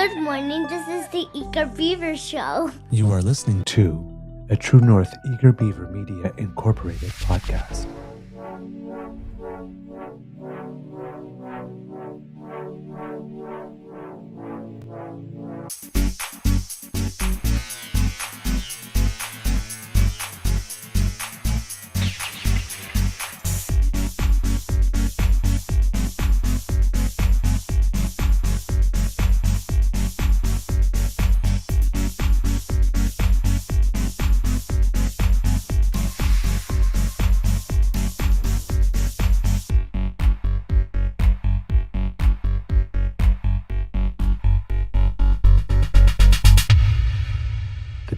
Good morning. This is the Eager Beaver Show. You are listening to a True North Eager Beaver Media Incorporated podcast.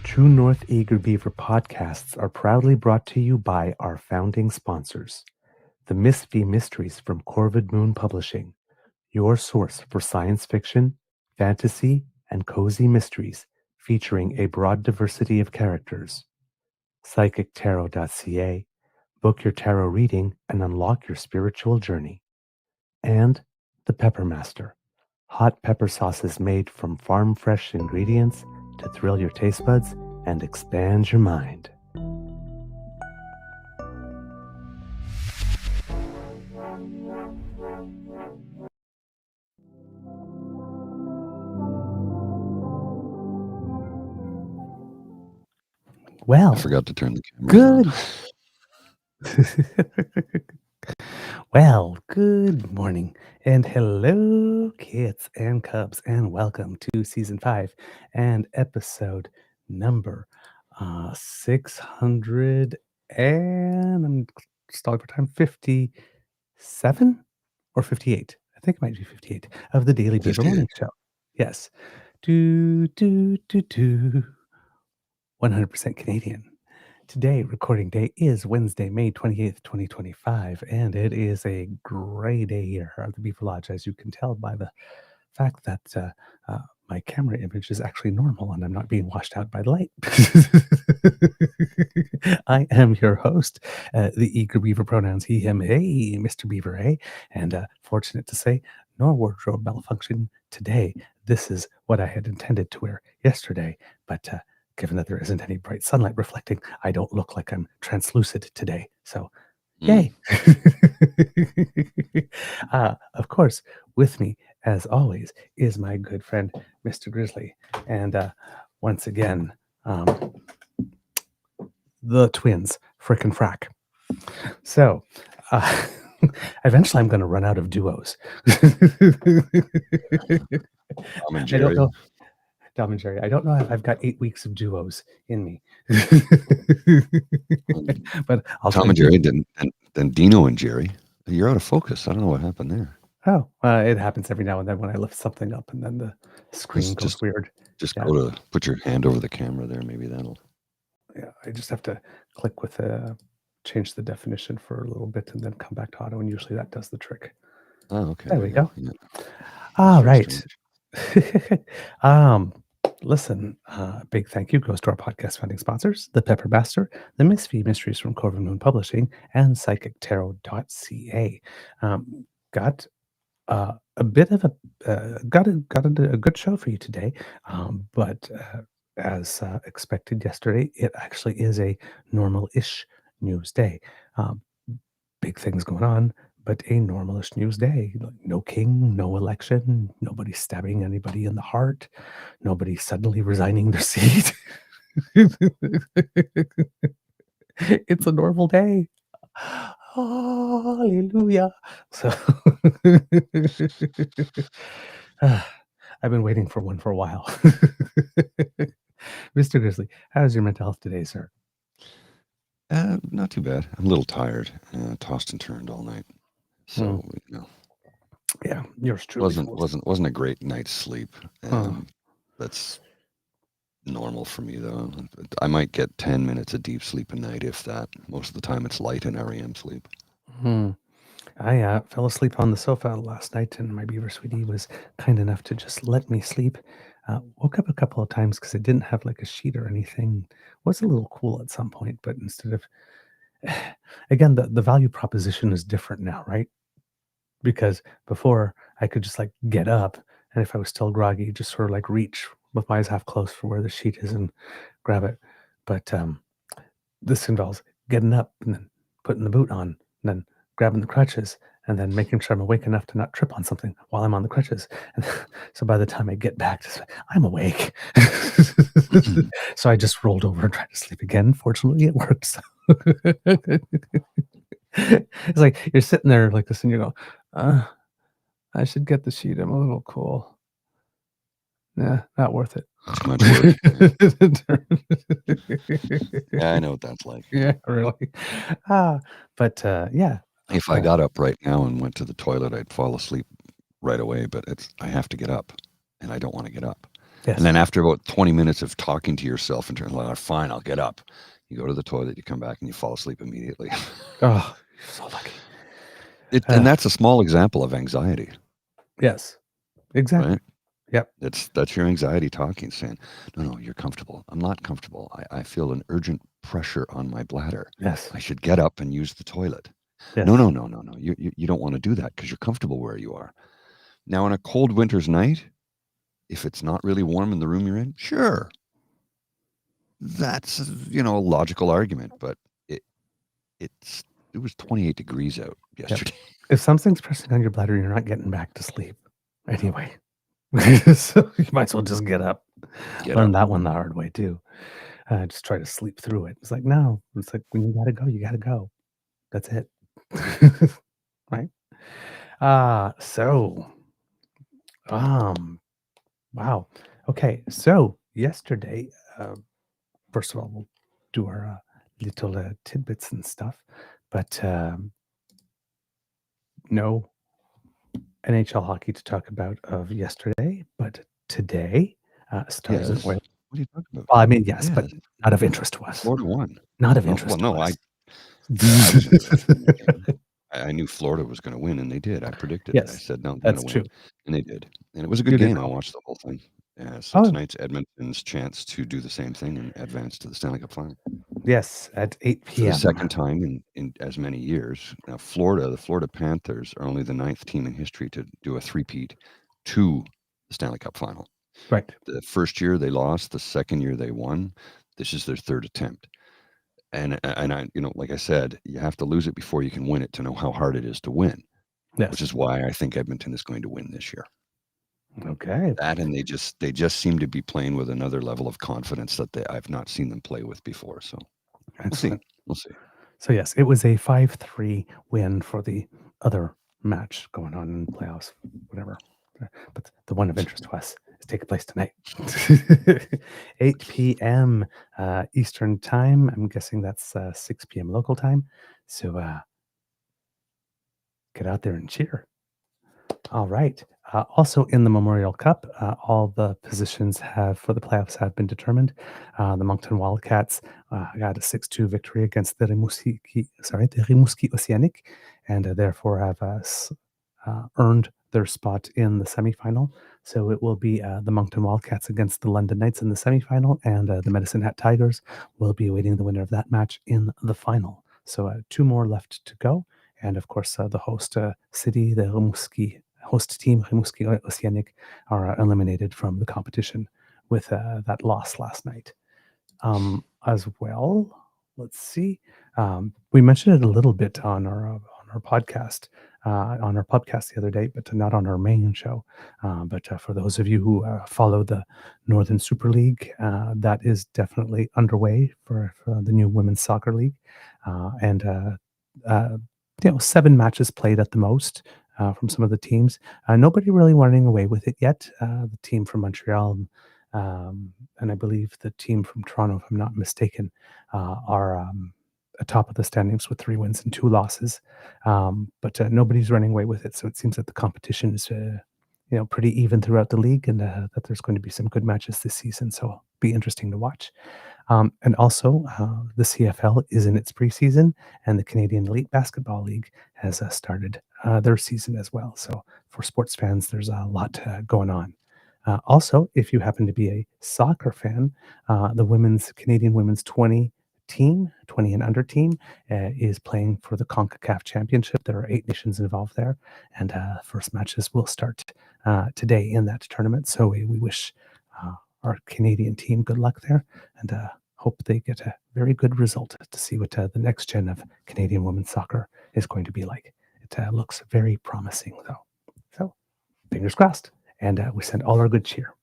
True North Eager Beaver podcasts are proudly brought to you by our founding sponsors, the Miss V Mysteries from Corvid Moon Publishing, your source for science fiction, fantasy, and cozy mysteries featuring a broad diversity of characters. PsychicTarot.ca, book your tarot reading and unlock your spiritual journey. And the Pepper Master, hot pepper sauces made from farm-fresh ingredients to thrill your taste buds and expand your mind. Well, I forgot to turn the camera good. Well, good morning and hello, kids and cubs, and welcome to season 5 and episode number 600 and I'm stalling for time 57 or 58. I think it might be 58 of the Daily Beaver Morning Show. Yes. 100% Canadian. Today, recording day is Wednesday, May 28th, 2025, and it is a gray day here at the Beaver Lodge, as you can tell by the fact that my camera image is actually normal and I'm not being washed out by the light. I am your host, the Eager Beaver, pronouns he, him, hey, Mr. Beaver, hey, and fortunate to say, no wardrobe malfunction today. This is what I had intended to wear yesterday, but given that there isn't any bright sunlight reflecting, I don't look like I'm translucid today. So, yay. Of course, with me, as always, is my good friend, Mr. Grizzly. And once again, the twins, frickin' frack. So, eventually I'm going to run out of duos. Tom and Jerry. Tom and Jerry. I don't know if I've got 8 weeks of duos in me. But I'll Tom and Jerry, then Dino and Jerry. You're out of focus. I don't know what happened there. Oh, it happens every now and then when I lift something up and then the screen goes weird. Just go to put your hand over the camera there. Maybe that'll. Yeah, I just have to click with change the definition for a little bit and then come back to auto, and usually that does the trick. Oh, okay. There we go. Yeah. All right. Listen, big thank you goes to our podcast funding sponsors, the Pepper Master, the Miss V Mysteries from Corvid Moon Publishing, and PsychicTarot.ca. Got a bit of got a good show for you today, but as expected yesterday, it actually is a normal-ish news day. Big things going on, but a normalish news day. No king, no election, nobody stabbing anybody in the heart, nobody suddenly resigning their seat. It's a normal day. Hallelujah. So I've been waiting for one for a while. Mr. Grizzly, how's your mental health today, sir? Not too bad. I'm a little tired. Tossed and turned all night. So yeah, yours truly wasn't a great night's sleep. That's normal for me though. I might get 10 minutes of deep sleep a night, if that. Most of the time it's light and REM sleep. I fell asleep on the sofa last night, and my beaver sweetie was kind enough to just let me sleep. Woke up a couple of times because it didn't have like a sheet or anything. Was a little cool at some point, but instead of, again, the value proposition is different now, right? Because before I could just like get up And if I was still groggy, just sort of like reach with my eyes half closed for where the sheet is and grab it. But this involves getting up and then putting the boot on and then grabbing the crutches and then making sure I'm awake enough to not trip on something while I'm on the crutches. And so by the time I get back, I'm awake. So I just rolled over and tried to sleep again. Fortunately, it works. It's like you're sitting there like this and you go, I should get the sheet. I'm a little cool. Yeah, not worth it. Too much work. Yeah, I know what that's like. Yeah, really. But yeah. If I got up right now and went to the toilet, I'd fall asleep right away. But I have to get up, and I don't want to get up. Yes. And then after about 20 minutes of talking to yourself and turning, like, fine, I'll get up. You go to the toilet, you come back, and you fall asleep immediately. Oh, you're so lucky. And that's a small example of anxiety. Yes, exactly. Right? Yep. That's your anxiety talking, saying, no, you're comfortable. I'm not comfortable. I feel an urgent pressure on my bladder. Yes. I should get up and use the toilet. Yes. No. You don't want to do that because you're comfortable where you are. Now, on a cold winter's night, if it's not really warm in the room you're in, sure. That's, a logical argument, but it was 28 degrees out yesterday. Yep. If something's pressing on your bladder, you're not getting back to sleep anyway. So you might as well just get up. Learn that one the hard way too. Just try to sleep through it. It's like, no. It's like, when you gotta go, you gotta go. That's it. Right? So wow. Okay, so yesterday, first of all, we'll do our little tidbits and stuff, but no NHL hockey to talk about of yesterday, but today, Stars and Oilers. What are you talking about? Well, I mean, yes, but not of interest to us. Florida won. Not of interest to us. I knew Florida was going to win, and they did. I predicted it. I said, no, they're going to win. And they did. And it was a good game. I watched the whole thing. So tonight's Edmonton's chance to do the same thing and advance to the Stanley Cup final. Yes, at 8 p.m. For the second time in as many years. Now, the Florida Panthers are only the 9th team in history to do a three-peat to the Stanley Cup final. Right. The first year they lost. The second year they won. This is their third attempt. And I, like I said, you have to lose it before you can win it to know how hard it is to win. Yes. Which is why I think Edmonton is going to win this year. Okay. That, and they just seem to be playing with another level of confidence that I've not seen them play with before. So we'll see. So yes, it was a 5-3 win for the other match going on in playoffs, whatever. But the one of interest to us is taking place tonight, 8 p.m. Eastern time. I'm guessing that's 6 p.m. local time. So get out there and cheer. All right. Also in the Memorial Cup, all the positions for the playoffs have been determined. The Moncton Wildcats got a 6-2 victory against the Rimouski Oceanic, and therefore have earned their spot in the semifinal. So it will be the Moncton Wildcats against the London Knights in the semifinal, and the Medicine Hat Tigers will be awaiting the winner of that match in the final. So 2 more left to go. And of course, the host city, the Rimouski host team, Rimouski Oceanic, are eliminated from the competition with that loss last night. As well, let's see. We mentioned it a little bit on our podcast, the other day, but not on our main show. But for those of you who follow the Northern Super League, that is definitely underway for the new women's soccer league, and 7 matches played at the most from some of the teams. Nobody really running away with it yet. The team from Montreal and I believe the team from Toronto, if I'm not mistaken, are atop of the standings with 3 wins and 2 losses. But nobody's running away with it. So it seems that the competition is pretty even throughout the league, and that there's going to be some good matches this season. So it'll be interesting to watch. And also, the CFL is in its preseason, and the Canadian Elite Basketball League has started their season as well. So for sports fans, there's a lot going on. Also, if you happen to be a soccer fan, the Canadian women's 20 team, 20 and under team, is playing for the CONCACAF Championship. There are 8 nations involved there, and first matches will start today in that tournament. So we wish our Canadian team good luck there, and hope they get a very good result to see what the next gen of Canadian women's soccer is going to be like. It looks very promising, though. So fingers crossed, and we send all our good cheer.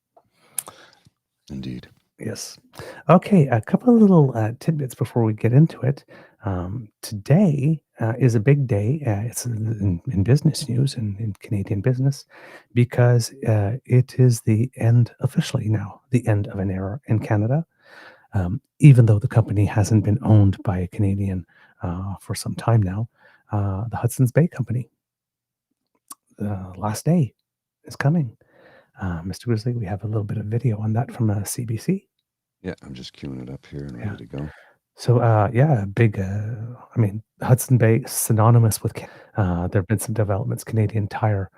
Indeed. Yes. Okay, a couple of little tidbits before we get into it. Today is a big day. It's in business news and in Canadian business because it is officially now, the end of an era in Canada. Even though the company hasn't been owned by a Canadian for some time now, the Hudson's Bay Company, the last day is coming. Mr. Grizzly, we have a little bit of video on that from CBC. Yeah, I'm just queuing it up here and ready to go. So, big, Hudson Bay, synonymous with, there have been some developments. Canadian Tire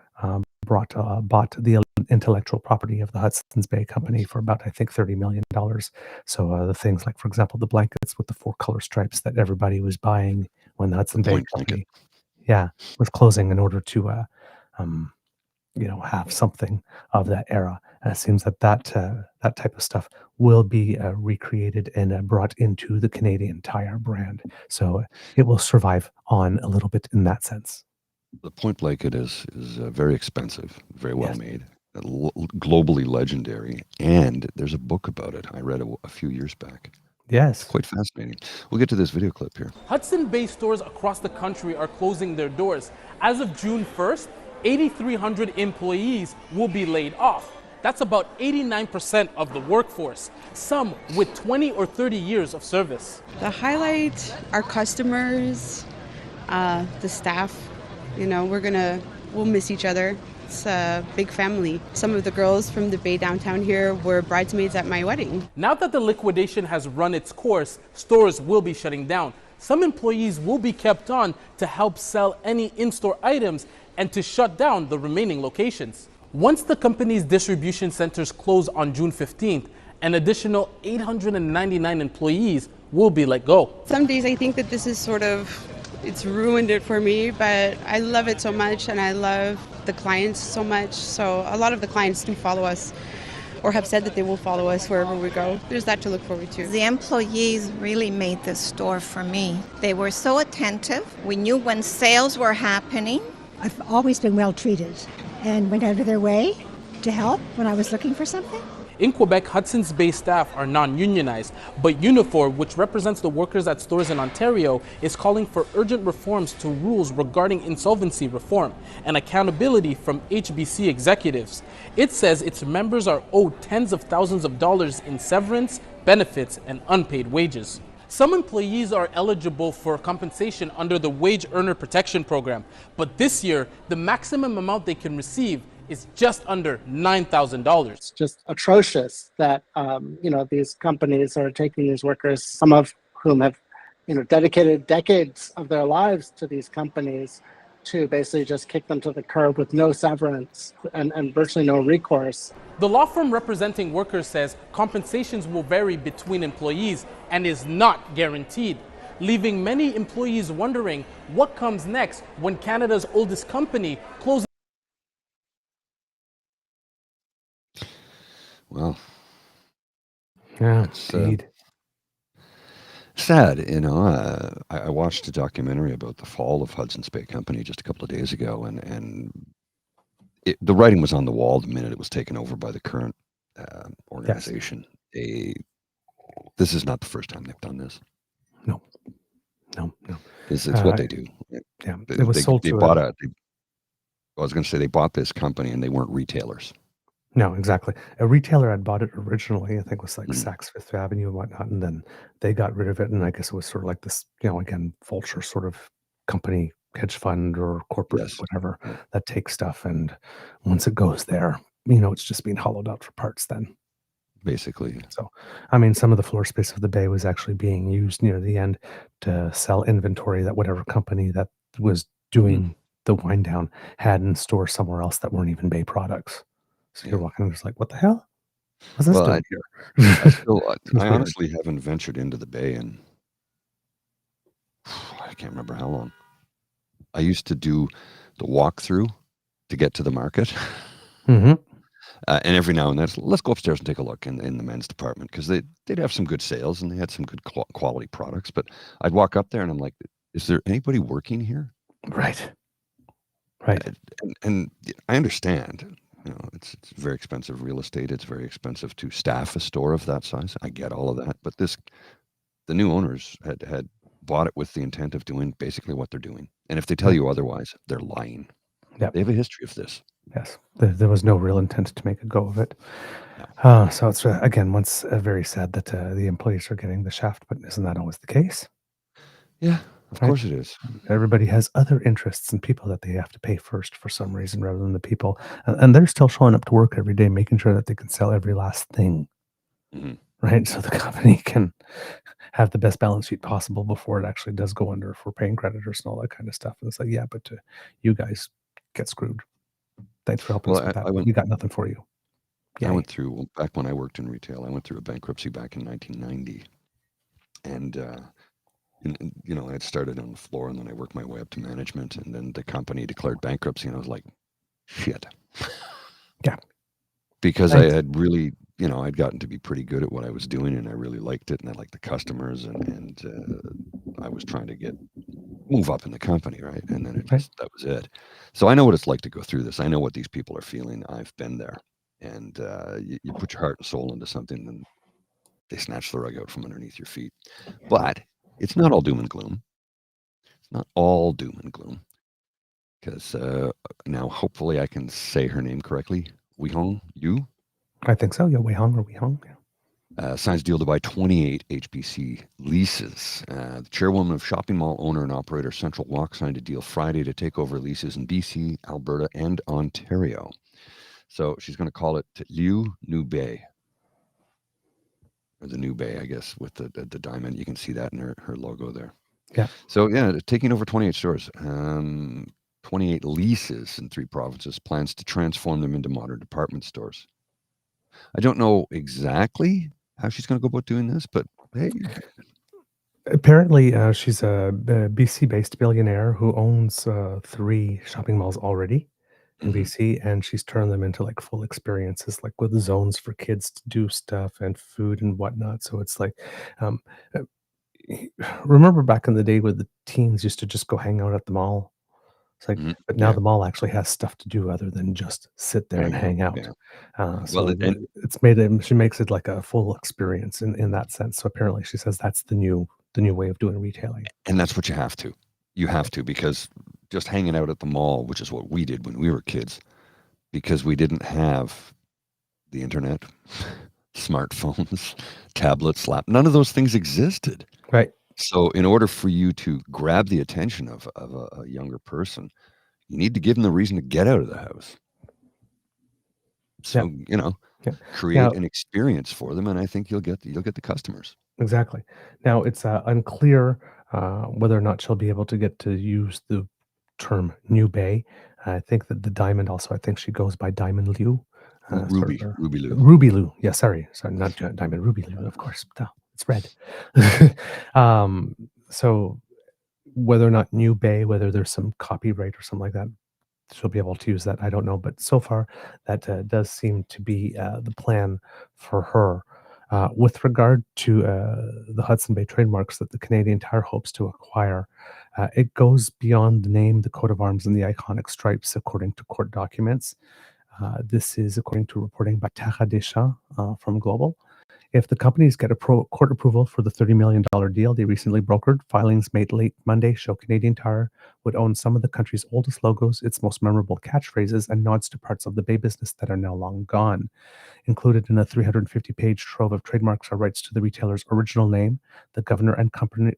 bought the intellectual property of the Hudson's Bay Company for about, I think, $30 million. So the things like, for example, the blankets with the 4 color stripes that everybody was buying when the Hudson Bay Company was closing in order to have something of that era. It seems that type of stuff will be recreated and brought into the Canadian Tire brand. So it will survive on a little bit in that sense. The point blanket is very expensive, very well made, globally legendary, and there's a book about it. I read a few years back. Yes. It's quite fascinating. We'll get to this video clip here. Hudson Bay stores across the country are closing their doors. As of June 1st, 8,300 employees will be laid off. That's about 89% of the workforce, some with 20 or 30 years of service. The highlight, our customers, the staff, we'll miss each other. It's a big family. Some of the girls from the Bay downtown here were bridesmaids at my wedding. Now that the liquidation has run its course, stores will be shutting down. Some employees will be kept on to help sell any in-store items and to shut down the remaining locations. Once the company's distribution centers close on June 15th, an additional 899 employees will be let go. Some days I think that this is it's ruined it for me, but I love it so much and I love the clients so much. So a lot of the clients do follow us or have said that they will follow us wherever we go. There's that to look forward to. The employees really made this store for me. They were so attentive. We knew when sales were happening. I've always been well treated and went out of their way to help when I was looking for something. In Quebec, Hudson's Bay staff are non-unionized, but Unifor, which represents the workers at stores in Ontario, is calling for urgent reforms to rules regarding insolvency reform and accountability from HBC executives. It says its members are owed tens of thousands of dollars in severance, benefits, and unpaid wages. Some employees are eligible for compensation under the Wage Earner Protection Program, but this year, the maximum amount they can receive is just under $9,000. It's just atrocious that these companies are taking these workers, some of whom have dedicated decades of their lives to these companies, to basically just kick them to the curb with no severance and virtually no recourse. The law firm representing workers says compensations will vary between employees and is not guaranteed, leaving many employees wondering what comes next when Canada's oldest company closes. Well, yeah, indeed. Sad, I watched a documentary about the fall of Hudson's Bay Company just a couple of days ago, and the writing was on the wall the minute it was taken over by the current organization. Yes. This is not the first time they've done this. No. It's what they do. Yeah, it was sold to I was going to say they bought this company and they weren't retailers. No, exactly. A retailer had bought it originally, I think it was like Saks Fifth Avenue and whatnot, and then they got rid of it, and I guess it was sort of like this, again, vulture sort of company, hedge fund or corporate, whatever, that takes stuff, and once it goes there, it's just being hollowed out for parts then. Basically. So, some of the floor space of the bay was actually being used near the end to sell inventory that whatever company that was doing the wind down had in store somewhere else that weren't even bay products. So you're walking, just like, what the hell? What's this doing here? I honestly haven't ventured into the bay in I can't remember how long. I used to do the walkthrough to get to the market. Mm-hmm. And every now and then, let's go upstairs and take a look in the men's department, because they'd have some good sales and they had some good quality products. But I'd walk up there and I'm like, is there anybody working here? Right. And I understand, it's very expensive real estate. It's very expensive to staff a store of that size. I get all of that. But the new owners had bought it with the intent of doing basically what they're doing. And if they tell you otherwise, they're lying. Yep. They have a history of this. Yes. There was no real intent to make a go of it. No. So it's, again, very sad that the employees are getting the shaft, but isn't that always the case? Yeah, of course it is. Everybody has other interests and people that they have to pay first for some reason rather than the people. And they're still showing up to work every day, making sure that they can sell every last thing. Mm-hmm. Right? So the company can have the best balance sheet possible before it actually does go under for paying creditors and all that kind of stuff. And it's like, yeah, but you guys get screwed. Thanks for helping us with that. We got nothing for you. I went through, back when I worked in retail, I went through a bankruptcy back in 1990. And, I had started on the floor, and then I worked my way up to management, and then the company declared bankruptcy, and I was like, shit. Yeah. Because I had really, I'd gotten to be pretty good at what I was doing, and I really liked it, and I liked the customers, and I was trying to move up in the company, right? And then that was it. So I know what it's like to go through this. I know what these people are feeling. I've been there. And you put your heart and soul into something, and they snatch the rug out from underneath your feet. But it's not all doom and gloom. It's not all doom and gloom. Because now, hopefully, I can say her name correctly. Weihong Yu? I think so. Yeah, Weihong or Weihong. Yeah. Signs deal to buy 28 HBC leases. The chairwoman of shopping mall owner and operator Central Walk signed a deal Friday to take over leases in BC, Alberta, and Ontario. So she's going to call it Liu New Bay, or the New Bay, I guess, with the diamond. You can see that in her logo there. Yeah. So taking over 28 stores, 28 leases in 3 provinces, plans to transform them into modern department stores. I don't know exactly how she's going to go about doing this, but hey. Apparently, she's a BC-based billionaire who owns 3 shopping malls already in BC, and she's turned them into like full experiences, like with zones for kids to do stuff and food and whatnot. So it's like, remember back in the day where the teens used to just go hang out at the mall? It's like, but now the mall actually has stuff to do other than just sit there and hang out. Yeah. She makes it like a full experience in that sense. So apparently, she says that's the new way of doing retailing. And that's what you have to. You have to, because just hanging out at the mall, which is what we did when we were kids, because we didn't have the internet, smartphones, tablets, none of those things existed. Right. So in order for you to grab the attention of a younger person, you need to give them the reason to get out of the house. So, create an experience for them, and I think you'll get the customers. Exactly. Now, it's unclear whether or not she'll be able to get to use the term New Bay. I think that the diamond also, I think she goes by Diamond Liu. Ruby Liu. Ruby Liu. Yeah, sorry, not Diamond, Ruby Liu, of course. No, it's red. So whether or not New Bay, whether there's some copyright or something like that, she'll be able to use that. I don't know. But so far, that does seem to be the plan for her. With regard to the Hudson Bay trademarks that the Canadian Tire hopes to acquire, it goes beyond the name, the coat of arms, and the iconic stripes, according to court documents. This is according to reporting by Tara Deschamps from Global. If the companies get a court approval for the $30 million deal they recently brokered, filings made late Monday show Canadian Tire would own some of the country's oldest logos, its most memorable catchphrases, and nods to parts of the Bay business that are now long gone. Included in a 350-page trove of trademarks are rights to the retailer's original name, the Governor and Company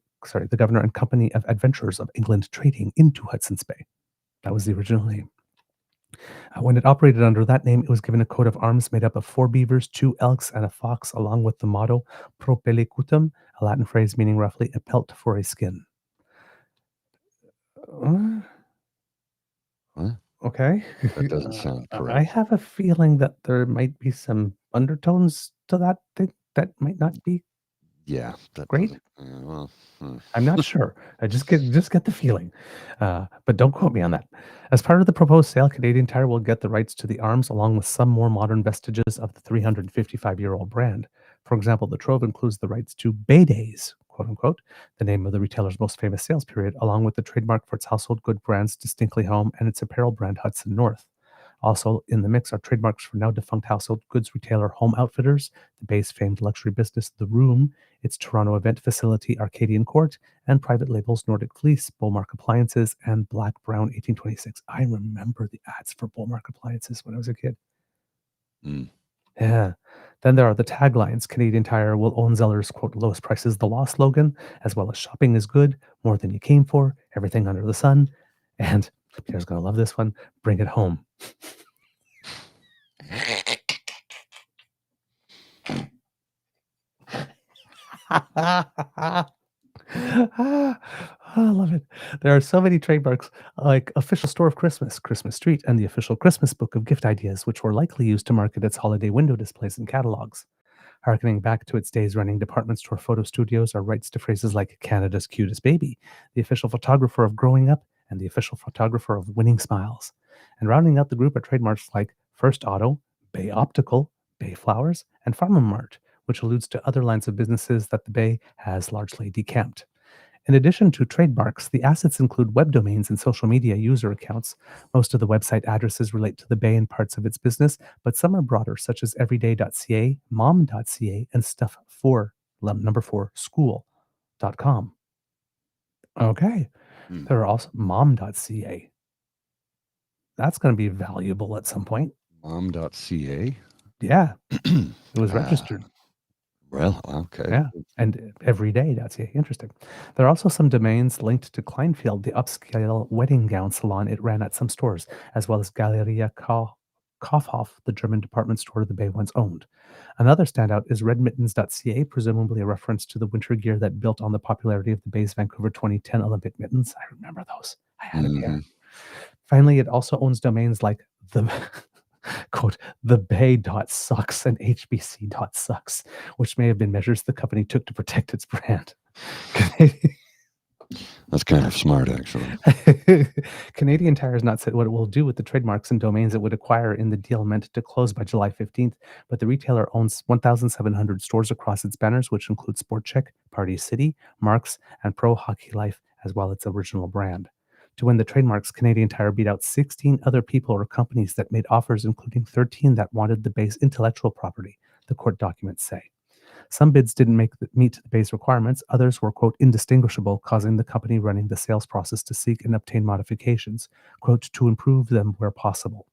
of Adventurers of England Trading into Hudson's Bay. That was the original name. When it operated under that name, it was given a coat of arms made up of 4 beavers, 2 elks, and a fox, along with the motto Pro Pellicutum, a Latin phrase meaning roughly a pelt for a skin. What? Okay. That doesn't sound correct. I have a feeling that there might be some undertones to that thing that might not be Yeah, that Great. doesn't. I'm not sure. I just get the feeling, but don't quote me on that. As part of the proposed sale, Canadian Tire will get the rights to the arms along with some more modern vestiges of the 355-year-old brand. For example, the trove includes the rights to Bay Days, quote unquote, the name of the retailer's most famous sales period, along with the trademark for its household good brands Distinctly Home and its apparel brand Hudson North. Also in the mix are trademarks for now defunct household goods retailer Home Outfitters, the Bay's famed luxury business The Room, its Toronto event facility Arcadian Court, and private labels Nordic Fleece, Bullmark Appliances, and Black Brown 1826. I remember the ads for Bullmark Appliances when I was a kid. Yeah. Then there are the taglines. Canadian Tire will own Zeller's, quote, lowest prices the law slogan, as well as shopping is good, more than you came for, everything under the sun. And Pierre's going to love this one, bring it home. I love it. There are so many trademarks like Official Store of Christmas, Christmas Street, and the Official Christmas Book of Gift Ideas, which were likely used to market its holiday window displays and catalogs. Harkening back to its days running department store photo studios are rights to phrases like Canada's cutest baby, the official photographer of growing up, and the official photographer of winning smiles. And rounding out the group are trademarks like First Auto, Bay Optical, Bay Flowers, and Farmer Mart, which alludes to other lines of businesses that the Bay has largely decamped. In addition to trademarks, the assets include web domains and social media user accounts. Most of the website addresses relate to the Bay and parts of its business, but some are broader, such as everyday.ca, mom.ca, and school.com. Okay. There are also mom.ca. That's going to be valuable at some point. Mom.ca? Yeah. It was registered. Well, okay. Yeah, and everyday.ca. Interesting. There are also some domains linked to Kleinfeld, the upscale wedding gown salon it ran at some stores, as well as Galeria Kaufhof, the German department store the Bay once owned. Another standout is redmittens.ca, presumably a reference to the winter gear that built on the popularity of the Bay's Vancouver 2010 Olympic mittens. I remember those. I had a pair. Finally, it also owns domains like the quote, thebay.sucks and hbc.sucks, which may have been measures the company took to protect its brand. That's kind of smart, actually. Canadian Tire has not said what it will do with the trademarks and domains it would acquire in the deal meant to close by July 15th, but the retailer owns 1,700 stores across its banners, which include Sport Check, Party City, Marks, and Pro Hockey Life, as well as its original brand. To win the trademarks, Canadian Tire beat out 16 other people or companies that made offers, including 13 that wanted the Bay's intellectual property, the court documents say. Some bids didn't meet the Bay's requirements. Others were, quote, indistinguishable, causing the company running the sales process to seek and obtain modifications, quote, to improve them where possible.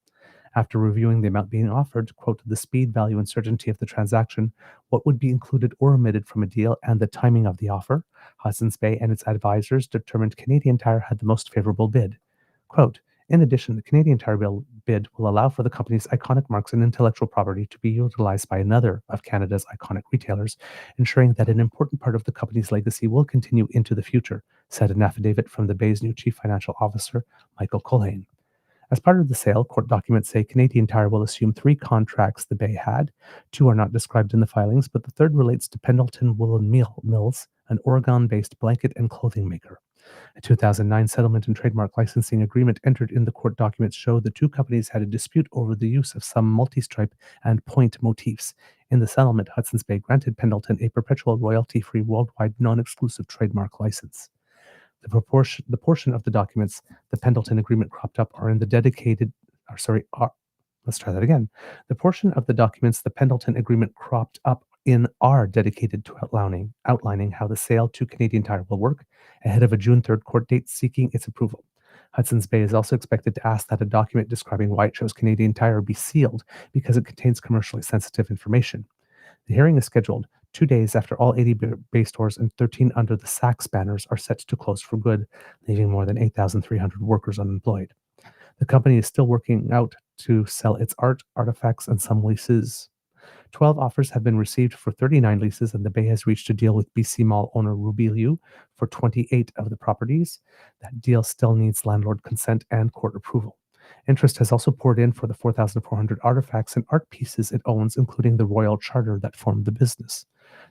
After reviewing the amount being offered, quote, the speed, value, and certainty of the transaction, what would be included or omitted from a deal, and the timing of the offer, Hudson's Bay and its advisors determined Canadian Tire had the most favorable bid. Quote, in addition, the Canadian Tire bid will allow for the company's iconic marks and intellectual property to be utilized by another of Canada's iconic retailers, ensuring that an important part of the company's legacy will continue into the future, said an affidavit from the Bay's new Chief Financial Officer, Michael Culhane. As part of the sale, court documents say Canadian Tire will assume 3 contracts the Bay had. 2 are not described in the filings, but the third relates to Pendleton Woolen Mills, an Oregon-based blanket and clothing maker. A 2009 settlement and trademark licensing agreement entered in the court documents show the 2 companies had a dispute over the use of some multi-stripe and point motifs. In the settlement, Hudson's Bay granted Pendleton a perpetual royalty-free worldwide non-exclusive trademark license. The portion of the documents the Pendleton agreement cropped up are in the The portion of the documents the Pendleton agreement cropped up in are dedicated to outlining how the sale to Canadian Tire will work ahead of a June 3rd court date seeking its approval. Hudson's Bay is also expected to ask that a document describing why it chose Canadian Tire be sealed because it contains commercially sensitive information. The hearing is scheduled 2 days after all 80 Bay stores and 13 under the Saks banners are set to close for good, leaving more than 8,300 workers unemployed. The company is still working out to sell its art, artifacts, and some leases. 12 offers have been received for 39 leases, and the Bay has reached a deal with BC Mall owner Ruby Liu for 28 of the properties. That deal still needs landlord consent and court approval. Interest has also poured in for the 4,400 artifacts and art pieces it owns, including the royal charter that formed the business.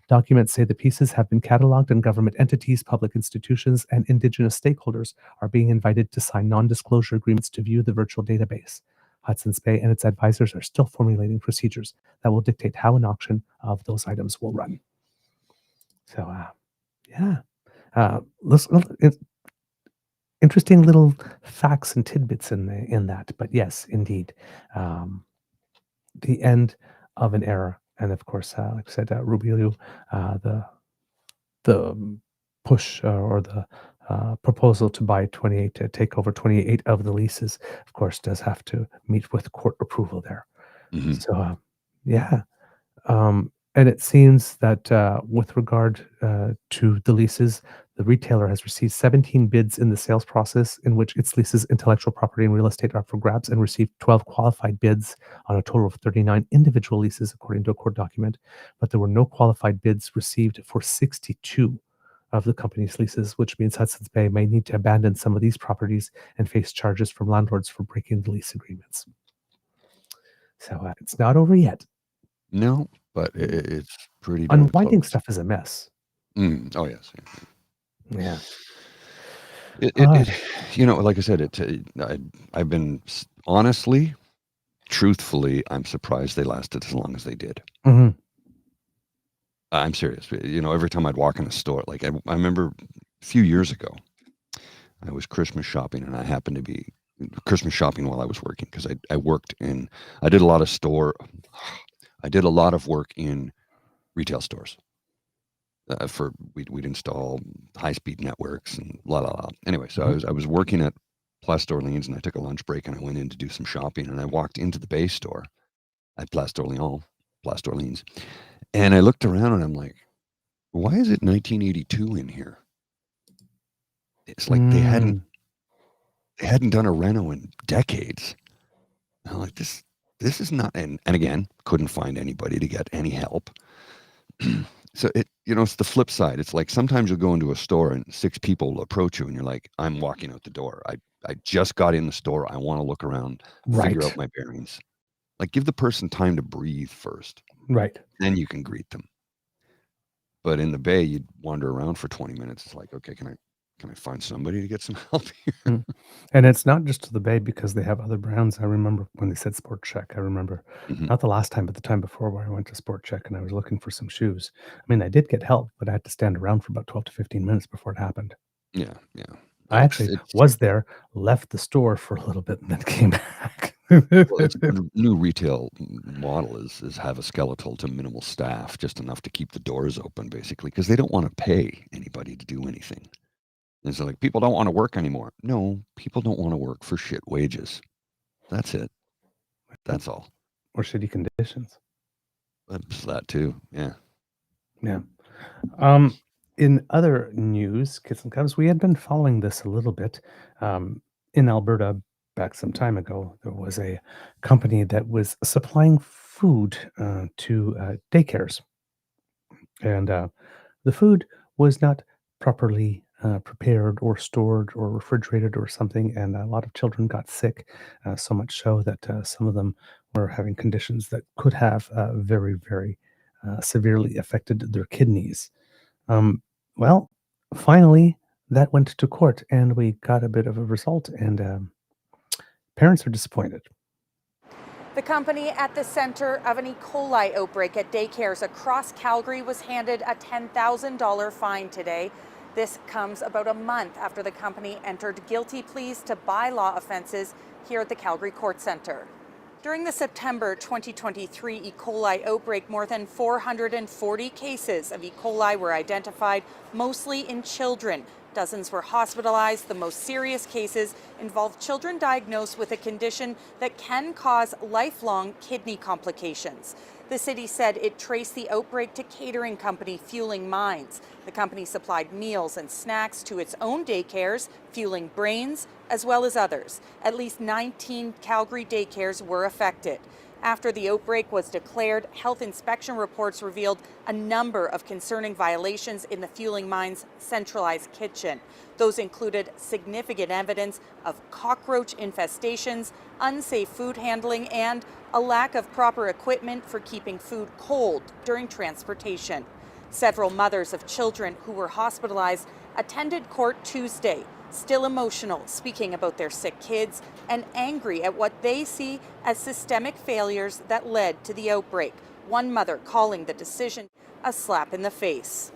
Documents say the pieces have been cataloged, and government entities, public institutions, and Indigenous stakeholders are being invited to sign non-disclosure agreements to view the virtual database. Hudson's Bay and its advisors are still formulating procedures that will dictate how an auction of those items will run. So, interesting little facts and tidbits in that. But yes, indeed, the end of an era. And of course, like I said, Rubilu, the push or the proposal to buy 28, to take over 28 of the leases, of course, does have to meet with court approval there. Mhm. So, and it seems that with regard to the leases, the retailer has received 17 bids in the sales process in which its leases, intellectual property, and real estate are for grabs, and received 12 qualified bids on a total of 39 individual leases, according to a court document. But there were no qualified bids received for 62 of the company's leases, which means Hudson's Bay may need to abandon some of these properties and face charges from landlords for breaking the lease agreements. So it's not over yet. No, but it's pretty darn Unwinding close. stuff is a mess. Oh, yes. Yeah. Like I said, I've been honestly, truthfully, I'm surprised they lasted as long as they did. Mm-hmm. I'm serious. Every time I'd walk in a store, like I remember a few years ago, I was Christmas shopping, and I happened to be Christmas shopping while I was working, because I did a lot of work in retail stores. We'd install high-speed networks and blah blah blah. Anyway, so I was working at Place d'Orleans, and I took a lunch break, and I went in to do some shopping, and I walked into the Bay store at Place d'Orleans, and I looked around, and I'm like, why is it 1982 in here? It's like they hadn't done a reno in decades. And I'm like, this is not, and again, couldn't find anybody to get any help. So it's the flip side. It's like sometimes you'll go into a store and 6 people will approach you, and you're like, I'm walking out the door. I just got in the store. I want to look around, figure out my bearings. Like, give the person time to breathe first. Right. Then you can greet them. But in the Bay, you'd wander around for 20 minutes. It's like, okay, can I find somebody to get some help here? And it's not just the Bay, because they have other brands. I remember when they said Sport Check. I remember not the last time, but the time before, where I went to Sport Check and I was looking for some shoes. I mean, I did get help, but I had to stand around for about 12 to 15 minutes before it happened. Yeah. I actually was there, left the store for a little bit, and then came back. It's a new retail model is have a skeletal to minimal staff, just enough to keep the doors open, basically, because they don't want to pay anybody to do anything. And so, like, people don't want to work anymore. No, people don't want to work for shit wages. That's it. That's all. Or shitty conditions. That's that too. Yeah. Yeah. In other news, Kits and Cubs, we had been following this a little bit. In Alberta, back some time ago, there was a company that was supplying food to daycares. And the food was not properly prepared or stored or refrigerated or something, and a lot of children got sick, so much so that some of them were having conditions that could have very, very severely affected their kidneys. Well, finally, that went to court, and we got a bit of a result, and parents are disappointed. The company at the center of an E. coli outbreak at daycares across Calgary was handed a $10,000 fine today. This comes about a month after the company entered guilty pleas to bylaw offenses here at the Calgary Court Center. During the September 2023 E. coli outbreak, more than 440 cases of E. coli were identified, mostly in children. Dozens were hospitalized. The most serious cases involved children diagnosed with a condition that can cause lifelong kidney complications. The city said it traced the outbreak to catering company Fueling Minds. The company supplied meals and snacks to its own daycares, Fueling Brains, as well as others. At least 19 Calgary daycares were affected. After the outbreak was declared, health inspection reports revealed a number of concerning violations in the fueling mine's centralized kitchen. Those included significant evidence of cockroach infestations, unsafe food handling, and a lack of proper equipment for keeping food cold during transportation. Several mothers of children who were hospitalized attended court Tuesday, still emotional, speaking about their sick kids and angry at what they see as systemic failures that led to the outbreak. One mother calling the decision a slap in the face.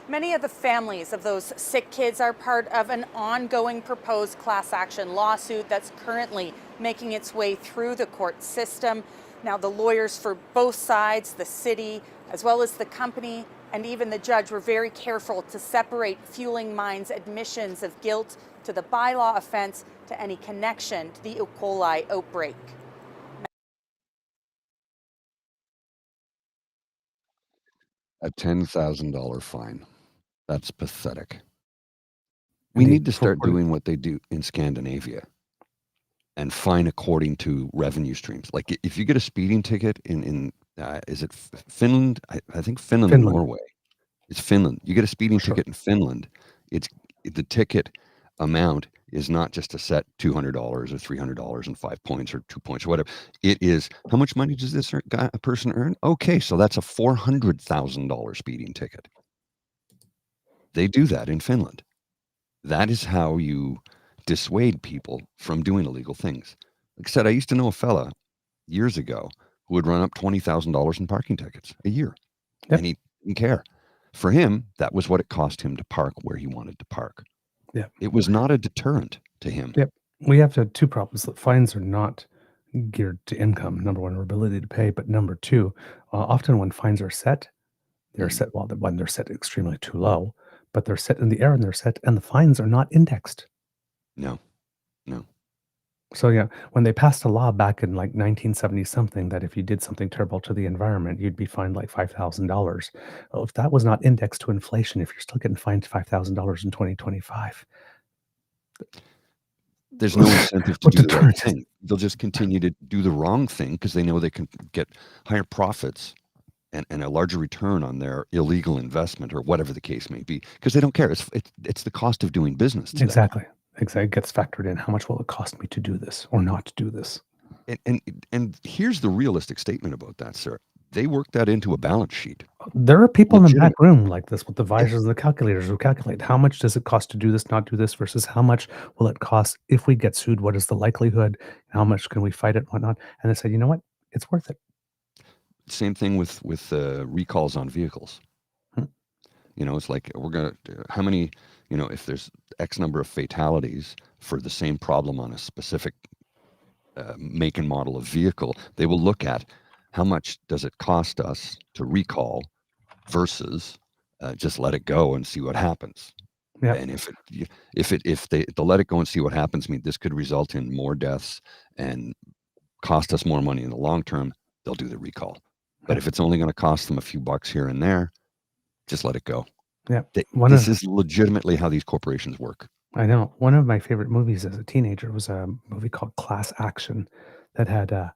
Many of the families of those sick kids are part of an ongoing proposed class action lawsuit that's currently making its way through the court system. Now, the lawyers for both sides, the city, as well as the company, and even the judge were very careful to separate fueling mine's admissions of guilt to the bylaw offense to any connection to the E. coli outbreak. A $10,000 fine. That's pathetic. We need to start doing what they do in Scandinavia and fine according to revenue streams. Like if you get a speeding ticket in is it Finland? I think Finland. And Norway. It's Finland. You get a speeding ticket in Finland. It's the ticket amount is not just a set $200 or $300 and 5 points or 2 points or whatever. It is how much money does this a person earn? Okay, so that's a $400,000 speeding ticket. They do that in Finland. That is how you dissuade people from doing illegal things. Like I said, I used to know a fella years ago who would run up $20,000 in parking tickets a year. Yep. And he didn't care. For him, that was what it cost him to park where he wanted to park. Yeah. It was not a deterrent to him. Yep. We have to have two problems. The fines are not geared to income. Number one, our ability to pay. But number two, often when fines are set, they're set, well, when they're set extremely too low, but they're set in the air and they're set, and the fines are not indexed. No. So yeah, when they passed a law back in like 1970 something that if you did something terrible to the environment, you'd be fined like $5,000. Well, if that was not indexed to inflation, if you're still getting fined $5,000 in 2025, there's no incentive to do the right thing. They'll just continue to do the wrong thing because they know they can get higher profits and a larger return on their illegal investment or whatever the case may be, because they don't care. It's the cost of doing business today. Exactly. It gets factored in. How much will it cost me to do this or not to do this? And here's the realistic statement about that, sir. They work that into a balance sheet. There are people in the back room like this with the visors and the calculators who calculate how much does it cost to do this, not do this, versus how much will it cost if we get sued? What is the likelihood? How much can we fight it? Whatnot? And they say, you know what? It's worth it. Same thing with recalls on vehicles. You know, it's like how many, if there's X number of fatalities for the same problem on a specific make and model of vehicle, they will look at how much does it cost us to recall versus just let it go and see what happens. Yeah. And if they let it go and see what happens, this could result in more deaths and cost us more money in the long term, they'll do the recall. But if it's only going to cost them a few bucks here and there, just let it go. Yeah. This is legitimately how these corporations work. I know. One of my favorite movies as a teenager was a movie called Class Action that had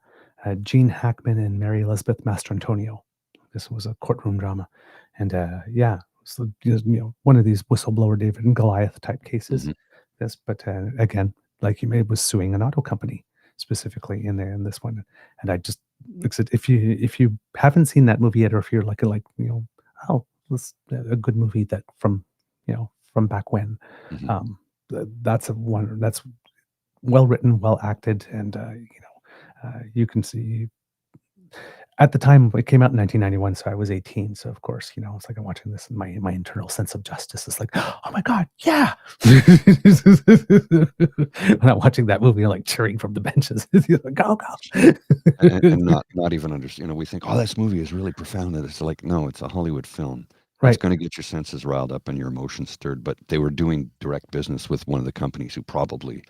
Gene Hackman and Mary Elizabeth Mastrantonio. This was a courtroom drama. And so, one of these whistleblower David and Goliath type cases. Mm-hmm. This, but again, like you made, was suing an auto company specifically in there in this one. And I just, if you haven't seen that movie yet, or if you're like this a good movie that from back when, that's one that's well written, well acted, and you can see. At the time, it came out in 1991, so I was 18. So of course, it's like I'm watching this, and my internal sense of justice is like, oh my god, yeah! When I'm watching that movie, I'm like cheering from the benches, like, go! and not even understand. We think, oh, this movie is really profound. And it's like, no, it's a Hollywood film. Right. It's going to get your senses riled up and your emotions stirred. But they were doing direct business with one of the companies who probably,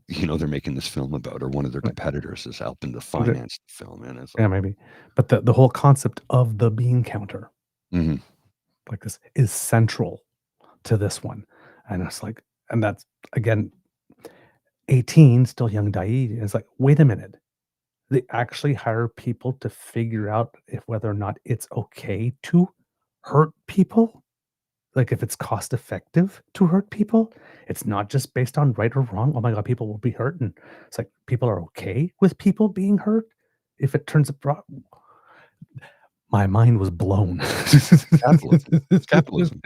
they're making this film about, or one of their competitors is helping to finance the film. And it's like, maybe. But the whole concept of the bean counter, like this, is central to this one. And it's like, and that's, again, 18, still young Dai, is like, wait a minute. They actually hire people to figure out whether or not it's okay to hurt people. Like if it's cost effective to hurt people. It's not just based on right or wrong. Oh my God, people will be hurt. And it's like people are okay with people being hurt. If it turns out, my mind was blown. Capitalism. It's capitalism.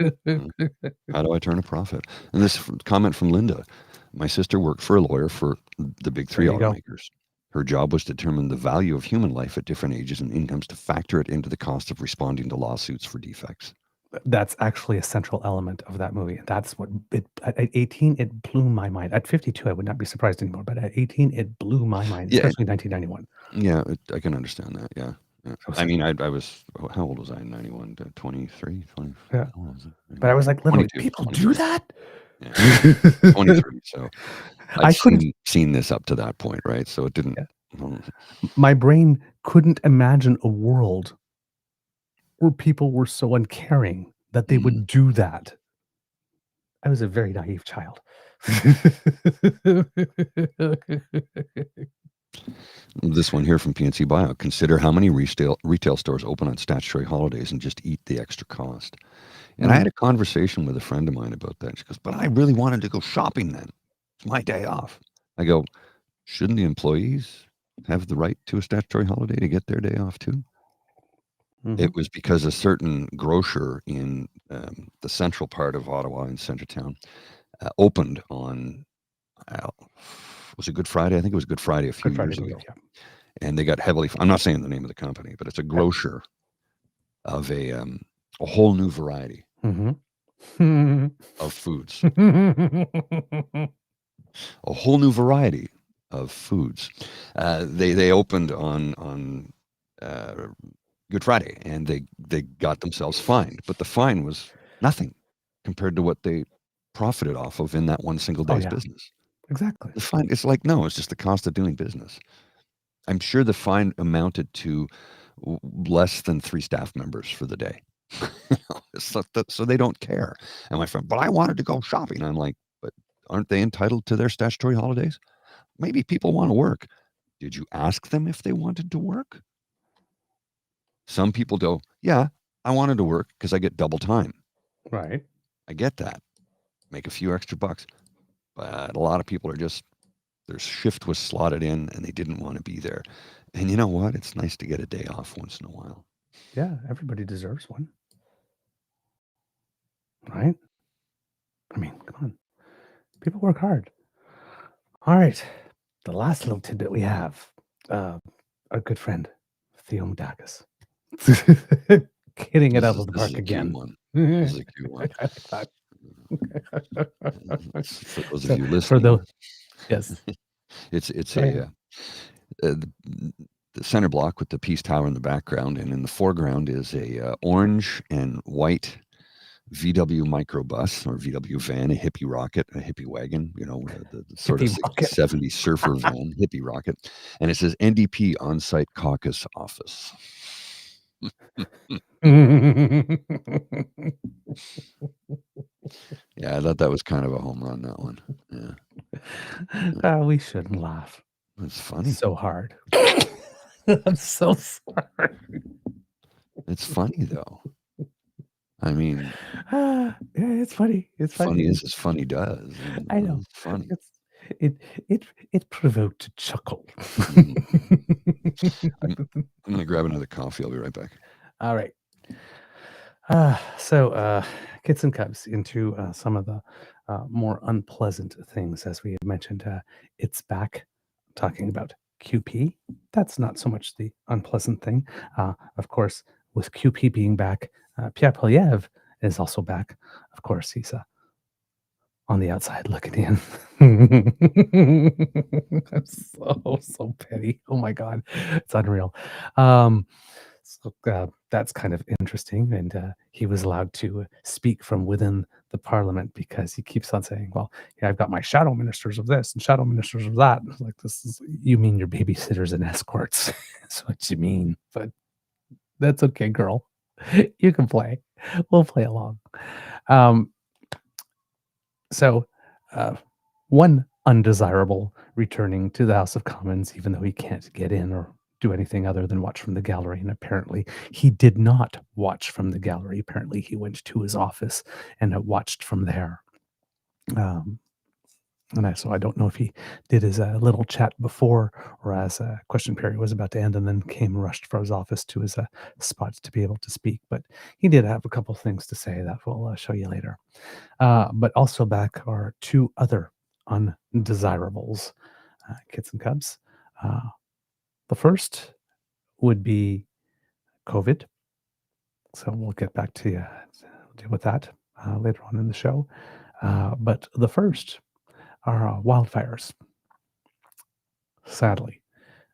How do I turn a profit? And this comment from Linda. My sister worked for a lawyer for the big three automakers. Her job was to determine the value of human life at different ages and incomes to factor it into the cost of responding to lawsuits for defects. That's actually a central element of that movie. That's what at 18, it blew my mind. At 52, I would not be surprised anymore, but at 18, it blew my mind, especially 1991. Yeah, I can understand that. Yeah. I mean, I was, how old was I in 91? 23, 20. Yeah. But I was like, literally, people 23. Do that? Yeah. 23. So I couldn't seen this up to that point, right? So it didn't. Yeah. My brain couldn't imagine a world where people were so uncaring that they would do that. I was a very naive child. This one here from PNC Bio. Consider how many retail stores open on statutory holidays and just eat the extra cost. And I had a conversation with a friend of mine about that. She goes, but I really wanted to go shopping then. It's my day off. I go, shouldn't the employees have the right to a statutory holiday to get their day off too? It was because a certain grocer in the central part of Ottawa in Centretown opened on, was it Good Friday? I think it was Good Friday a few years ago. Yeah. And they got heavily, I'm not saying the name of the company, but it's a grocer of a whole new variety of foods. A whole new variety of foods. They opened on Good Friday, and they got themselves fined, but the fine was nothing compared to what they profited off of in that one single day's business. Exactly. The fine, it's like, no, it's just the cost of doing business. I'm sure the fine amounted to less than 3 staff members for the day. So they don't care. And my friend, but I wanted to go shopping. I'm like, but aren't they entitled to their statutory holidays? Maybe people want to work. Did you ask them if they wanted to work? Some people go, yeah, I wanted to work because I get double time. Right. I get that. Make a few extra bucks. But a lot of people are just, their shift was slotted in and they didn't want to be there. And you know what? It's nice to get a day off once in a while. Yeah, everybody deserves one. Right? I mean, come on. People work hard. All right. The last little tidbit we have, our good friend, Theo Mudakis. Hitting it out of the park again. This is a cute one. I like that. For those of you listening, yes, it's the center block with the Peace Tower in the background, and in the foreground is a orange and white VW microbus or VW van, a hippie rocket, a hippie wagon, you know, the sort of 70s surfer van, hippie rocket, and it says NDP on-site caucus office. Yeah, I thought that was kind of a home run, that one. Yeah. We shouldn't laugh. It's funny. So hard. I'm so sorry. It's funny though. I mean, yeah, it's funny. It's funny as funny does. I know. It's funny. It provoked a chuckle. I'm gonna grab another coffee. I'll be right back. All right. So kids and cubs into some of the more unpleasant things, as we had mentioned. It's back, talking about QP. That's not so much the unpleasant thing. Of course, with QP being back, Pierre Poilièvre is also back. Of course, he's on the outside looking in. I'm so petty. Oh my God, it's unreal. So that's kind of interesting, and he was allowed to speak from within the parliament because he keeps on saying, "Well, yeah, I've got my shadow ministers of this and shadow ministers of that." Like, this is, you mean your babysitters and escorts? That's what you mean. But that's okay, girl. You can play. We'll play along. So one undesirable returning to the House of Commons, even though he can't get in or do anything other than watch from the gallery. And apparently he did not watch from the gallery. Apparently he went to his office and watched from there. So I don't know if he did his little chat before or as a question period was about to end and then rushed from his office to his spot to be able to speak. But he did have a couple things to say that we'll show you later. But also back are two other undesirables, kids and cubs. The first would be COVID. So we'll get back to deal with that later on in the show. But the first are wildfires. Sadly,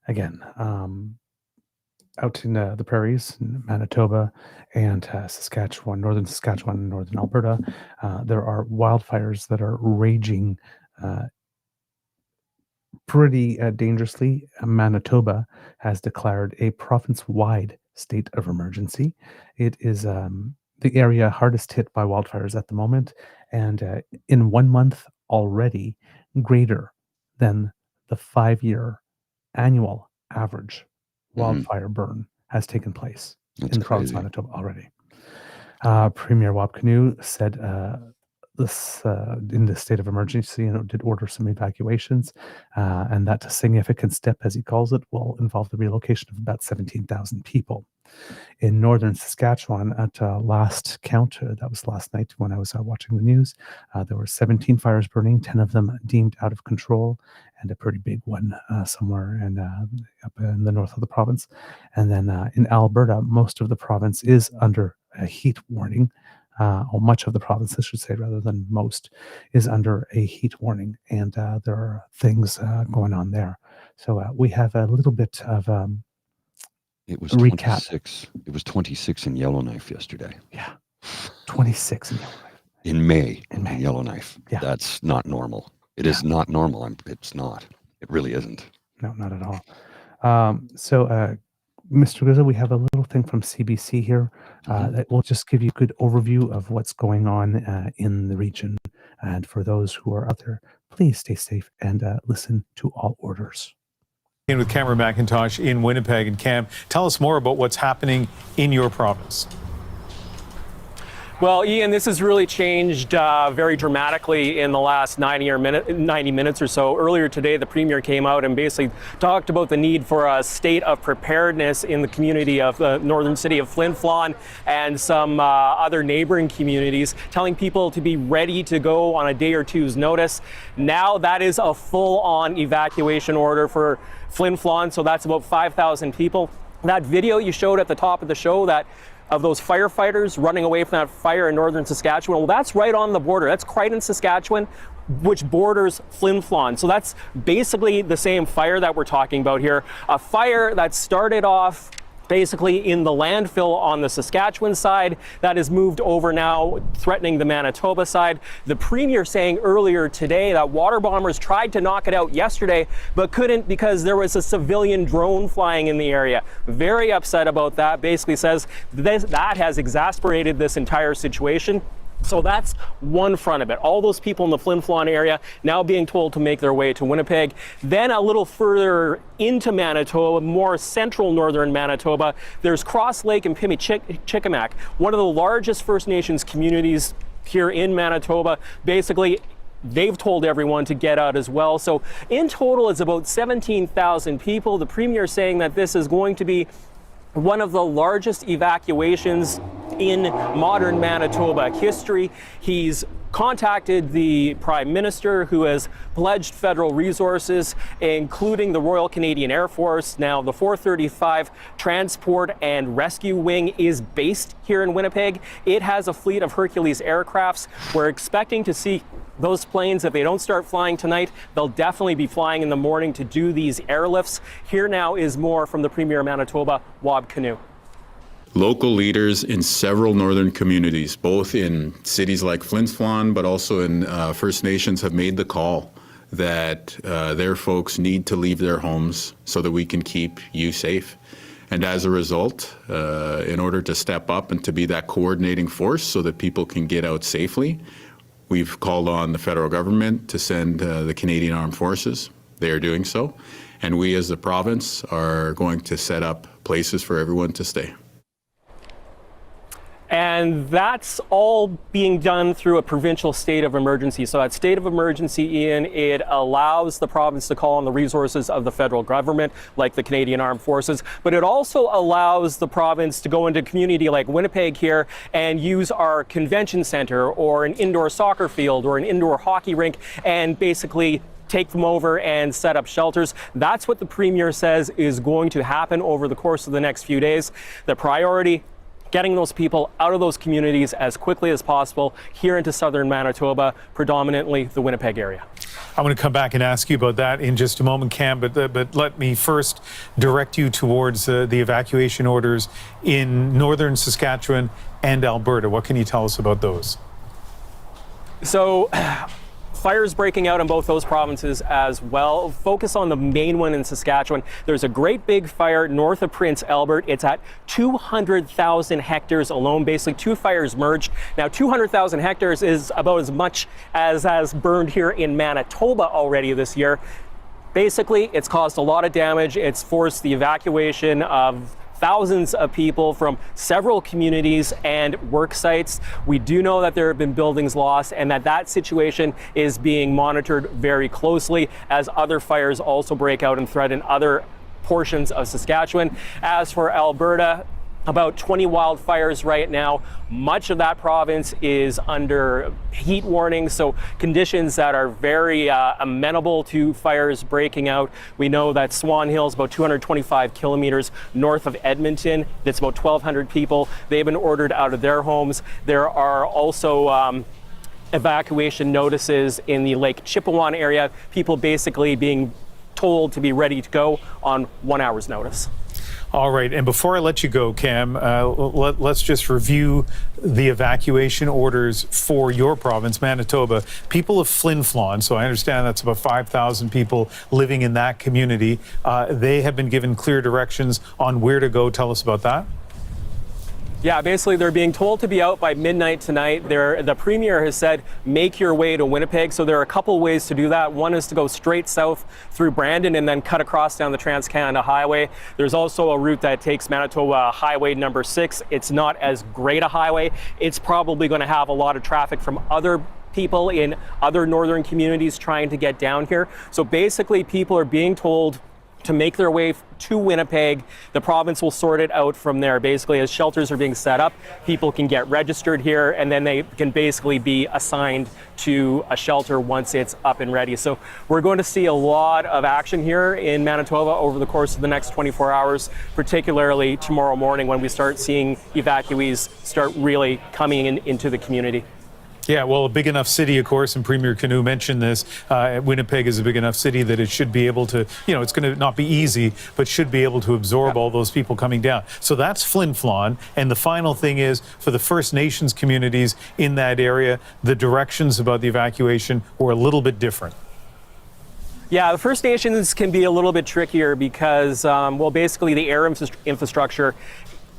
again, out in the prairies, in Manitoba and Saskatchewan, northern Saskatchewan and northern Alberta, there are wildfires that are raging pretty dangerously. Manitoba has declared a province-wide state of emergency. It is the area hardest hit by wildfires at the moment, and in 1 month already greater than the 5-year annual average wildfire burn has taken place in the province of Manitoba already. Premier Wab Kinew said this in the state of emergency, did order some evacuations, and that a significant step, as he calls it, will involve the relocation of about 17,000 people. In northern Saskatchewan, at last count, that was last night when I was watching the news, there were 17 fires burning, 10 of them deemed out of control, and a pretty big one somewhere up in the north of the province. And then in Alberta, most of the province is under a heat warning. Or much of the province, I should say, rather than most, is under a heat warning, and there are things going on there. So we have a little bit of it was recap. 26. It was 26 in Yellowknife yesterday. Yeah, 26 in Yellowknife. In May. In Yellowknife. Yeah, that's not normal. It is not normal. It's not. It really isn't. No, not at all. So. Mr. Guzzo, we have a little thing from CBC here that will just give you a good overview of what's going on in the region. And for those who are out there, please stay safe and listen to all orders. In with Cameron McIntosh in Winnipeg. And Cam, tell us more about what's happening in your province. Well, Ian, this has really changed very dramatically in the last 90 minutes or so. Earlier today, the Premier came out and basically talked about the need for a state of preparedness in the community of the northern city of Flin Flon and some other neighboring communities, telling people to be ready to go on a day or two's notice. Now that is a full-on evacuation order for Flin Flon, so that's about 5,000 people. That video you showed at the top of the show, of those firefighters running away from that fire in northern Saskatchewan, well, that's right on the border. That's Crichton, Saskatchewan, which borders Flin Flon. So that's basically the same fire that we're talking about here. A fire that started off basically in the landfill on the Saskatchewan side that has moved over now, threatening the Manitoba side. The Premier saying earlier today that water bombers tried to knock it out yesterday, but couldn't because there was a civilian drone flying in the area. Very upset about that. Basically says that has exasperated this entire situation. So that's one front of it. All those people in the Flin Flon area now being told to make their way to Winnipeg. Then a little further into Manitoba, more central northern Manitoba, there's Cross Lake and Pimicikamak, one of the largest First Nations communities here in Manitoba. Basically, they've told everyone to get out as well. So in total, it's about 17,000 people. The Premier saying that this is going to be one of the largest evacuations in modern Manitoba history. He's contacted the Prime Minister, who has pledged federal resources, including the Royal Canadian Air Force. Now, the 435 Transport and Rescue Wing is based here in Winnipeg. It has a fleet of Hercules aircrafts. We're expecting to see those planes, if they don't start flying tonight, they'll definitely be flying in the morning to do these airlifts. Here now is more from the Premier of Manitoba, Wab Kinew. Local leaders in several northern communities, both in cities like Flin Flon, but also in First Nations, have made the call that their folks need to leave their homes so that we can keep you safe. And as a result, in order to step up and to be that coordinating force so that people can get out safely, We've called on the federal government to send the Canadian Armed Forces. They are doing so. And we as the province are going to set up places for everyone to stay. And that's all being done through a provincial state of emergency. So that state of emergency, Ian, it allows the province to call on the resources of the federal government, like the Canadian Armed Forces, but it also allows the province to go into a community like Winnipeg here and use our convention center or an indoor soccer field or an indoor hockey rink and basically take them over and set up shelters. That's what the Premier says is going to happen over the course of the next few days. The priority, getting those people out of those communities as quickly as possible here into southern Manitoba, predominantly the Winnipeg area. I'm going to come back and ask you about that in just a moment, Cam, but let me first direct you towards the evacuation orders in northern Saskatchewan and Alberta. What can you tell us about those? So, fires breaking out in both those provinces as well. Focus on the main one in Saskatchewan. There's a great big fire north of Prince Albert. It's at 200,000 hectares alone. Basically, two fires merged. Now, 200,000 hectares is about as much as has burned here in Manitoba already this year. Basically, it's caused a lot of damage. It's forced the evacuation of thousands of people from several communities and work sites. We do know that there have been buildings lost and that situation is being monitored very closely as other fires also break out and threaten other portions of Saskatchewan. As for Alberta, about 20 wildfires right now. Much of that province is under heat warning, so conditions that are very amenable to fires breaking out. We know that Swan Hill is about 225 kilometers north of Edmonton. That's about 1,200 people. They've been ordered out of their homes. There are also evacuation notices in the Lake Chippewa area, people basically being told to be ready to go on 1 hour's notice. All right, and before I let you go, Cam, let's just review the evacuation orders for your province, Manitoba. People of Flin Flon, so I understand that's about 5,000 people living in that community. They have been given clear directions on where to go. Tell us about that. Yeah, basically they're being told to be out by midnight tonight. The Premier has said, make your way to Winnipeg. So there are a couple ways to do that. One is to go straight south through Brandon and then cut across down the Trans-Canada Highway. There's also a route that takes Manitoba Highway number 6. It's not as great a highway. It's probably going to have a lot of traffic from other people in other northern communities trying to get down here. So basically people are being told to make their way to Winnipeg. The province will sort it out from there. Basically, as shelters are being set up, people can get registered here and then they can basically be assigned to a shelter once it's up and ready. So we're going to see a lot of action here in Manitoba over the course of the next 24 hours, particularly tomorrow morning when we start seeing evacuees start really coming into the community. Yeah, well, a big enough city, of course, and Premier Canoe mentioned this. Winnipeg is a big enough city that it should be able to, it's going to not be easy, but should be able to absorb all those people coming down. So that's Flin Flon. And the final thing is, for the First Nations communities in that area, the directions about the evacuation were a little bit different. Yeah, the First Nations can be a little bit trickier because, basically the air infrastructure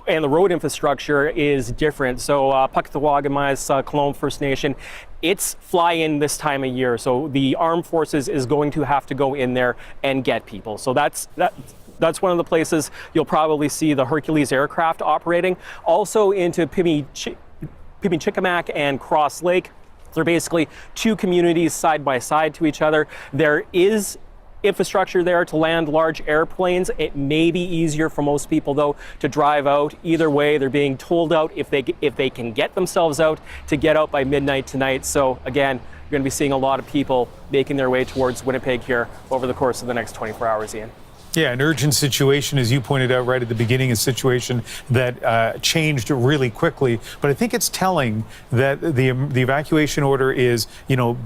and the road infrastructure is different. So Pukwitawagami's Cologne First Nation, it's fly-in this time of year. So the armed forces is going to have to go in there and get people. So that's one of the places you'll probably see the Hercules aircraft operating. Also into Pimichikamak and Cross Lake. They're basically two communities side by side to each other. There is infrastructure there to land large airplanes. It may be easier for most people, though, to drive out. Either way, they're being told out if they can get themselves out to get out by midnight tonight. So again, you're going to be seeing a lot of people making their way towards Winnipeg here over the course of the next 24 hours, Ian. Yeah, an urgent situation, as you pointed out right at the beginning, a situation that changed really quickly. But I think it's telling that the evacuation order is,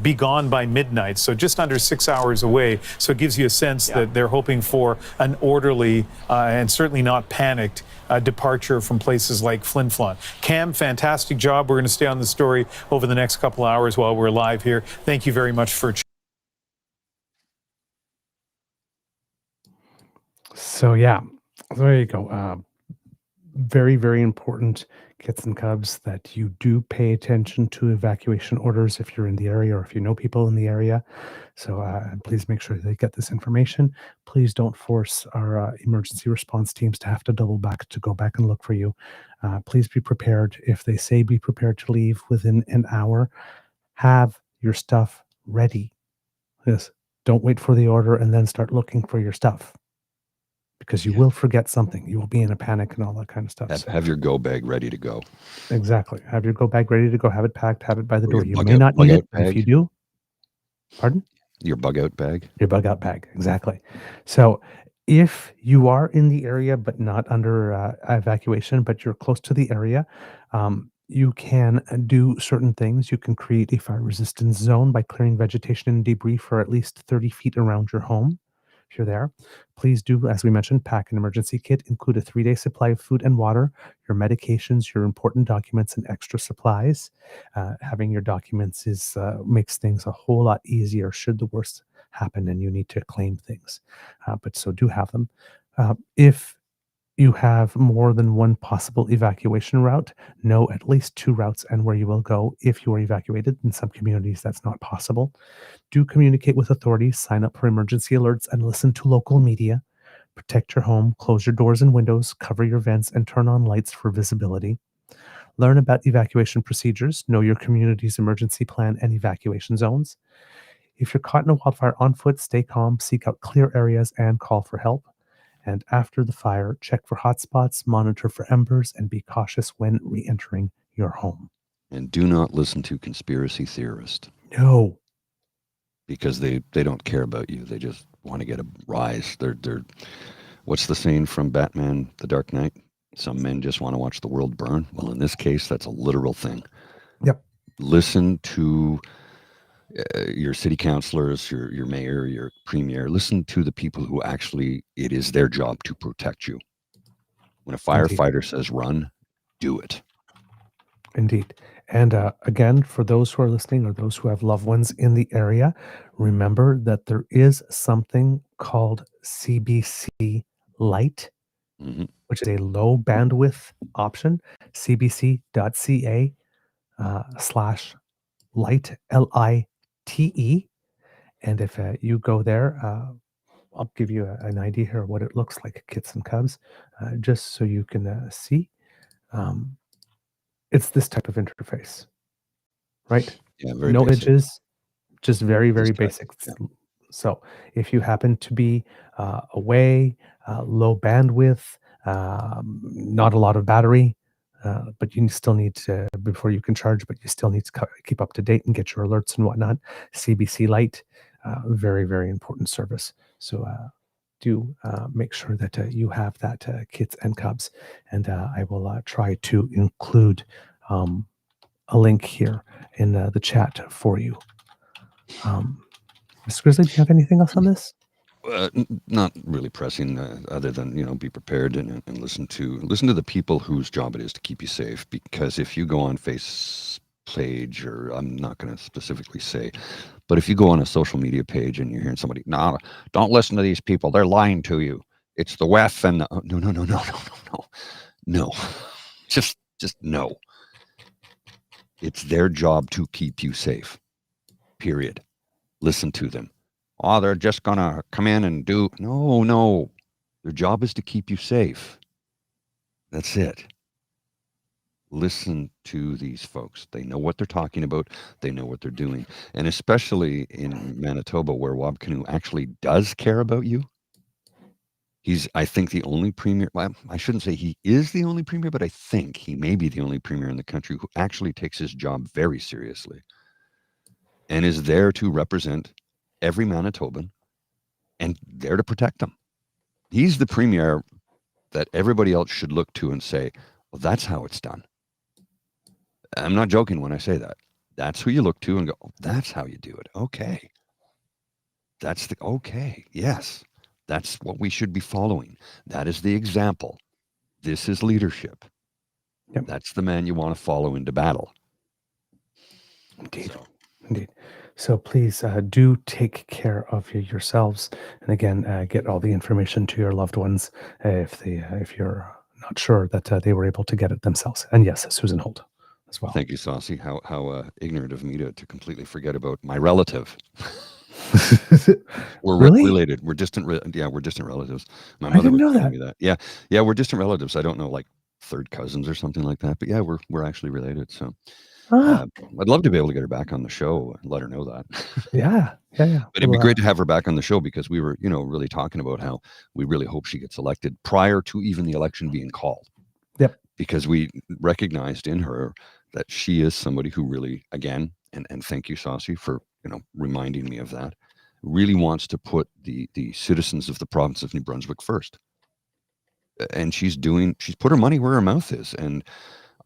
be gone by midnight, so just under 6 hours away. So it gives you a sense that they're hoping for an orderly and certainly not panicked departure from places like Flin Flon. Cam, fantastic job. We're going to stay on the story over the next couple hours while we're live here. Thank you very much for. So yeah, there you go. very, very important, kits and cubs, that you do pay attention to evacuation orders if you're in the area or if you know people in the area. So please make sure they get this information. Please don't force our emergency response teams to have to double back to go back and look for you. Please be prepared. If they say be prepared to leave within an hour, have your stuff ready. Yes. Don't wait for the order and then start looking for your stuff, because you will forget something. You will be in a panic and all that kind of stuff. Have your go bag ready to go. Exactly. Have your go bag ready to go. Have it packed. Have it by the door. You may out, not need bug it, out but if bag. you do, pardon? Your bug out bag. Your bug out bag. Exactly. So if you are in the area but not under evacuation, but you're close to the area, you can do certain things. You can create a fire resistance zone by clearing vegetation and debris for at least 30 feet around your home. If you're there, please do, as we mentioned, pack an emergency kit, include a 3-day supply of food and water, your medications, your important documents, and extra supplies. Having your documents makes things a whole lot easier should the worst happen and you need to claim things. But so do have them. If you have more than one possible evacuation route, know at least 2 routes and where you will go if you are evacuated. In some communities, that's not possible. Do communicate with authorities, sign up for emergency alerts, and listen to local media. Protect your home, close your doors and windows, cover your vents, and turn on lights for visibility. Learn about evacuation procedures, know your community's emergency plan and evacuation zones. If you're caught in a wildfire on foot, stay calm, seek out clear areas, and call for help. And after the fire, check for hotspots, monitor for embers, and be cautious when re-entering your home. And do not listen to conspiracy theorists. No. Because they don't care about you. They just want to get a rise. They're what's the saying from Batman, The Dark Knight? Some men just want to watch the world burn. Well, in this case, that's a literal thing. Yep. Listen to your city councilors, your mayor, your premier. Listen to the people who actually, it is their job to protect you. When a firefighter says run, do it. Indeed. And again, for those who are listening or those who have loved ones in the area, remember that there is something called CBC Light, which is a low bandwidth option, cbc.ca /light, LITE. And if you go there, I'll give you an idea here of what it looks like, kits and cubs, just so you can see. It's this type of interface, right? Yeah, very no basic. edges, just very, very Just got- basic. So if you happen to be away, low bandwidth, not a lot of battery, but you still need to, before you can charge, but you still need to keep up to date and get your alerts and whatnot. CBC Light, very, very important service. So do make sure that you have that kits and cubs. And I will try to include a link here in the chat for you. Mr. Grizzly, do you have anything else on this? Not really pressing, other than be prepared and listen to the people whose job it is to keep you safe. Because if you go on face page, or I'm not going to specifically say, but if you go on a social media page and you're hearing somebody, no, don't listen to these people, they're lying to you. It's the WEF and no, just no. It's their job to keep you safe. Period. Listen to them. Oh, they're just going to come in and do... No. Their job is to keep you safe. That's it. Listen to these folks. They know what they're talking about. They know what they're doing. And especially in Manitoba, where Wabkanu actually does care about you. He's, I think, the only premier... Well, I shouldn't say he is the only premier, but I think he may be the only premier in the country who actually takes his job very seriously and is there to represent every Manitoban and there to protect them. He's the premier that everybody else should look to and say, well, that's how it's done. I'm not joking when I say that. That's who you look to and go, oh, that's how you do it. Okay. Okay. Yes. That's what we should be following. That is the example. This is leadership. Yep. That's the man you want to follow into battle. Indeed. So please do take care of yourselves, and again, get all the information to your loved ones if you're not sure that they were able to get it themselves. And yes, Susan Holt as well. Thank you, Saucy. How ignorant of me to completely forget about my relative. We're Really? related. We're distant. We're distant relatives. My I mother didn't was know telling me that. Yeah, we're distant relatives. I don't know, like third cousins or something like that. But yeah, we're actually related. So I'd love to be able to get her back on the show and let her know that. Yeah. But it'd be great to have her back on the show, because we were, really talking about how we really hope she gets elected prior to even the election being called. Yep. Because we recognized in her that she is somebody who really, again, and thank you, Saucy, for reminding me of that, really wants to put the citizens of the province of New Brunswick first. And she's put her money where her mouth is. And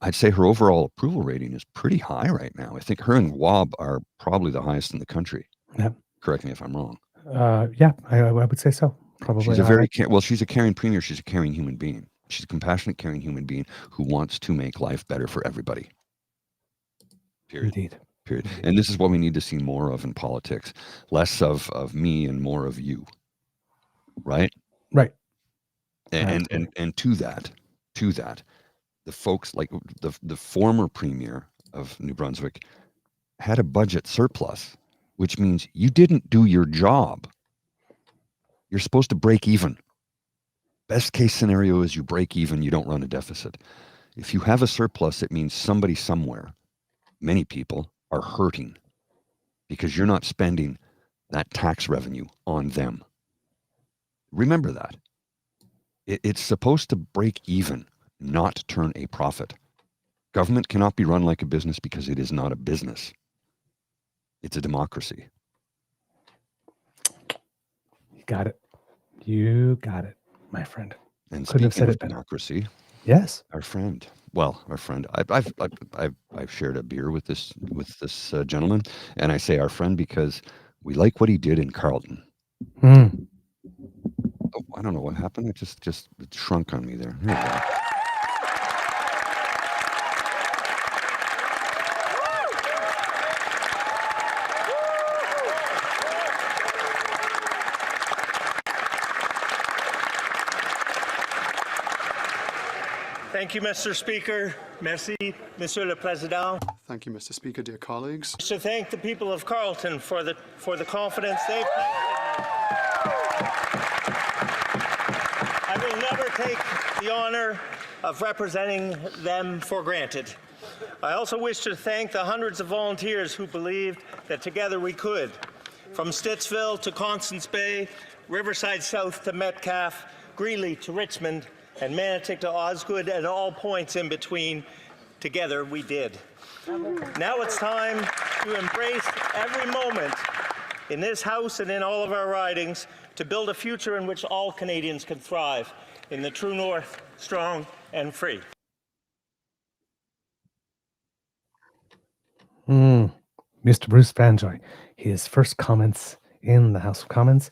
I'd say her overall approval rating is pretty high right now. I think her and Wob are probably the highest in the country. Yep. Correct me if I'm wrong. Yeah, I would say so. Probably. She's she's a caring premier. She's a caring human being. She's a compassionate, caring human being who wants to make life better for everybody. Period. Indeed. Period. And this is what we need to see more of in politics. Less of me and more of you. Right? Right. And to that, the folks like the former premier of New Brunswick had a budget surplus, which means you didn't do your job. You're supposed to break even. Best case scenario is you break even, you don't run a deficit. If you have a surplus, it means somebody somewhere, many people, are hurting because you're not spending that tax revenue on them. Remember that. It's supposed to break even, not turn a profit. Government cannot be run like a business because it is not a business. It's a democracy. You got it, my friend. And couldn't have said speaking it better. Democracy. Yes. Our friend. I've shared a beer with this gentleman, and I say our friend because we like what he did in Carleton. Oh, I don't know what happened. It just it shrunk on me there. Here we go. Thank you, Mr. Speaker. Merci, Monsieur le Président. Thank you, Mr. Speaker, dear colleagues. To thank the people of Carleton for the confidence they've placed in me. I will never take the honor of representing them for granted. I also wish to thank the hundreds of volunteers who believed that together we could. From Stittsville to Constance Bay, Riverside South to Metcalfe, Greeley to Richmond, and Manotick to Osgood, and all points in between, together we did. Now it's time to embrace every moment in this House and in all of our ridings to build a future in which all Canadians can thrive in the true North, strong and free. Mr. Bruce Fanjoy, his first comments in the House of Commons,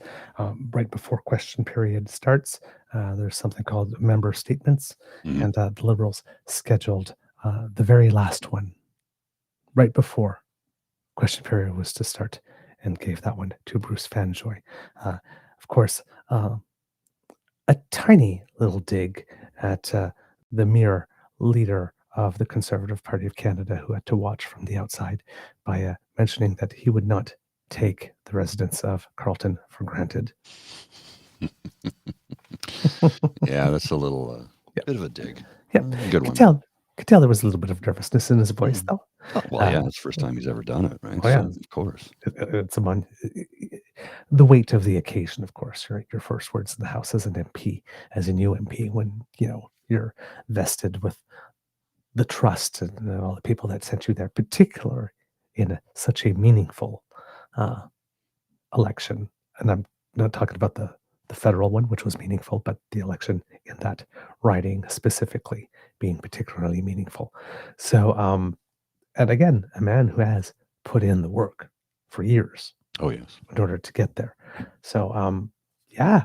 right before question period starts. There's something called member statements, and the Liberals scheduled the very last one right before question period was to start, and gave that one to Bruce Fanjoy. Of course, a tiny little dig at the mere leader of the Conservative Party of Canada, who had to watch from the outside by mentioning that he would not take the residents of Carleton for granted. Yeah, that's a little bit of a dig. Yeah, good one. Could tell there was a little bit of nervousness in his voice, though. Oh, well, yeah, it's the first time he's ever done it, right? Oh, yeah. So, of course. It's among the weight of the occasion, of course. Your first words in the House as an MP, as a new MP, when you're vested with the trust and all the people that sent you there, particular in such a meaningful election. And I'm not talking about the federal one, which was meaningful, but the election in that riding specifically being particularly meaningful. So, and again, a man who has put in the work for years. Oh, yes. In order to get there. So, yeah,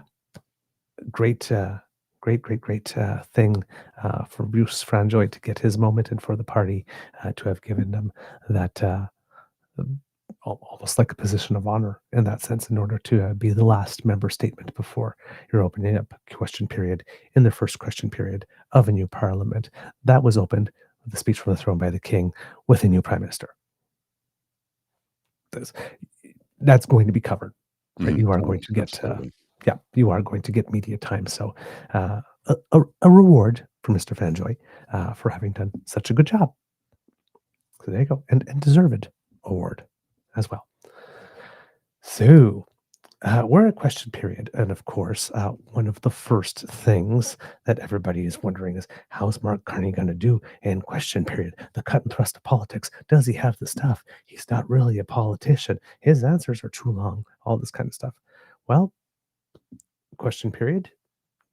great thing for Bruce Franjoy to get his moment, and for the party to have given them that almost like a position of honor in that sense, in order to be the last member statement before you're opening up question period in the first question period of a new parliament. That was opened with a speech from the throne by the king with a new prime minister. That's going to be covered. Right? You are going to get, you are going to get media time. So a reward for Mr. Fanjoy for having done such a good job. So there you go, and deserved award as well. So we're at question period, and of course, one of the first things that everybody is wondering is, how's Mark Carney going to do in question period? The cut and thrust of politics. Does he have the stuff? He's not really a politician. His answers are too long. All this kind of stuff. Well, question period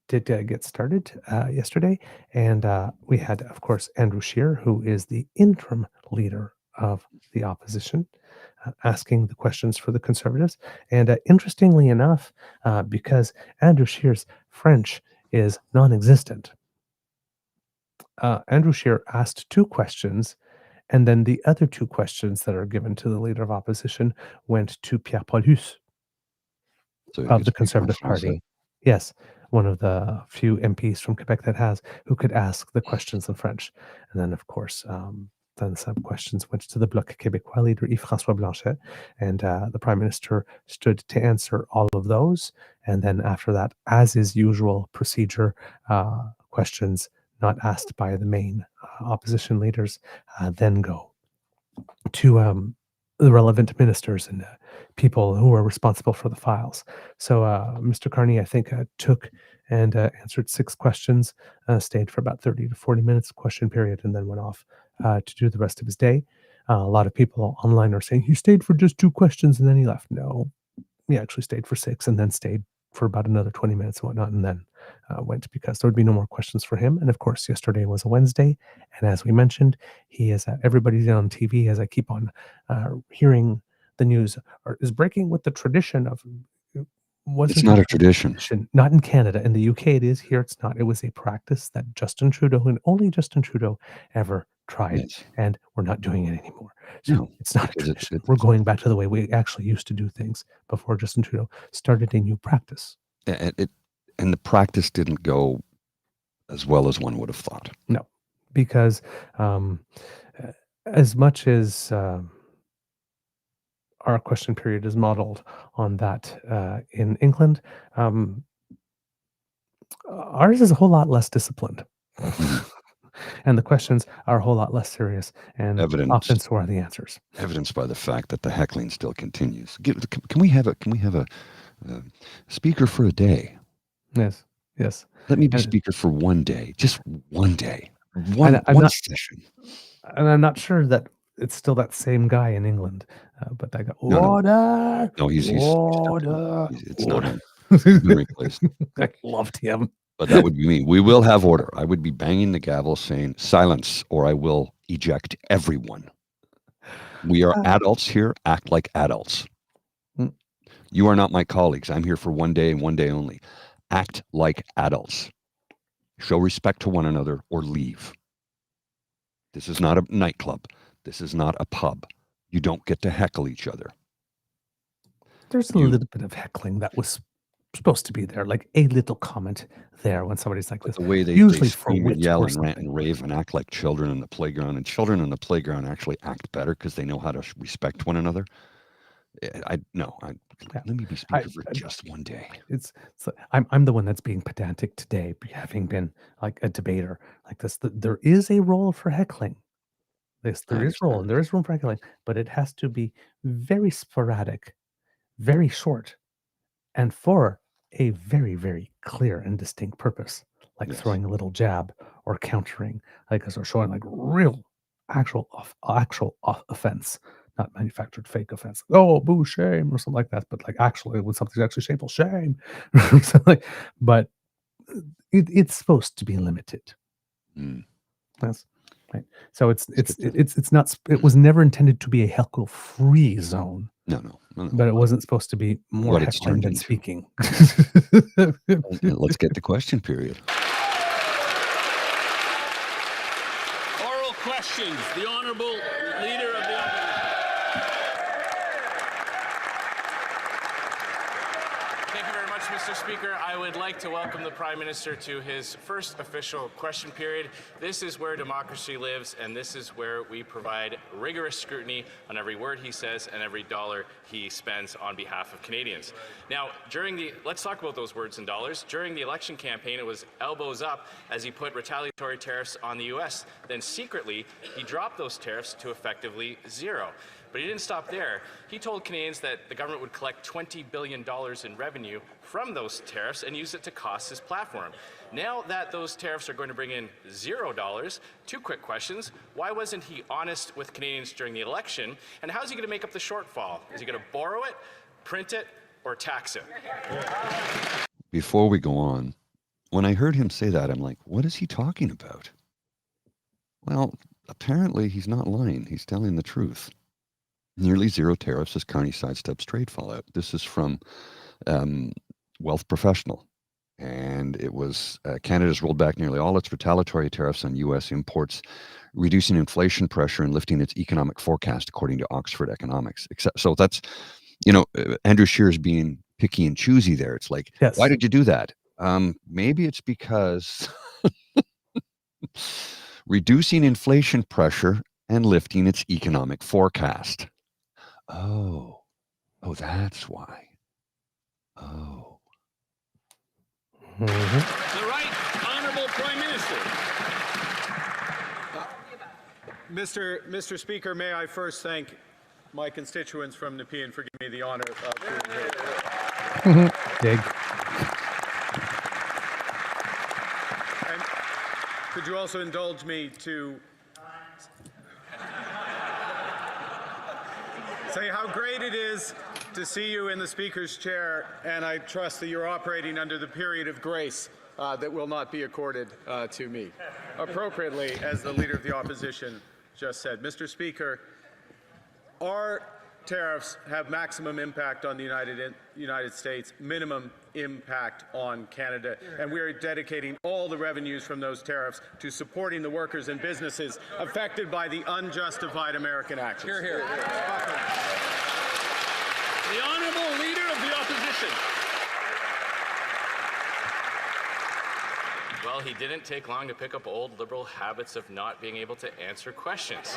did get started yesterday, and we had, of course, Andrew Scheer, who is the interim leader of the opposition, asking the questions for the Conservatives. And interestingly enough, because Andrew Scheer's French is non-existent, Andrew Scheer asked 2 questions, and then the other 2 questions that are given to the leader of opposition went to Pierre Paulus of the Conservative Party. Yes, one of the few MPs from Quebec that has, who could ask the questions in French. And then, of course, then some questions went to the Bloc Québécois leader Yves-François Blanchet, and the Prime Minister stood to answer all of those. And then after that, as is usual procedure, questions not asked by the main opposition leaders then go to the relevant ministers and people who are responsible for the files. So Mr. Carney, I think, took and answered 6 questions, stayed for about 30 to 40 minutes question period, and then went off to do the rest of his day. A lot of people online are saying he stayed for just 2 questions and then he left. No, he actually stayed for 6 and then stayed for about another 20 minutes and whatnot, and then went, because there would be no more questions for him. And of course, yesterday was a Wednesday, and as we mentioned, he is everybody's on TV, as I keep on hearing the news, is breaking with the tradition of. It's not a tradition. Not in Canada. In the UK, it is. Here, it's not. It was a practice that Justin Trudeau, and only Justin Trudeau, ever tried, and we're not doing it anymore. So it's not a tradition. We're going back to the way we actually used to do things before Justin Trudeau started a new practice. And the practice didn't go as well as one would have thought. No, because as much as our question period is modeled on that in England, ours is a whole lot less disciplined. And the questions are a whole lot less serious, and often so are the answers. Evidenced by the fact that the heckling still continues. Can we have a speaker for a day? Yes. Let me be speaker for one day, just one day, one session. And I'm not sure that it's still that same guy in England, but that guy, order. No, he's order. It's not him. He's been replaced. I loved him. But that would be me. We will have order. I would be banging the gavel saying, silence, or I will eject everyone. We are adults here. Act like adults. You are not my colleagues. I'm here for one day and one day only. Act like adults. Show respect to one another or leave. This is not a nightclub. This is not a pub. You don't get to heckle each other. There's a little bit of heckling that was supposed to be there, like a little comment there when somebody's like this. The way they usually scream and yell and rant and rave and act like children in the playground, and children in the playground actually act better because they know how to respect one another. Let me be speaker for just one day. I'm the one that's being pedantic today, having been like a debater like this. There is a role for heckling. There is room for heckling, but it has to be very sporadic, very short, and for a very, very clear and distinct purpose, like throwing a little jab or countering, like or showing like real, actual offense. Not manufactured fake offense. Oh, boo, shame, or something like that. But like actually, when something's actually shameful, shame. But it's supposed to be limited. That's right. So it's not. It was never intended to be a heckle-free zone. No. But it wasn't supposed to be more heckling than speaking. Let's get to question period. Oral questions. The honourable leader of the opposition. Thank you very much, Mr. Speaker. I would like to welcome the Prime Minister to his first official question period. This is where democracy lives, and this is where we provide rigorous scrutiny on every word he says and every dollar he spends on behalf of Canadians. Now, let's talk about those words and dollars. During the election campaign, it was elbows up as he put retaliatory tariffs on the U.S. Then secretly, he dropped those tariffs to effectively zero. But he didn't stop there. He told Canadians that the government would collect $20 billion in revenue from those tariffs and use it to cost his platform. Now that those tariffs are going to bring in $0, two quick questions. Why wasn't he honest with Canadians during the election? And how's he going to make up the shortfall? Is he going to borrow it, print it, or tax it? Before we go on, when I heard him say that, I'm like, what is he talking about? Well, apparently he's not lying. He's telling the truth. Nearly zero tariffs as Carney sidesteps trade fallout. This is from Wealth Professional. And it was Canada's rolled back nearly all its retaliatory tariffs on U.S. imports, reducing inflation pressure and lifting its economic forecast, according to Oxford Economics. So that's, Andrew Scheer's being picky and choosy there. It's like, yes. Why did you do that? Maybe it's because reducing inflation pressure and lifting its economic forecast. Oh, that's why. Oh. The Right Honourable Prime Minister. Mr. Speaker, may I first thank my constituents from Nepean for giving me the honour of being here. Dig. And could you also indulge me to say how great it is to see you in the Speaker's chair, and I trust that you're operating under the period of grace that will not be accorded to me. Appropriately, as the Leader of the Opposition just said. Mr. Speaker, our tariffs have maximum impact on the United States, minimum impact on Canada, and we are dedicating all the revenues from those tariffs to supporting the workers and businesses affected by the unjustified American actions. Hear, hear. The Honourable Leader of the Opposition. Well, he didn't take long to pick up old Liberal habits of not being able to answer questions.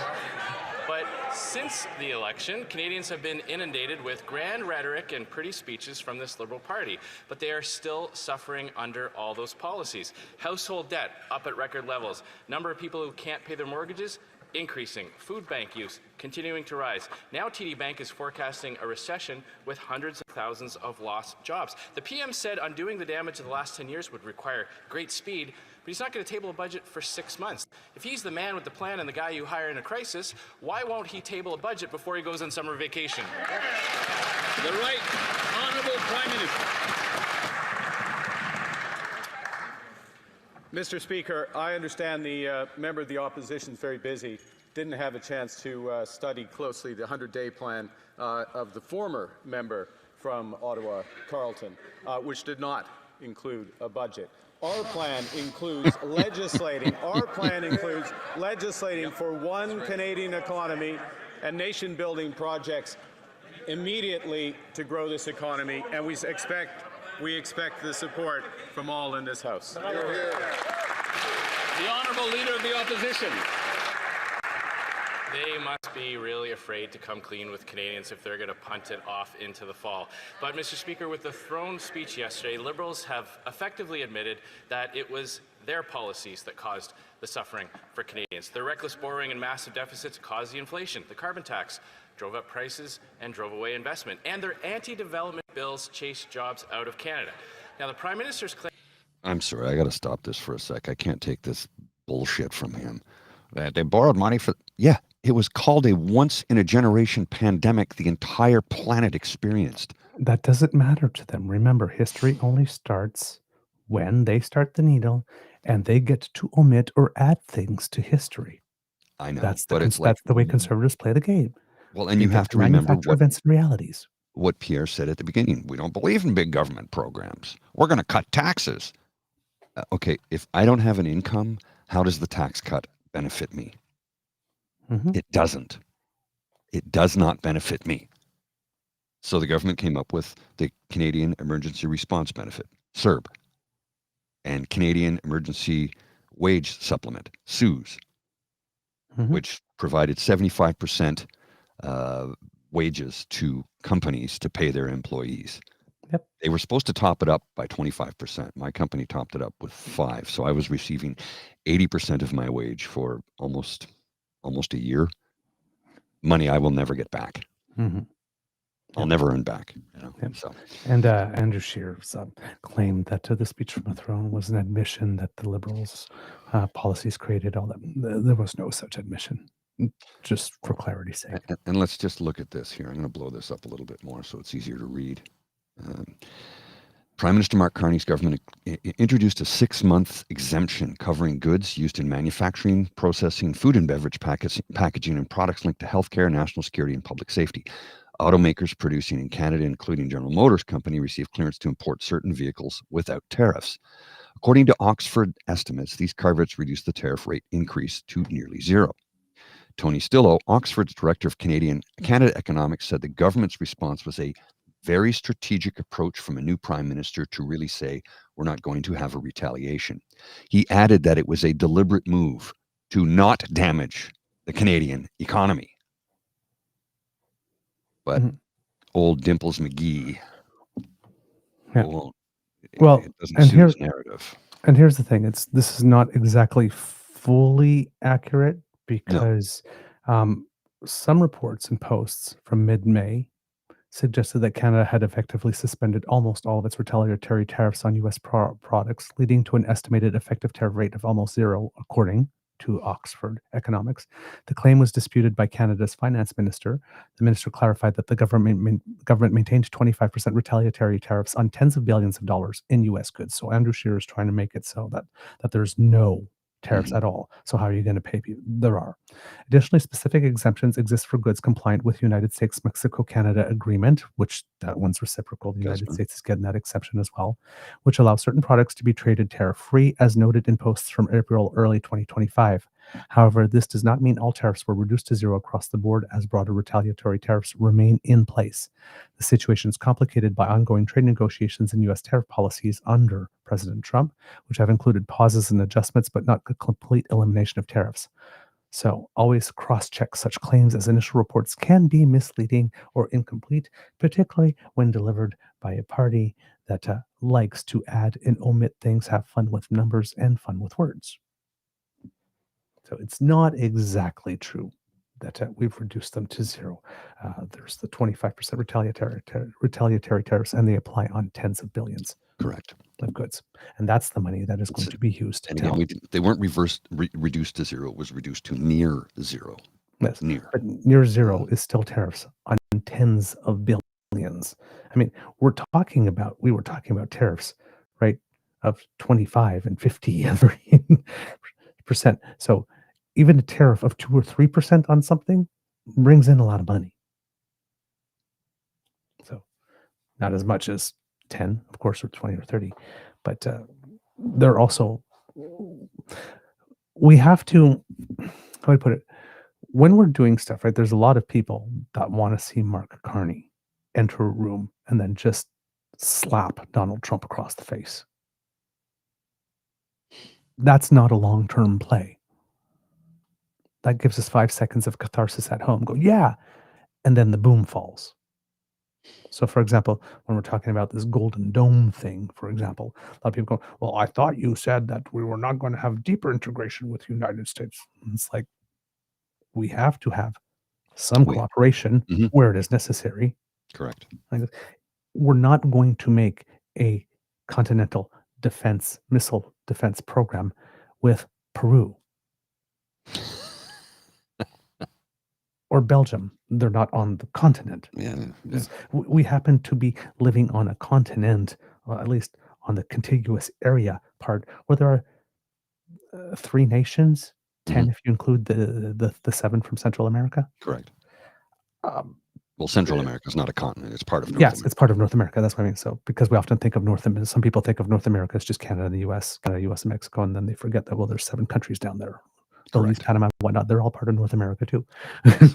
But since the election, Canadians have been inundated with grand rhetoric and pretty speeches from this Liberal Party, but they are still suffering under all those policies. Household debt up at record levels, number of people who can't pay their mortgages increasing, food bank use continuing to rise. Now TD Bank is forecasting a recession with hundreds of thousands of lost jobs. The PM said undoing the damage of the last 10 years would require great speed, but he's not going to table a budget for 6 months. If he's the man with the plan and the guy you hire in a crisis, why won't he table a budget before he goes on summer vacation? The Right Honourable Prime Minister. Mr. Speaker, I understand the member of the opposition is very busy. Didn't have a chance to study closely the 100-day plan of the former member from Ottawa, Carleton, which did not include a budget. Our plan includes legislating. Our plan includes legislating for one Canadian economy and nation-building projects immediately to grow this economy, and we expect the support from all in this House. The Honourable Leader of the Opposition. They must be really afraid to come clean with Canadians if they're going to punt it off into the fall. But, Mr. Speaker, with the throne speech yesterday, Liberals have effectively admitted that it was their policies that caused the suffering for Canadians. Their reckless borrowing and massive deficits caused the inflation. The carbon tax drove up prices and drove away investment. And their anti-development bills chased jobs out of Canada. Now, the Prime Minister's claim... I'm sorry, I got to stop this for a sec. I can't take this bullshit from him. They borrowed money for... Yeah, it was called a once-in-a-generation pandemic the entire planet experienced. That doesn't matter to them. Remember, history only starts when they start the needle and they get to omit or add things to history. I know, that's the way conservatives play the game. Well, and you have to remember events and realities. What Pierre said at the beginning. We don't believe in big government programs. We're going to cut taxes. Okay, if I don't have an income, how does the tax cut benefit me? Mm-hmm. It doesn't. It does not benefit me. So the government came up with the Canadian Emergency Response Benefit, CERB, and Canadian Emergency Wage Supplement, CEWS, which provided 75% wages to companies to pay their employees. Yep. They were supposed to top it up by 25%. My company topped it up with 5%. So I was receiving 80% of my wage for almost a year. Money I will never get back. I'll never earn back. So. And Andrew Scheer's claimed that the speech from the throne was an admission that the Liberals' policies created all that. There was no such admission, just for clarity's sake. And let's just look at this here. I'm going to blow this up a little bit more so it's easier to read. Prime Minister Mark Carney's government introduced a 6-month exemption covering goods used in manufacturing, processing, food and beverage packaging, and products linked to healthcare, national security, and public safety. Automakers producing in Canada, including General Motors Company, received clearance to import certain vehicles without tariffs. According to Oxford estimates, these carvets reduced the tariff rate increase to nearly zero. Tony Stillo, Oxford's director of Canada Economics, said the government's response was a very strategic approach from a new prime minister to really say we're not going to have a retaliation. He added that it was a deliberate move to not damage the Canadian economy. But old Dimples McGee, it doesn't suit his narrative. And here's the thing: this is not exactly fully accurate because some reports and posts from mid-May suggested that Canada had effectively suspended almost all of its retaliatory tariffs on U.S. products, leading to an estimated effective tariff rate of almost zero, according to Oxford Economics. The claim was disputed by Canada's finance minister. The minister clarified that the government maintained 25% retaliatory tariffs on tens of billions of dollars in U.S. goods. So Andrew Scheer is trying to make it so that there's no tariffs at all. So how are you going to pay people? There are. Additionally, specific exemptions exist for goods compliant with United States-Mexico-Canada agreement, which that one's reciprocal. The United States is getting that exception as well, which allows certain products to be traded tariff-free, as noted in posts from early 2025. However, this does not mean all tariffs were reduced to zero across the board, as broader retaliatory tariffs remain in place. The situation is complicated by ongoing trade negotiations and U.S. tariff policies under President Trump, which have included pauses and adjustments, but not a complete elimination of tariffs. So always cross-check such claims, as initial reports can be misleading or incomplete, particularly when delivered by a party that likes to add and omit things, have fun with numbers, and fun with words. So it's not exactly true that we've reduced them to zero. There's the 25% retaliatory tariffs, and they apply on tens of billions. Correct. Of goods, and that's the money that is going to be used. And again, they weren't reduced to zero. It was reduced to near zero. Yes, near. But near zero is still tariffs on tens of billions. I mean, we were talking about tariffs, right, of 25 and 50 and 30%. So even a tariff of 2 or 3% on something brings in a lot of money. So not as much as 10, of course, or 20 or 30, but they're also, we have to, how do I put it, when we're doing stuff, right, there's a lot of people that want to see Mark Carney enter a room and then just slap Donald Trump across the face. That's not a long-term play. That gives us 5 seconds of catharsis at home. Go, yeah, and then the boom falls. So, for example, when we're talking about this Golden Dome thing, for example, a lot of people go, well, I thought you said that we were not going to have deeper integration with the United States. And it's like, we have to have some cooperation where it is necessary. Correct. We're not going to make a continental missile defense program with Peru or Belgium. They're not on the continent. Yeah. We happen to be living on a continent, or at least on the contiguous area part, where there are 3 nations, 10 if you include the 7 from Central America. Correct. Well, Central America is not a continent; it's part of North America. It's part of North America. That's what I mean. So, because we often think of some people think of North America as just Canada and the U.S., Canada, U.S., and Mexico, and then they forget that there's 7 countries down there. Belize, Panama, whatnot, they're all part of North America too.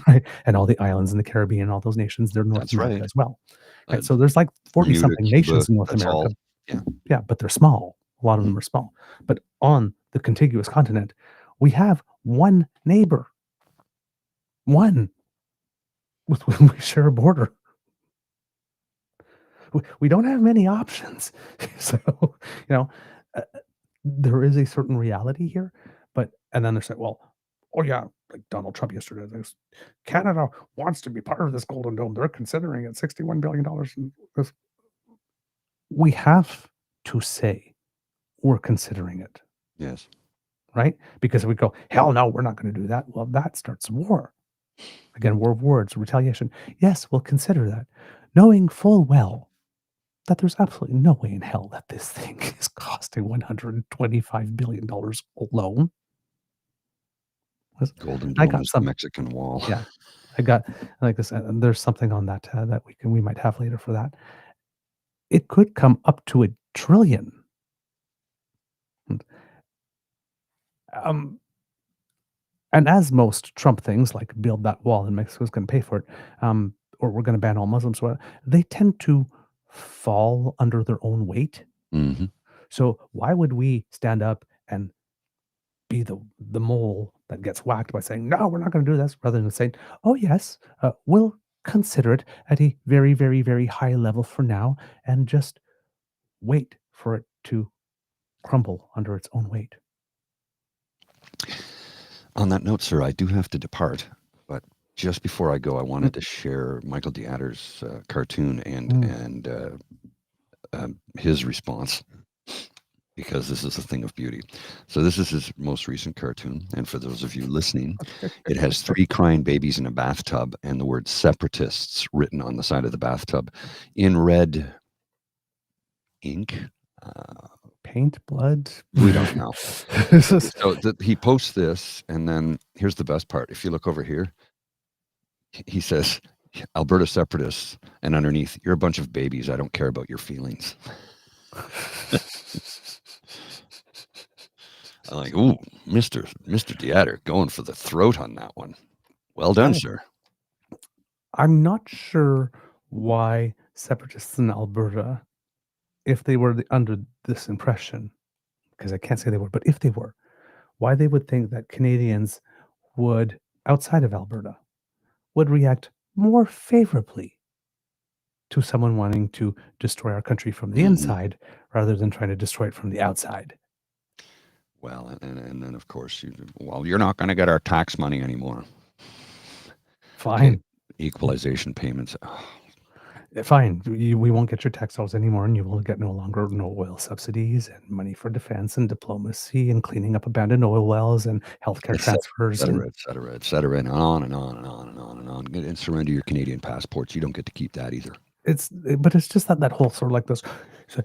Right? And all the islands in the Caribbean, all those nations, they're North America as well. Right? So there's like 40-something nations in North America. Yeah, but they're small. A lot of them are small. But on the contiguous continent, we have one neighbor. One. With whom we share a border. We don't have many options. So, there is a certain reality here. And then they're saying, well, oh yeah, like Donald Trump yesterday, Canada wants to be part of this Golden Dome. They're considering it $61 billion. We have to say we're considering it. Yes. Right? Because if we go, hell no, we're not going to do that. Well, that starts war. Again, war of words, retaliation. Yes, we'll consider that. Knowing full well that there's absolutely no way in hell that this thing is costing $125 billion alone. Golden Dome is the Mexican wall. Yeah. I got, like this, there's something on that that we might have later for that. It could come up to $1 trillion. And as most Trump things, like build that wall and Mexico's going to pay for it, or we're going to ban all Muslims, they tend to fall under their own weight. Mm-hmm. So why would we stand up and be the mole that gets whacked by saying, no, we're not going to do this, rather than saying, oh, yes, we'll consider it at a very, very, very high level for now and just wait for it to crumble under its own weight. On that note, sir, I do have to depart, but just before I go, I wanted to share Michael D'Adder's cartoon and his response, because this is a thing of beauty. So this is his most recent cartoon, and for those of you listening, it has 3 crying babies in a bathtub and the word separatists written on the side of the bathtub in red ink. Paint, blood? We don't know. So he posts this, and then here's the best part. If you look over here, he says, Alberta separatists, and underneath, you're a bunch of babies. I don't care about your feelings. I'm like, ooh, Mr. D'Adder going for the throat on that one. Well done, sir. I'm not sure why separatists in Alberta, if they were under this impression, because I can't say they were, but if they were, why they would think that Canadians would, outside of Alberta, would react more favorably to someone wanting to destroy our country from the inside rather than trying to destroy it from the outside. Well, and then, of course, you're not going to get our tax money anymore. Fine. Okay. Equalization payments. Oh. Fine. We won't get your tax dollars anymore, and you will get no oil subsidies and money for defense and diplomacy and cleaning up abandoned oil wells and healthcare transfers. Et cetera, and on and on and on and on and on. And surrender your Canadian passports. You don't get to keep that either. But it's just that whole sort of like this, so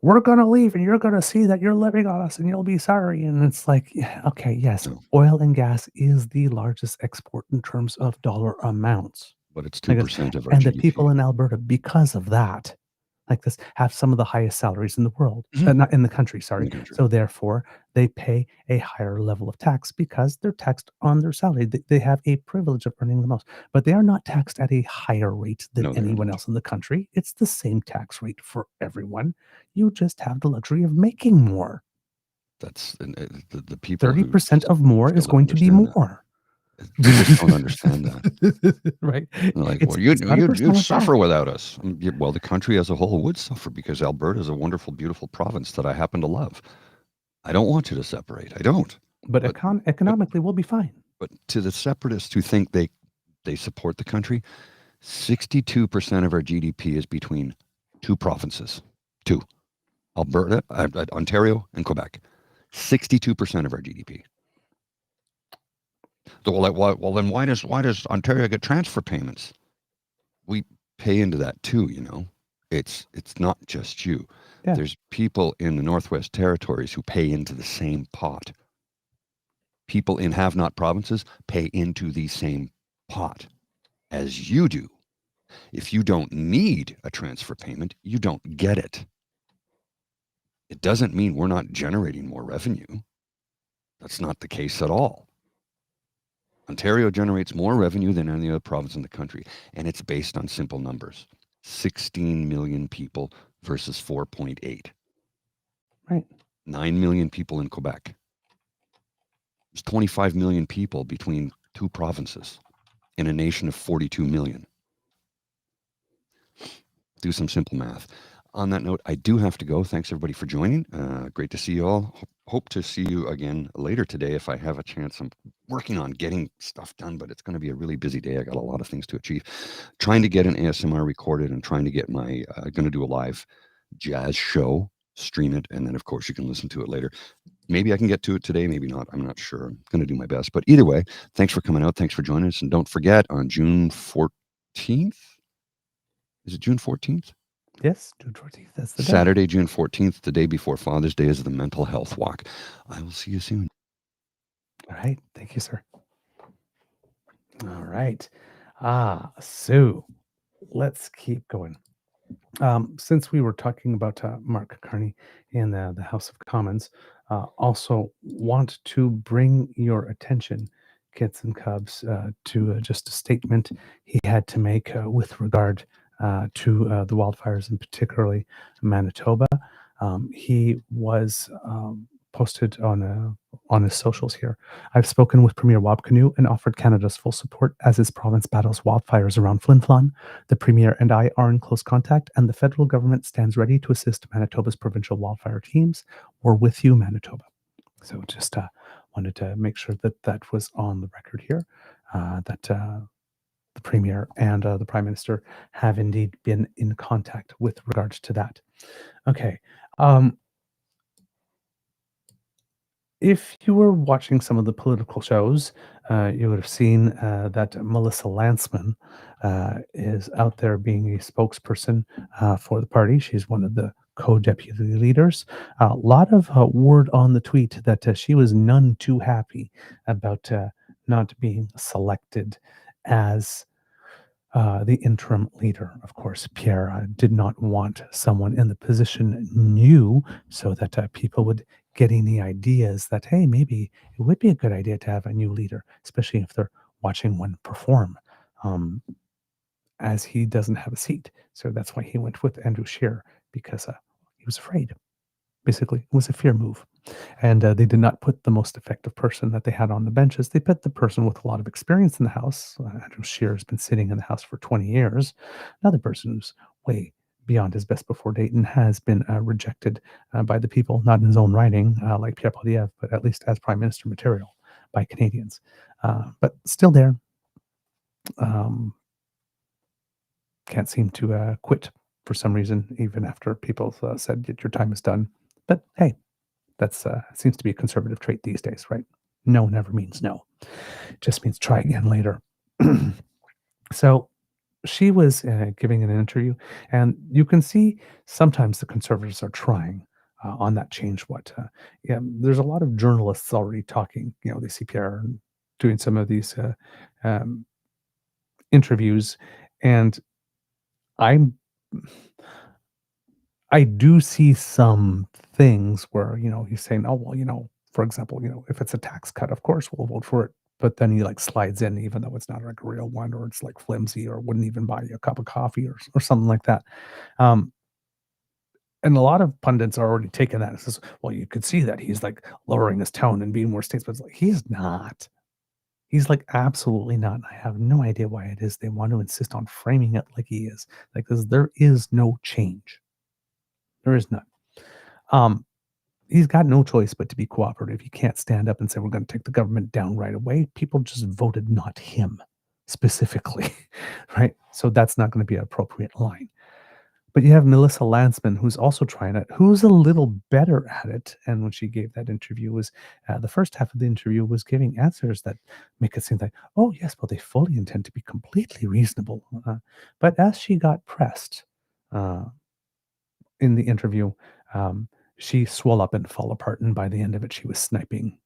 we're going to leave and you're going to see that you're living on us and you'll be sorry. And it's like, yeah, okay, yes, oil and gas is the largest export in terms of dollar amounts. But it's 2% of our and GDP. The people in Alberta, because of that, like this, have some of the highest salaries in the world, not in the country, sorry. So therefore, they pay a higher level of tax because they're taxed on their salary. They have a privilege of earning the most, but they are not taxed at a higher rate than anyone else in the country. It's the same tax rate for everyone. You just have the luxury of making more. That's the people. 30% of more is going to be more. People don't understand that. Right. They're like, well, you'd suffer without us. Well, the country as a whole would suffer because Alberta is a wonderful, beautiful province that I happen to love. I don't want you to separate. I don't. But economically, we'll be fine. But to the separatists who think they support the country, 62% of our GDP is between 2 provinces. 2. Alberta, Ontario, and Quebec. 62% of our GDP. Well, then why does Ontario get transfer payments? We pay into that too, you know. It's not just you. Yeah. There's people in the Northwest Territories who pay into the same pot. People in have-not provinces pay into the same pot as you do. If you don't need a transfer payment, you don't get it. It doesn't mean we're not generating more revenue. That's not the case at all. Ontario generates more revenue than any other province in the country, and it's based on simple numbers. 16 million people versus 4.8. Right. 9 million people in Quebec. There's 25 million people between two provinces in a nation of 42 million. Do some simple math. On that note, I do have to go. Thanks everybody for joining. Great to see you all. Hope to see you again later today if I have a chance. I'm working on getting stuff done, but it's going to be a really busy day. I got a lot of things to achieve. Trying to get an ASMR recorded and trying to get my, going to do a live jazz show, stream it, and then of course you can listen to it later. Maybe I can get to it today, maybe not. I'm not sure. I'm going to do my best. But either way, thanks for coming out. Thanks for joining us. And don't forget, on June 14th, is it June 14th? Yes, June 14th. That's the day. Saturday, June 14th, the day before Father's Day, is the mental health walk. I will see you soon. All right. Thank you, sir. All right. So let's keep going. Since we were talking about Mark Carney in the House of Commons, also want to bring your attention, kids and cubs, to just a statement he had to make with regard to the wildfires, and particularly Manitoba. He was posted on his socials here. I've spoken with Premier Wabkanu and offered Canada's full support as his province battles wildfires around Flin Flon. The Premier and I are in close contact, and the federal government stands ready to assist Manitoba's provincial wildfire teams. We're with you, Manitoba. So just wanted to make sure that that was on the record here, that the Premier and the Prime Minister have indeed been in contact with regards to that. Okay. If you were watching some of the political shows, you would have seen that Melissa Lantsman is out there being a spokesperson for the party. She's one of the co-deputy leaders. A lot of word on the tweet that she was none too happy about not being selected as the interim leader. Of course, Pierre did not want someone in the position new, so that people would get any ideas that, hey, maybe it would be a good idea to have a new leader, especially if they're watching one perform, as he doesn't have a seat. So that's why he went with Andrew Scheer, because he was afraid. Basically, it was a fear move. And they did not put the most effective person that they had on the benches. They put the person with a lot of experience in the House. Andrew Scheer has been sitting in the House for 20 years. Another person who's way beyond his best before date and has been rejected by the people, not in his own writing, like Pierre Poilièvre, but at least as Prime Minister material by Canadians. But still there. Can't seem to quit for some reason, even after people said that your time is done. But hey, that's seems to be a conservative trait these days, right? No never means no. It just means try again later. So she was giving an interview, and you can see sometimes the Conservatives are trying on that change. Yeah, there's a lot of journalists already talking. You know, the CPR and doing some of these interviews, and I do see some things where, you know, he's saying, oh, well, you know, for example, you know, if it's a tax cut, of course we'll vote for it. But then he like slides in, even though it's not like a real one, or it's like flimsy, or wouldn't even buy you a cup of coffee, or something like that. And a lot of pundits are already taking that and says, well, you could see that he's like lowering his tone and being more statesman. It's like, he's not. He's like, absolutely not. And I have no idea why it is they want to insist on framing it like he is. Like, because there is no change. There is none. He's got no choice but to be cooperative. He can't stand up and say, we're going to take the government down right away. People just voted not him specifically, right? So that's not going to be an appropriate line. But you have Melissa Lantsman, who's also trying it, who's a little better at it. And when she gave that interview, was the first half of the interview was giving answers that make it seem like, oh, yes, well, they fully intend to be completely reasonable. But as she got pressed in the interview, she swelled up and fell apart. And by the end of it, she was sniping,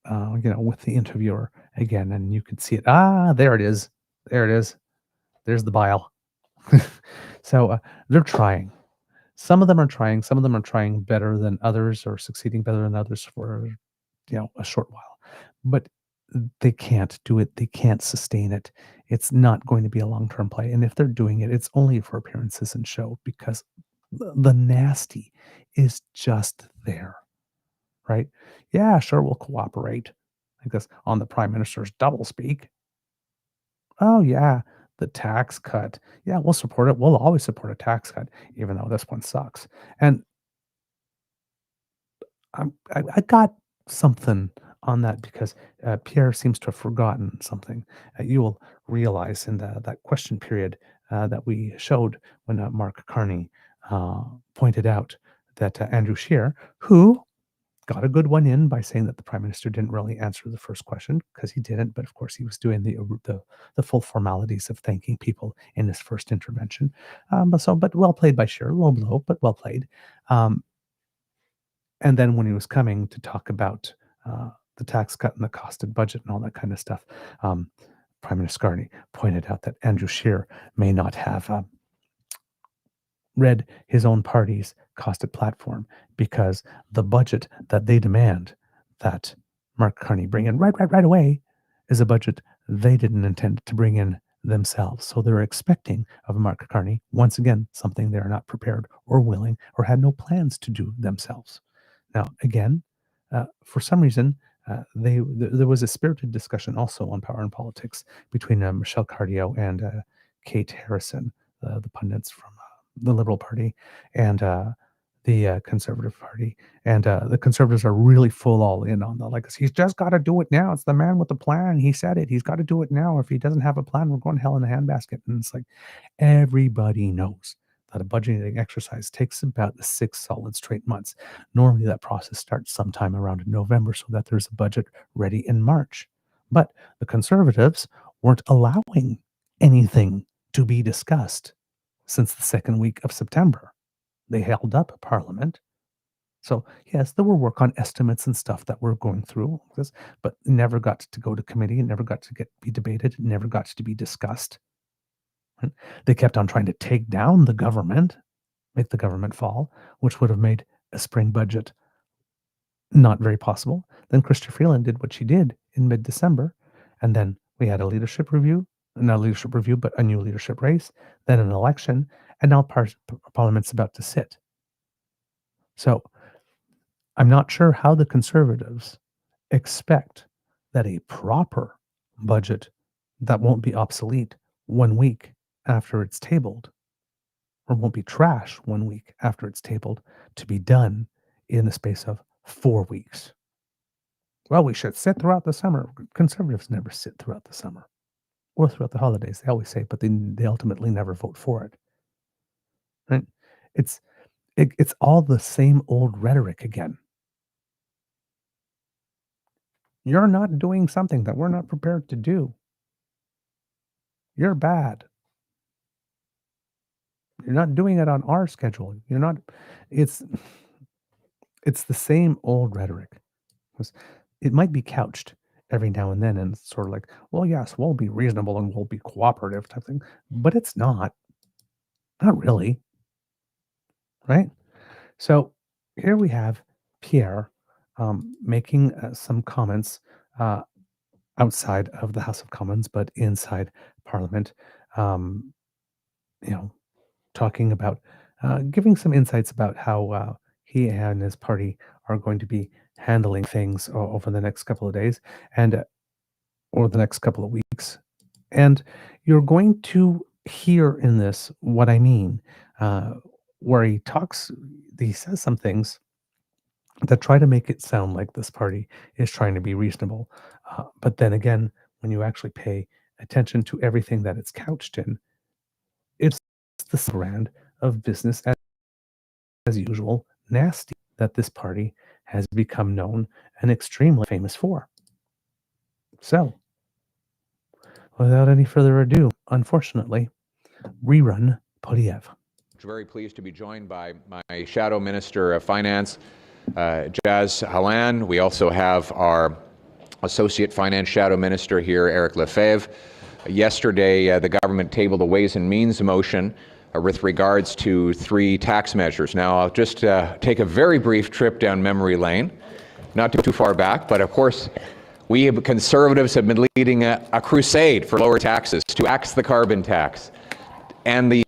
with the interviewer again. And you could see it. There it is. There it is. There's the bile. So they're trying. Some of them are trying. Some of them are trying better than others, or succeeding better than others for, a short while. But they can't do it. They can't sustain it. It's not going to be a long-term play. And if they're doing it, it's only for appearances and show, because the nasty is just there, right? Yeah, sure, we'll cooperate. I guess on the Prime Minister's doublespeak. Oh, yeah, the tax cut. Yeah, we'll support it. We'll always support a tax cut, even though this one sucks. And I got something on that because Pierre seems to have forgotten something. You will realize in that question period that we showed when Mark Carney pointed out that Andrew Scheer, who got a good one in by saying that the Prime Minister didn't really answer the first question, because he didn't, but of course he was doing the full formalities of thanking people in his first intervention. But well played by Scheer, low blow, but well played. And then when he was coming to talk about the tax cut and the costed budget and all that kind of stuff, Prime Minister Carney pointed out that Andrew Scheer may not have read his own party's costed platform, because the budget that they demand that Mark Carney bring in right away is a budget they didn't intend to bring in themselves. So they're expecting of Mark Carney, once again, something they're not prepared or willing or had no plans to do themselves. Now, again, for some reason, there was a spirited discussion also on power and politics between Michelle Cardio and Kate Harrison, the pundits from the Liberal Party and the Conservative Party. And the Conservatives are really full all in on the legacy. He's just got to do it now. It's the man with the plan. He said it. He's got to do it now. If he doesn't have a plan, we're going to hell in a handbasket. And it's like, everybody knows that a budgeting exercise takes about 6 solid straight months. Normally that process starts sometime around November so that there's a budget ready in March. But the Conservatives weren't allowing anything to be discussed since the second week of September. They held up Parliament. So yes, there were work on estimates and stuff that we're going through, but it never got to go to committee. It never got to be debated. It never got to be discussed. They kept on trying to take down the government, make the government fall, which would have made a spring budget not very possible. Then Chrystia Freeland did what she did in mid-December, and then we had a leadership review, not a leadership review, but a new leadership race, then an election, and now Parliament's about to sit. So I'm not sure how the Conservatives expect that a proper budget that won't be obsolete 1 week after it's tabled, or won't be trash 1 week after it's tabled, to be done in the space of 4 weeks. Well, we should sit throughout the summer. Conservatives never sit throughout the summer or throughout the holidays. They always say, but they ultimately never vote for it. Right? It's all the same old rhetoric again. You're not doing something that we're not prepared to do. You're bad. You're not doing it on our schedule. You're not. It's the same old rhetoric. It might be couched every now and then, and it's sort of like, well, yes, we'll be reasonable and we'll be cooperative type thing, but it's not really, right? So here we have Pierre making some comments outside of the House of Commons, but inside Parliament, talking about, giving some insights about how he and his party are going to be handling things over the next couple of days or the next couple of weeks. And you're going to hear in this what I mean, where he says some things that try to make it sound like this party is trying to be reasonable. But then again, when you actually pay attention to everything that it's couched in, it's the brand of business as usual nasty that this party has become known and extremely famous for. So, without any further ado, unfortunately, ReRun Poilièvre. Very pleased to be joined by my Shadow Minister of Finance, Jas Halan. We also have our Associate Finance Shadow Minister here, Eric Lefebvre. Yesterday, the government tabled a Ways and Means motion with regards to 3 tax measures. Now, I'll just take a very brief trip down memory lane, not too far back, but of course, We conservatives have been leading a crusade for lower taxes, to axe the carbon tax and the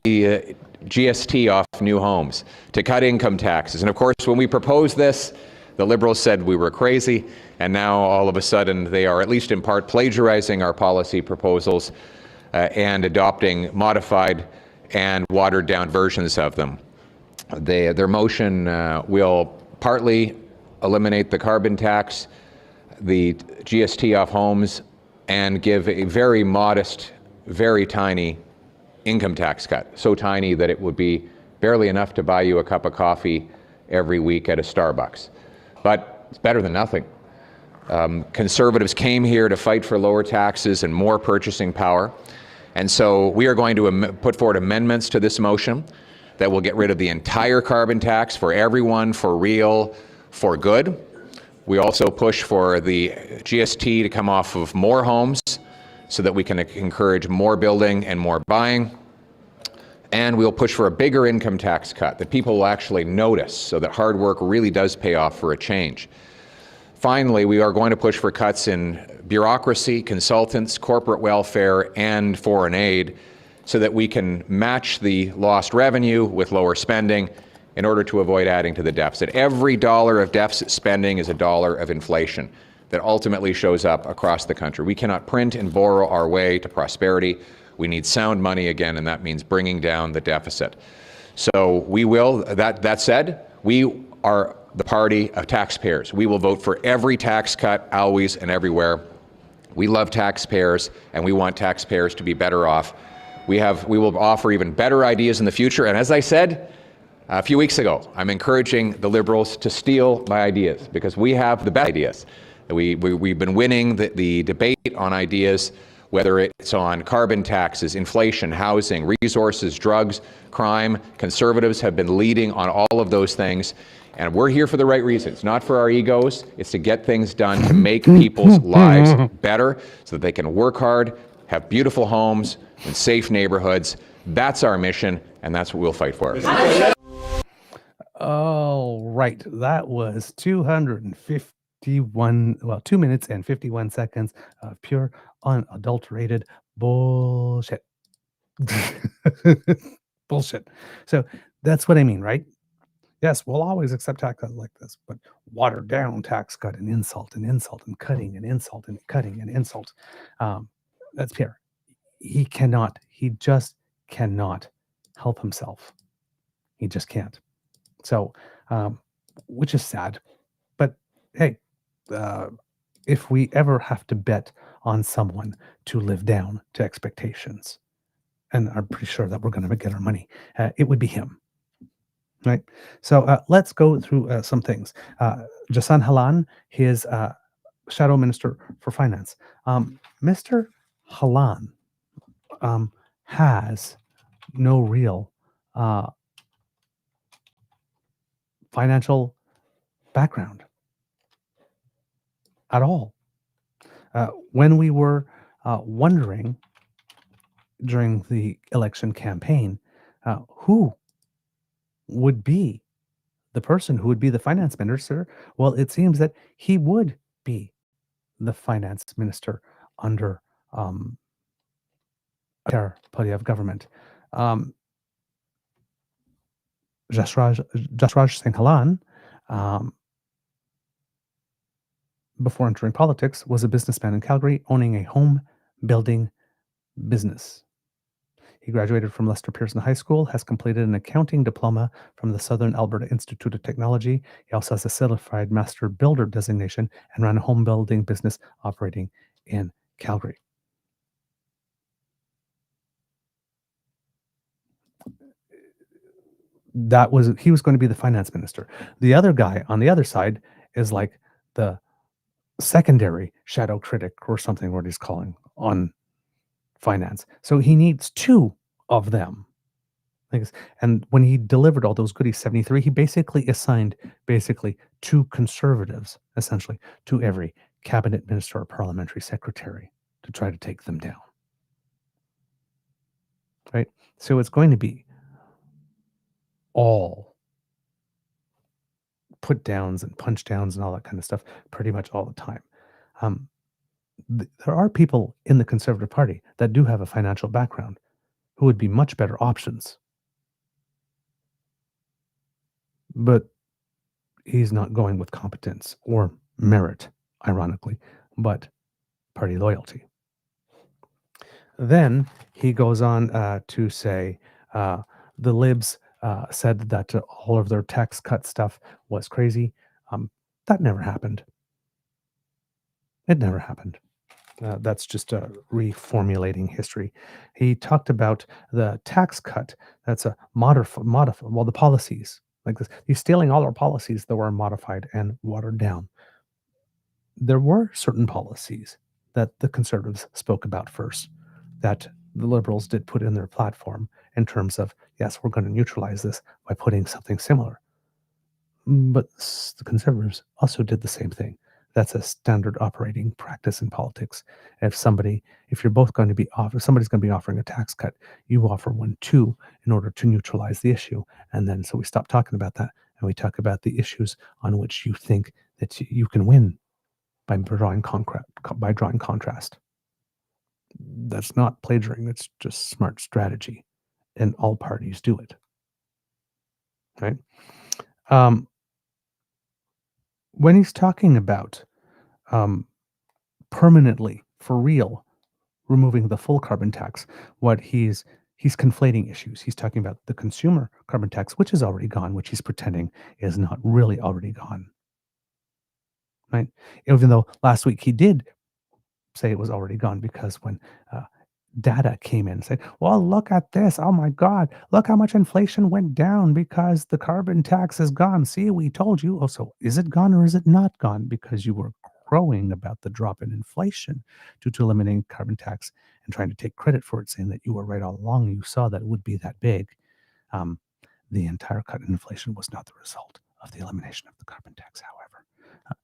GST off new homes, to cut income taxes. And of course, when we proposed this, the Liberals said we were crazy, and now all of a sudden they are, at least in part, plagiarizing our policy proposals and adopting modified and watered down versions of them. Their motion will partly eliminate the carbon tax, the GST off homes, and give a very modest, very tiny income tax cut. So tiny that it would be barely enough to buy you a cup of coffee every week at a Starbucks. But it's better than nothing. Conservatives came here to fight for lower taxes and more purchasing power. And so we are going to put forward amendments to this motion that will get rid of the entire carbon tax for everyone, for real, for good. We also push for the GST to come off of more homes so that we can encourage more building and more buying. And we'll push for a bigger income tax cut that people will actually notice, so that hard work really does pay off for a change. Finally, we are going to push for cuts in bureaucracy, consultants, corporate welfare, and foreign aid, so that we can match the lost revenue with lower spending in order to avoid adding to the deficit. Every dollar of deficit spending is a dollar of inflation that ultimately shows up across the country. We cannot print and borrow our way to prosperity. We need sound money again, and that means bringing down the deficit. So we will, that said, we are the party of taxpayers. We will vote for every tax cut, always and everywhere. We love taxpayers, and we want taxpayers to be better off. We will offer even better ideas in the future, and as I said a few weeks ago, I'm encouraging the Liberals to steal my ideas, because we have the best ideas. We've been winning the debate on ideas, whether it's on carbon taxes, inflation, housing, resources, drugs, crime. Conservatives have been leading on all of those things, and we're here for the right reasons, not for our egos. It's to get things done to make people's lives better so that they can work hard, have beautiful homes, and safe neighborhoods. That's our mission, and that's what we'll fight for. All right, that was 2 minutes and 51 seconds of pure, unadulterated bullshit. Bullshit. So that's what I mean, right? Yes, we'll always accept tax cuts like this, but watered down tax cut and insult and cutting and insult and cutting and insult. That's Pierre. He just cannot help himself. He just can't. So, which is sad. But hey, if we ever have to bet on someone to live down to expectations, and I'm pretty sure that we're going to get our money, it would be him. Right? So let's go through some things. Jason Halan, his Shadow Minister for Finance. Mr. Halan has no real financial background at all. When we were wondering during the election campaign who would be the person who would be the finance minister, well, it seems that he would be the finance minister under Poilièvre government. Jasraj Singh Halan, before entering politics, was a businessman in Calgary owning a home building business. He graduated from Lester Pearson High School, has completed an accounting diploma from the Southern Alberta Institute of Technology. He also has a certified master builder designation and ran a home building business operating in Calgary. He was going to be the finance minister. The other guy on the other side is like the secondary shadow critic or something, what he's calling on finance. So he needs two of them. And when he delivered all those goodies, 73, he basically assigned two conservatives, essentially, to every cabinet minister or parliamentary secretary to try to take them down. Right? So it's going to be all put downs and punch downs and all that kind of stuff pretty much all the time. There are people in the Conservative Party that do have a financial background who would be much better options. But he's not going with competence or merit, ironically, but party loyalty. Then he goes on to say the Libs said that all of their tax cut stuff was crazy. That never happened. It never happened. That's just reformulating history. He talked about the tax cut. That's a well, the policies like this. He's stealing all our policies that were modified and watered down. There were certain policies that the Conservatives spoke about first, that the Liberals did put in their platform in terms of, yes, we're going to neutralize this by putting something similar. But the Conservatives also did the same thing. That's a standard operating practice in politics. If you're both going to be somebody's going to be offering a tax cut, you offer one too in order to neutralize the issue. And then so we stop talking about that and we talk about the issues on which you think that you can win by drawing contrast. That's not plagiarism. It's just smart strategy, and all parties do it. Right? When he's talking about permanently, for real, removing the full carbon tax, what he's conflating issues. He's talking about the consumer carbon tax, which is already gone, which he's pretending is not really already gone. Right? Even though last week he did say it was already gone, because when data came in and said, well, look at this. Oh my God, look how much inflation went down because the carbon tax is gone. See, we told you. Oh, so is it gone or is it not gone? Because you were crowing about the drop in inflation due to eliminating carbon tax and trying to take credit for it, saying that you were right all along. You saw that it would be that big. The entire cut in inflation was not the result of the elimination of the carbon tax, however.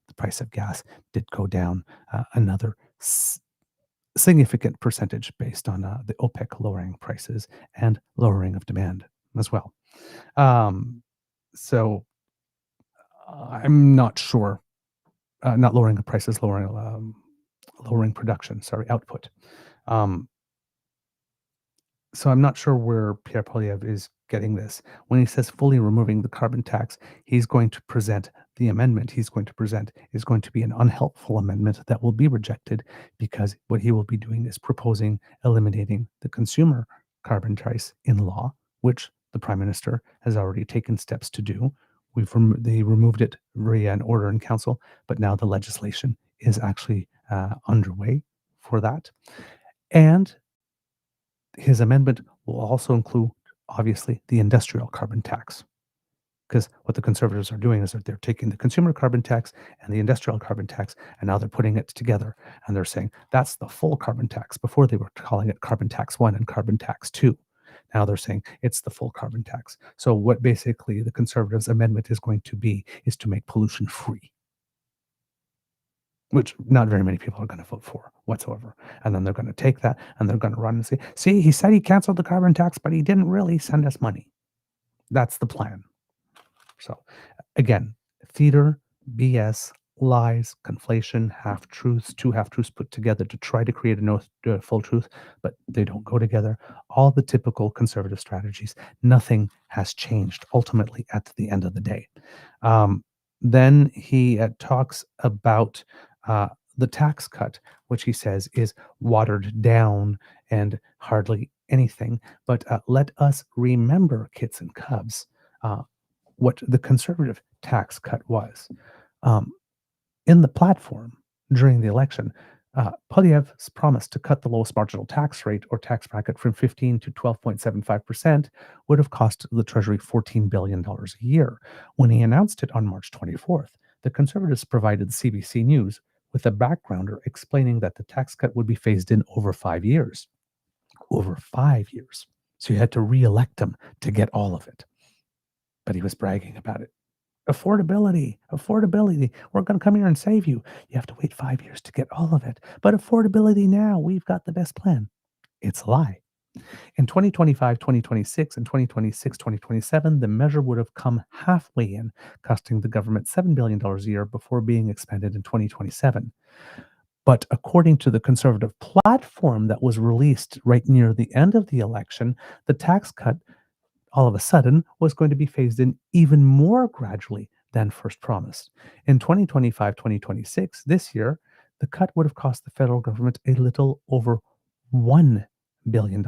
The price of gas did go down another significant percentage based on the OPEC lowering prices and lowering of demand as well. So I'm not sure. Not lowering the prices, lowering production. Sorry, output. So I'm not sure where Pierre Poilièvre is getting this. When he says fully removing the carbon tax, he's going to present the amendment he's going to present is going to be an unhelpful amendment that will be rejected, because what he will be doing is proposing eliminating the consumer carbon price in law, which the Prime Minister has already taken steps to do. They removed it via an order in council, but now the legislation is actually underway for that. And his amendment will also include, obviously, the industrial carbon tax. Because what the Conservatives are doing is that they're taking the consumer carbon tax and the industrial carbon tax, and now they're putting it together. And they're saying that's the full carbon tax. Before they were calling it carbon tax 1 and carbon tax 2. Now they're saying it's the full carbon tax. So what basically the Conservatives' amendment is going to be is to make pollution free, which not very many people are going to vote for whatsoever. And then they're going to take that and they're going to run and say, see, he said he canceled the carbon tax, but he didn't really send us money. That's the plan. So again, theater, BS, lies, conflation, half-truths, two half-truths put together to try to create a full truth, but they don't go together. All the typical Conservative strategies. Nothing has changed ultimately at the end of the day. Then he talks about the tax cut, which he says is watered down and hardly anything. But let us remember, kits and cubs, what the Conservative tax cut was. In the platform during the election, Poilièvre's promise to cut the lowest marginal tax rate or tax bracket from 15 to 12.75% would have cost the Treasury $14 billion a year. When he announced it on March 24th, the Conservatives provided CBC News with a backgrounder explaining that the tax cut would be phased in over 5 years. Over 5 years. So you had to re-elect him to get all of it. But he was bragging about it. Affordability. We're going to come here and save you. You have to wait 5 years to get all of it. But affordability now, we've got the best plan. It's a lie. In 2025, 2026, and 2026, 2027, the measure would have come halfway in, costing the government $7 billion a year before being expanded in 2027. But according to the Conservative platform that was released right near the end of the election, the tax cut all of a sudden was going to be phased in even more gradually than first promised. In 2025-2026, this year, the cut would have cost the federal government a little over $1 billion.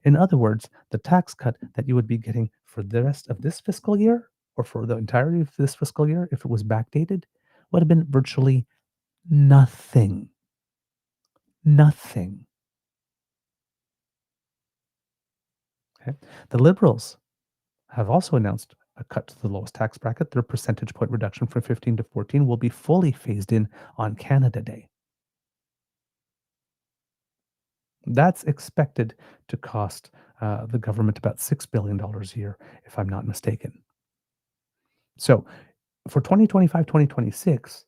In other words, the tax cut that you would be getting for the rest of this fiscal year, or for the entirety of this fiscal year, if it was backdated, would have been virtually nothing. Nothing. Okay. The Liberals have also announced a cut to the lowest tax bracket. Their percentage point reduction from 15 to 14 will be fully phased in on Canada Day. That's expected to cost the government about $6 billion a year, if I'm not mistaken. So for 2025-2026,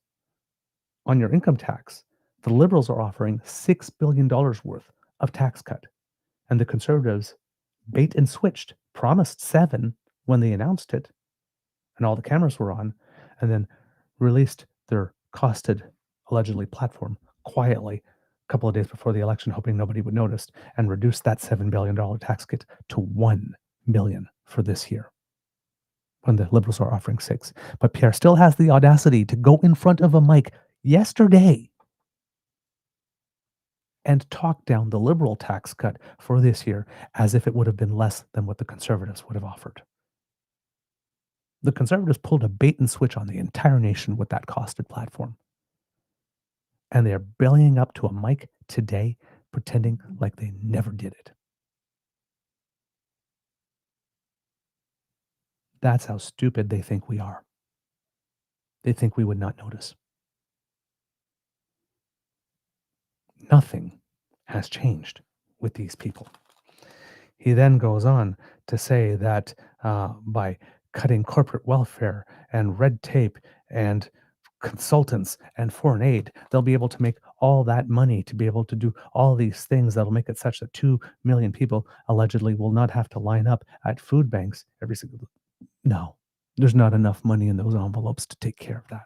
on your income tax, the Liberals are offering $6 billion worth of tax cut. And the Conservatives bait and switched, promised 7 when they announced it, and all the cameras were on, and then released their costed, allegedly, platform quietly a couple of days before the election, hoping nobody would notice, and reduced that $7 billion tax cut to $1 billion for this year, when the Liberals are offering 6. But Pierre still has the audacity to go in front of a mic yesterday and talk down the Liberal tax cut for this year as if it would have been less than what the Conservatives would have offered. The Conservatives pulled a bait and switch on the entire nation with that costed platform. And they are bellying up to a mic today, pretending like they never did it. That's how stupid they think we are. They think we would not notice. Nothing has changed with these people. He then goes on to say that by cutting corporate welfare and red tape and consultants and foreign aid, they'll be able to make all that money to be able to do all these things that'll make it such that 2 million people allegedly will not have to line up at food banks every single day. No, there's not enough money in those envelopes to take care of that.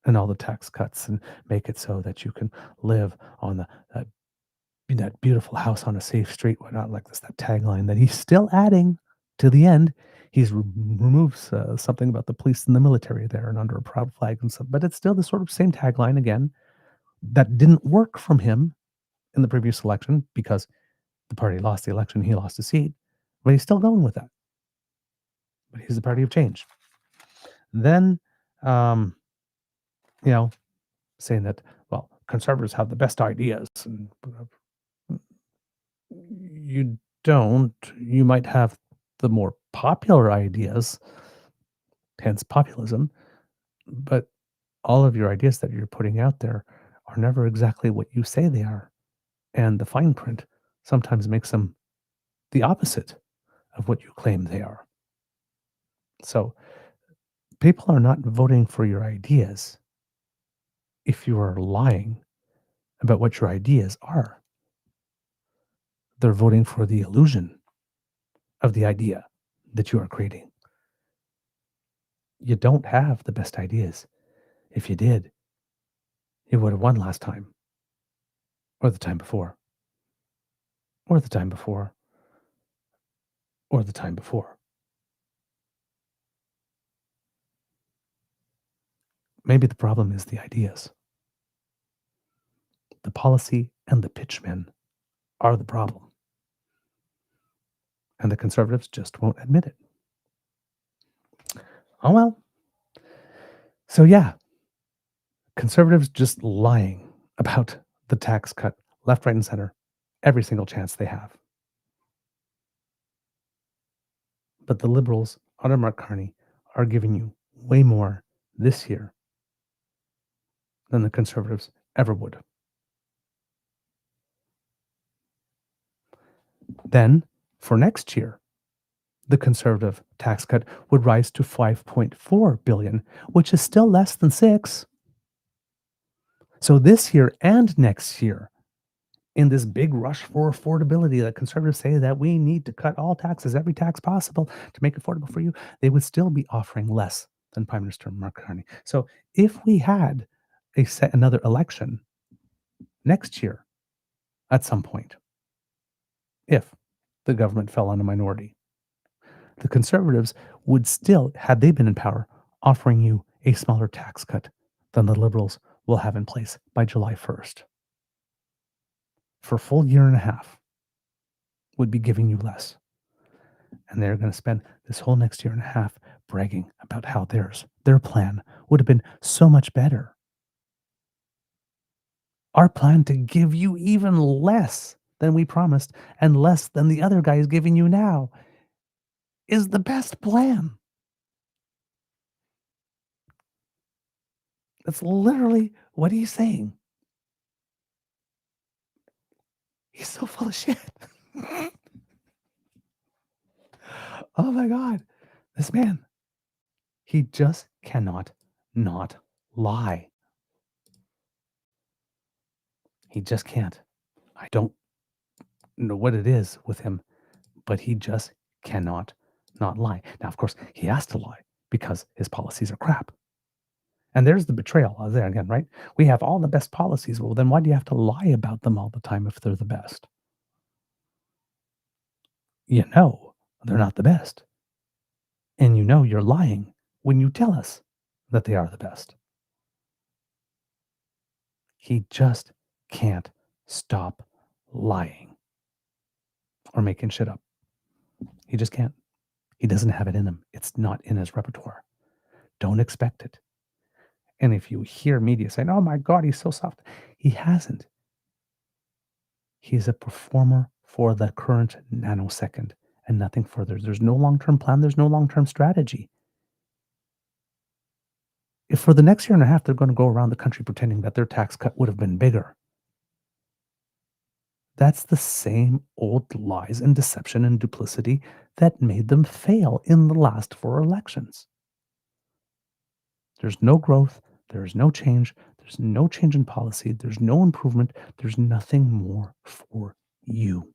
And all the tax cuts and make it so that you can live on that beautiful house on a safe street, whatnot, like this, that tagline that he's still adding to the end. He's removes something about the police and the military there and under a proud flag and stuff, but it's still the sort of same tagline again that didn't work from him in the previous election because the party lost the election, he lost his seat, but he's still going with that. But he's the party of change. Then, saying that, well, Conservatives have the best ideas. And you don't. You might have the more popular ideas, hence populism, but all of your ideas that you're putting out there are never exactly what you say they are. And the fine print sometimes makes them the opposite of what you claim they are. So people are not voting for your ideas if you are lying about what your ideas are. They're voting for the illusion of the idea that you are creating. You don't have the best ideas. If you did, you would have won last time, or the time before, or the time before, or the time before. Maybe the problem is the ideas. The policy and the pitchmen are the problem. And the Conservatives just won't admit it. Oh well. So yeah, Conservatives just lying about the tax cut, left, right, and center, every single chance they have. But the Liberals, under Mark Carney, are giving you way more this year than the Conservatives ever would. Then, for next year, the Conservative tax cut would rise to $5.4 billion, which is still less than 6. So this year and next year, in this big rush for affordability that Conservatives say that we need to cut all taxes, every tax possible to make it affordable for you, they would still be offering less than Prime Minister Mark Carney. So if we had another election next year at some point if the government fell on a minority. The Conservatives would still, had they been in power, offering you a smaller tax cut than the Liberals will have in place by July 1st. For a full year and a half, would be giving you less. And they're going to spend this whole next year and a half bragging about how their plan would have been so much better. Our plan to give you even less than we promised and less than the other guy is giving you now is the best plan. That's literally what he's saying. He's so full of shit. Oh my God. This man, he just cannot not lie. He just can't. I don't know what it is with him, but he just cannot not lie. Now, of course, he has to lie because his policies are crap. And there's the betrayal there again, right? We have all the best policies. Well, then why do you have to lie about them all the time if they're the best? You know they're not the best. And you know you're lying when you tell us that they are the best. He just can't stop lying or making shit up. He just can't. He doesn't have it in him. It's not in his repertoire. Don't expect it. And if you hear media saying, oh my God, he's so soft, he hasn't. He's a performer for the current nanosecond and nothing further. There's no long-term plan. There's no long-term strategy. If for the next year and a half, they're going to go around the country pretending that their tax cut would have been bigger, that's the same old lies and deception and duplicity that made them fail in the last 4 elections. There's no growth. There's no change. There's no change in policy. There's no improvement. There's nothing more for you.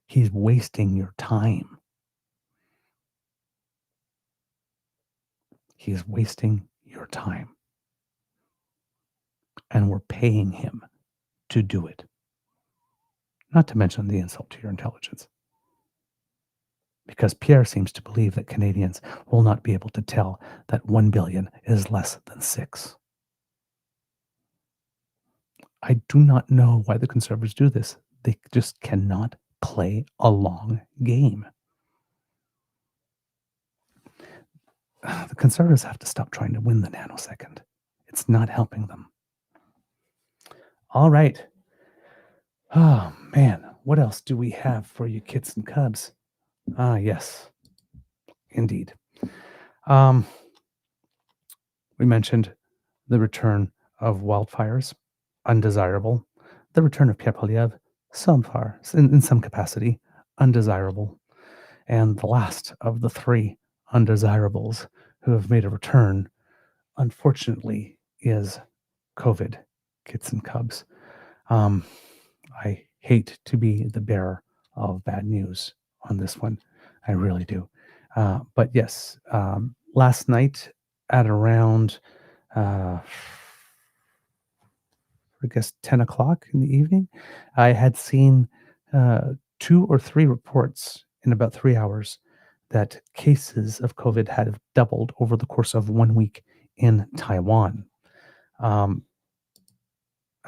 He's wasting your time. He's wasting your time. And we're paying him to do it. Not to mention the insult to your intelligence. Because Pierre seems to believe that Canadians will not be able to tell that 1 billion is less than 6. I do not know why the Conservatives do this. They just cannot play a long game. The Conservatives have to stop trying to win the nanosecond. It's not helping them. All right. Oh, man. What else do we have for you kits and cubs? Ah, yes. Indeed. We mentioned the return of wildfires, undesirable. The return of Pierre Poilièvre, so far, in some capacity, undesirable. And the last of the 3 undesirables who have made a return, unfortunately, is COVID, kits and cubs. I hate to be the bearer of bad news on this one. I really do. But yes, last night at around, I guess 10 o'clock in the evening, I had seen 2 or 3 reports in about 3 hours that cases of COVID had doubled over the course of 1 week in Taiwan. And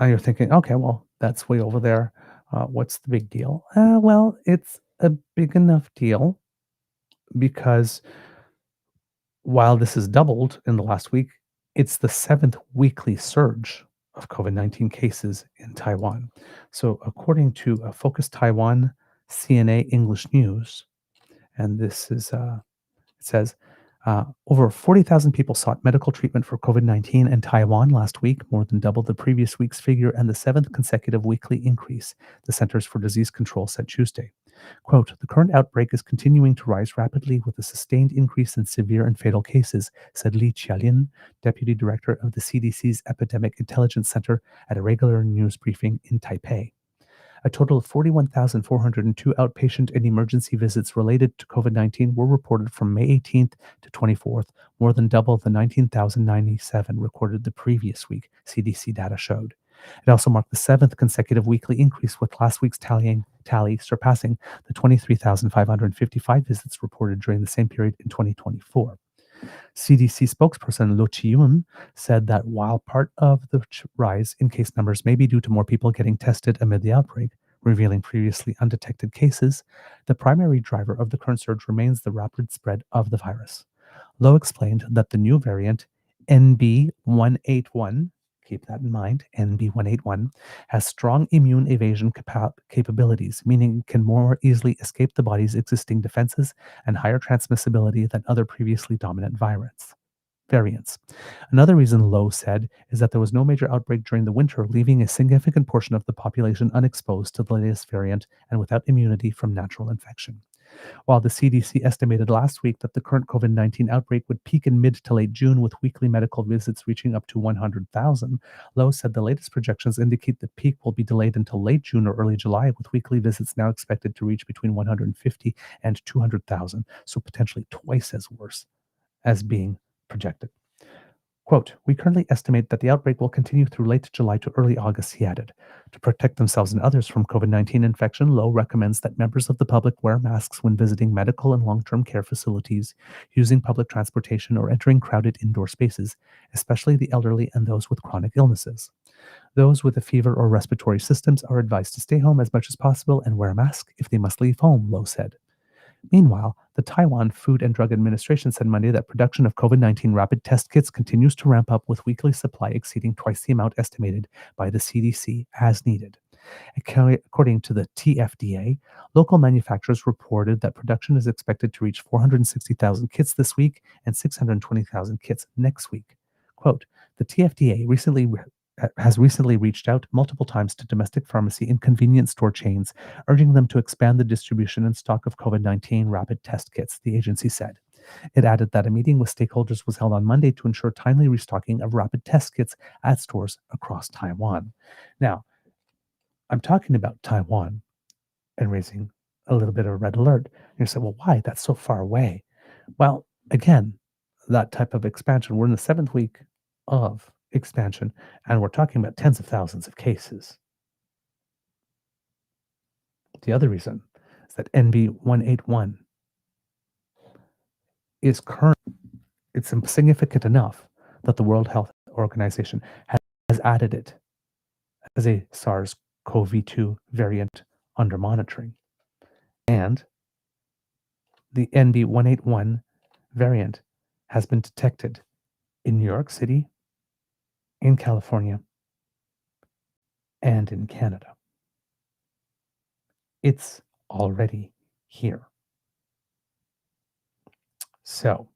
you're thinking, okay, well, that's way over there. What's the big deal? Well, it's a big enough deal because while this has doubled in the last week, it's the 7th weekly surge of COVID-19 cases in Taiwan. So according to Focus Taiwan CNA English News, and this is, it says, over 40,000 people sought medical treatment for COVID-19 in Taiwan last week, more than double the previous week's figure and the 7th consecutive weekly increase, the Centers for Disease Control said Tuesday. Quote, the current outbreak is continuing to rise rapidly with a sustained increase in severe and fatal cases, said Li Qialin, deputy director of the CDC's Epidemic Intelligence Center at a regular news briefing in Taipei. A total of 41,402 outpatient and emergency visits related to COVID-19 were reported from May 18th to 24th, more than double the 19,097 recorded the previous week, CDC data showed. It also marked the 7th consecutive weekly increase, with last week's tally surpassing the 23,555 visits reported during the same period in 2024. CDC spokesperson Lo Chi-yun said that while part of the rise in case numbers may be due to more people getting tested amid the outbreak, revealing previously undetected cases, the primary driver of the current surge remains the rapid spread of the virus. Lo explained that the new variant, NB181, keep that in mind, NB181, has strong immune evasion capabilities, meaning it can more easily escape the body's existing defenses and higher transmissibility than other previously dominant variants. Another reason Lo said is that there was no major outbreak during the winter, leaving a significant portion of the population unexposed to the latest variant and without immunity from natural infection. While the CDC estimated last week that the current COVID-19 outbreak would peak in mid to late June, with weekly medical visits reaching up to 100,000, Lo said the latest projections indicate the peak will be delayed until late June or early July, with weekly visits now expected to reach between 150 and 200,000, so potentially twice as worse as being projected. Quote, "We currently estimate that the outbreak will continue through late July to early August," he added. To protect themselves and others from COVID-19 infection, Lo recommends that members of the public wear masks when visiting medical and long-term care facilities, using public transportation, or entering crowded indoor spaces, especially the elderly and those with chronic illnesses. Those with a fever or respiratory symptoms are advised to stay home as much as possible and wear a mask if they must leave home, Lo said. Meanwhile, the Taiwan Food and Drug Administration said Monday that production of COVID-19 rapid test kits continues to ramp up, with weekly supply exceeding twice the amount estimated by the CDC as needed. According to the TFDA, local manufacturers reported that production is expected to reach 460,000 kits this week and 620,000 kits next week. Quote, "The TFDA has recently reached out multiple times to domestic pharmacy and convenience store chains, urging them to expand the distribution and stock of COVID-19 rapid test kits," the agency said. It added that a meeting with stakeholders was held on Monday to ensure timely restocking of rapid test kits at stores across Taiwan. Now, I'm talking about Taiwan and raising a little bit of a red alert. And you say, well, why? That's so far away. Well, again, that type of expansion, we're in the 7th week of expansion, and we're talking about tens of thousands of cases. The other reason is that NB181 is it's significant enough that the World Health Organization has added it as a SARS-CoV-2 variant under monitoring. And the NB181 variant has been detected in New York City, in California, and in Canada. It's already here. So,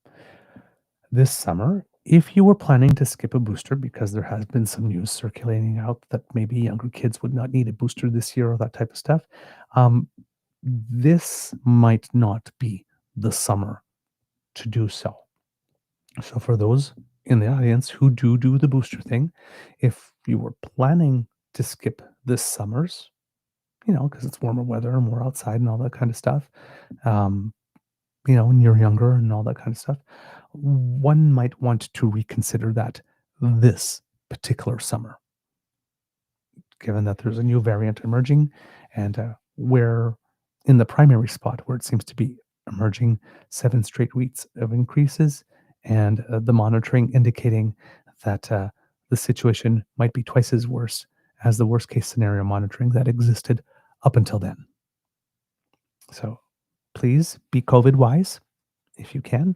this summer, if you were planning to skip a booster, because there has been some news circulating out that maybe younger kids would not need a booster this year or that type of stuff, this might not be the summer to do so. So for those in the audience who do the booster thing, if you were planning to skip this summer's, because it's warmer weather and we're outside and all that kind of stuff, and you're younger and all that kind of stuff, one might want to reconsider that this particular summer, given that there's a new variant emerging, and where in the primary spot where it seems to be emerging 7 straight weeks of increases, and the monitoring indicating that the situation might be twice as worse as the worst case scenario monitoring that existed up until then. So please be COVID wise if you can,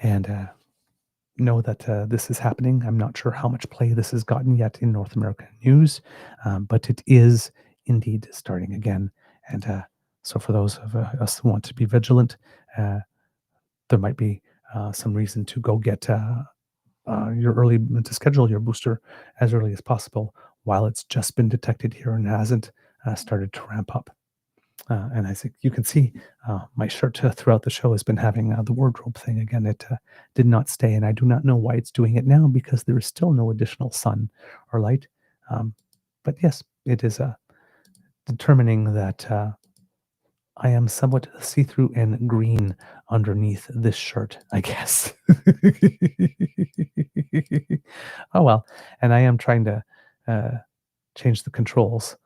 and know that this is happening. I'm not sure how much play this has gotten yet in North American news, but it is indeed starting again. And so for those of us who want to be vigilant, there might be some reason to go get to schedule your booster as early as possible while it's just been detected here and hasn't started to ramp up. And I think you can see my shirt throughout the show has been having the wardrobe thing again. It did not stay, and I do not know why it's doing it now, because there is still no additional sun or light. But yes, it is determining that I am somewhat see-through and green underneath this shirt, I guess. Oh well, and I am trying to change the controls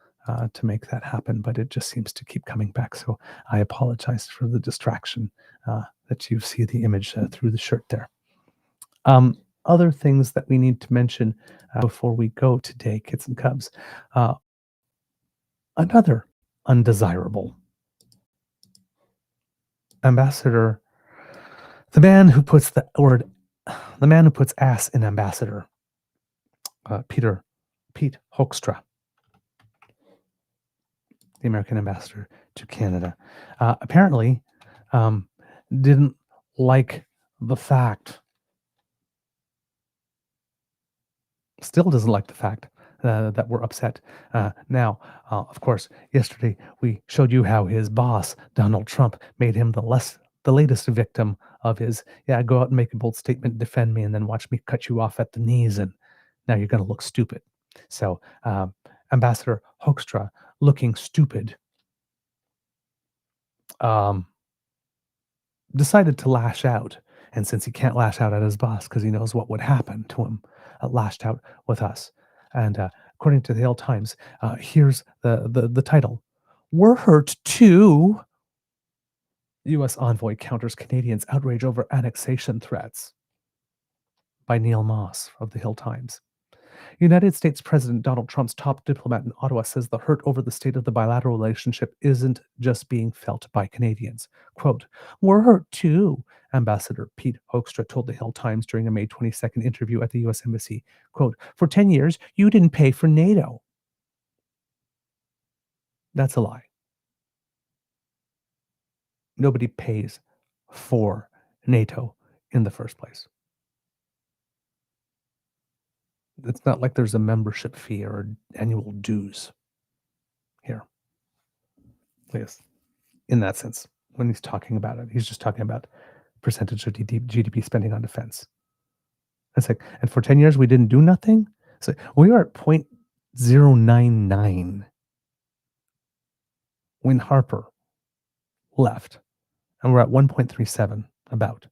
to make that happen, but it just seems to keep coming back. So I apologize for the distraction that you see the image through the shirt there. Other things that we need to mention before we go today, kids and cubs. Another undesirable. Ambassador, the man who puts ass in ambassador, Pete Hoekstra, the American ambassador to Canada, apparently didn't like the fact, still doesn't like the fact that we're upset. Now, of course, yesterday we showed you how his boss, Donald Trump, made him the latest victim of his, go out and make a bold statement, defend me, and then watch me cut you off at the knees, and now you're going to look stupid. So Ambassador Hoekstra, looking stupid, decided to lash out. And since he can't lash out at his boss because he knows what would happen to him, lashed out with us. And according to the Hill Times, here's the title. We're hurt too. U.S. envoy counters Canadians' outrage over annexation threats. By Neil Moss of the Hill Times. United States President Donald Trump's top diplomat in Ottawa says the hurt over the state of the bilateral relationship isn't just being felt by Canadians. Quote, we're hurt too, Ambassador Pete Hoekstra told the Hill Times during a May 22nd interview at the U.S. Embassy. Quote, for 10 years, you didn't pay for NATO. That's a lie. Nobody pays for NATO in the first place. It's not like there's a membership fee or annual dues here. Yes. In that sense, when he's talking about it, he's just talking about percentage of GDP spending on defense. It's like, and for 10 years, we didn't do nothing? So we are at 0.099 when Harper left, and we're at 1.37 about.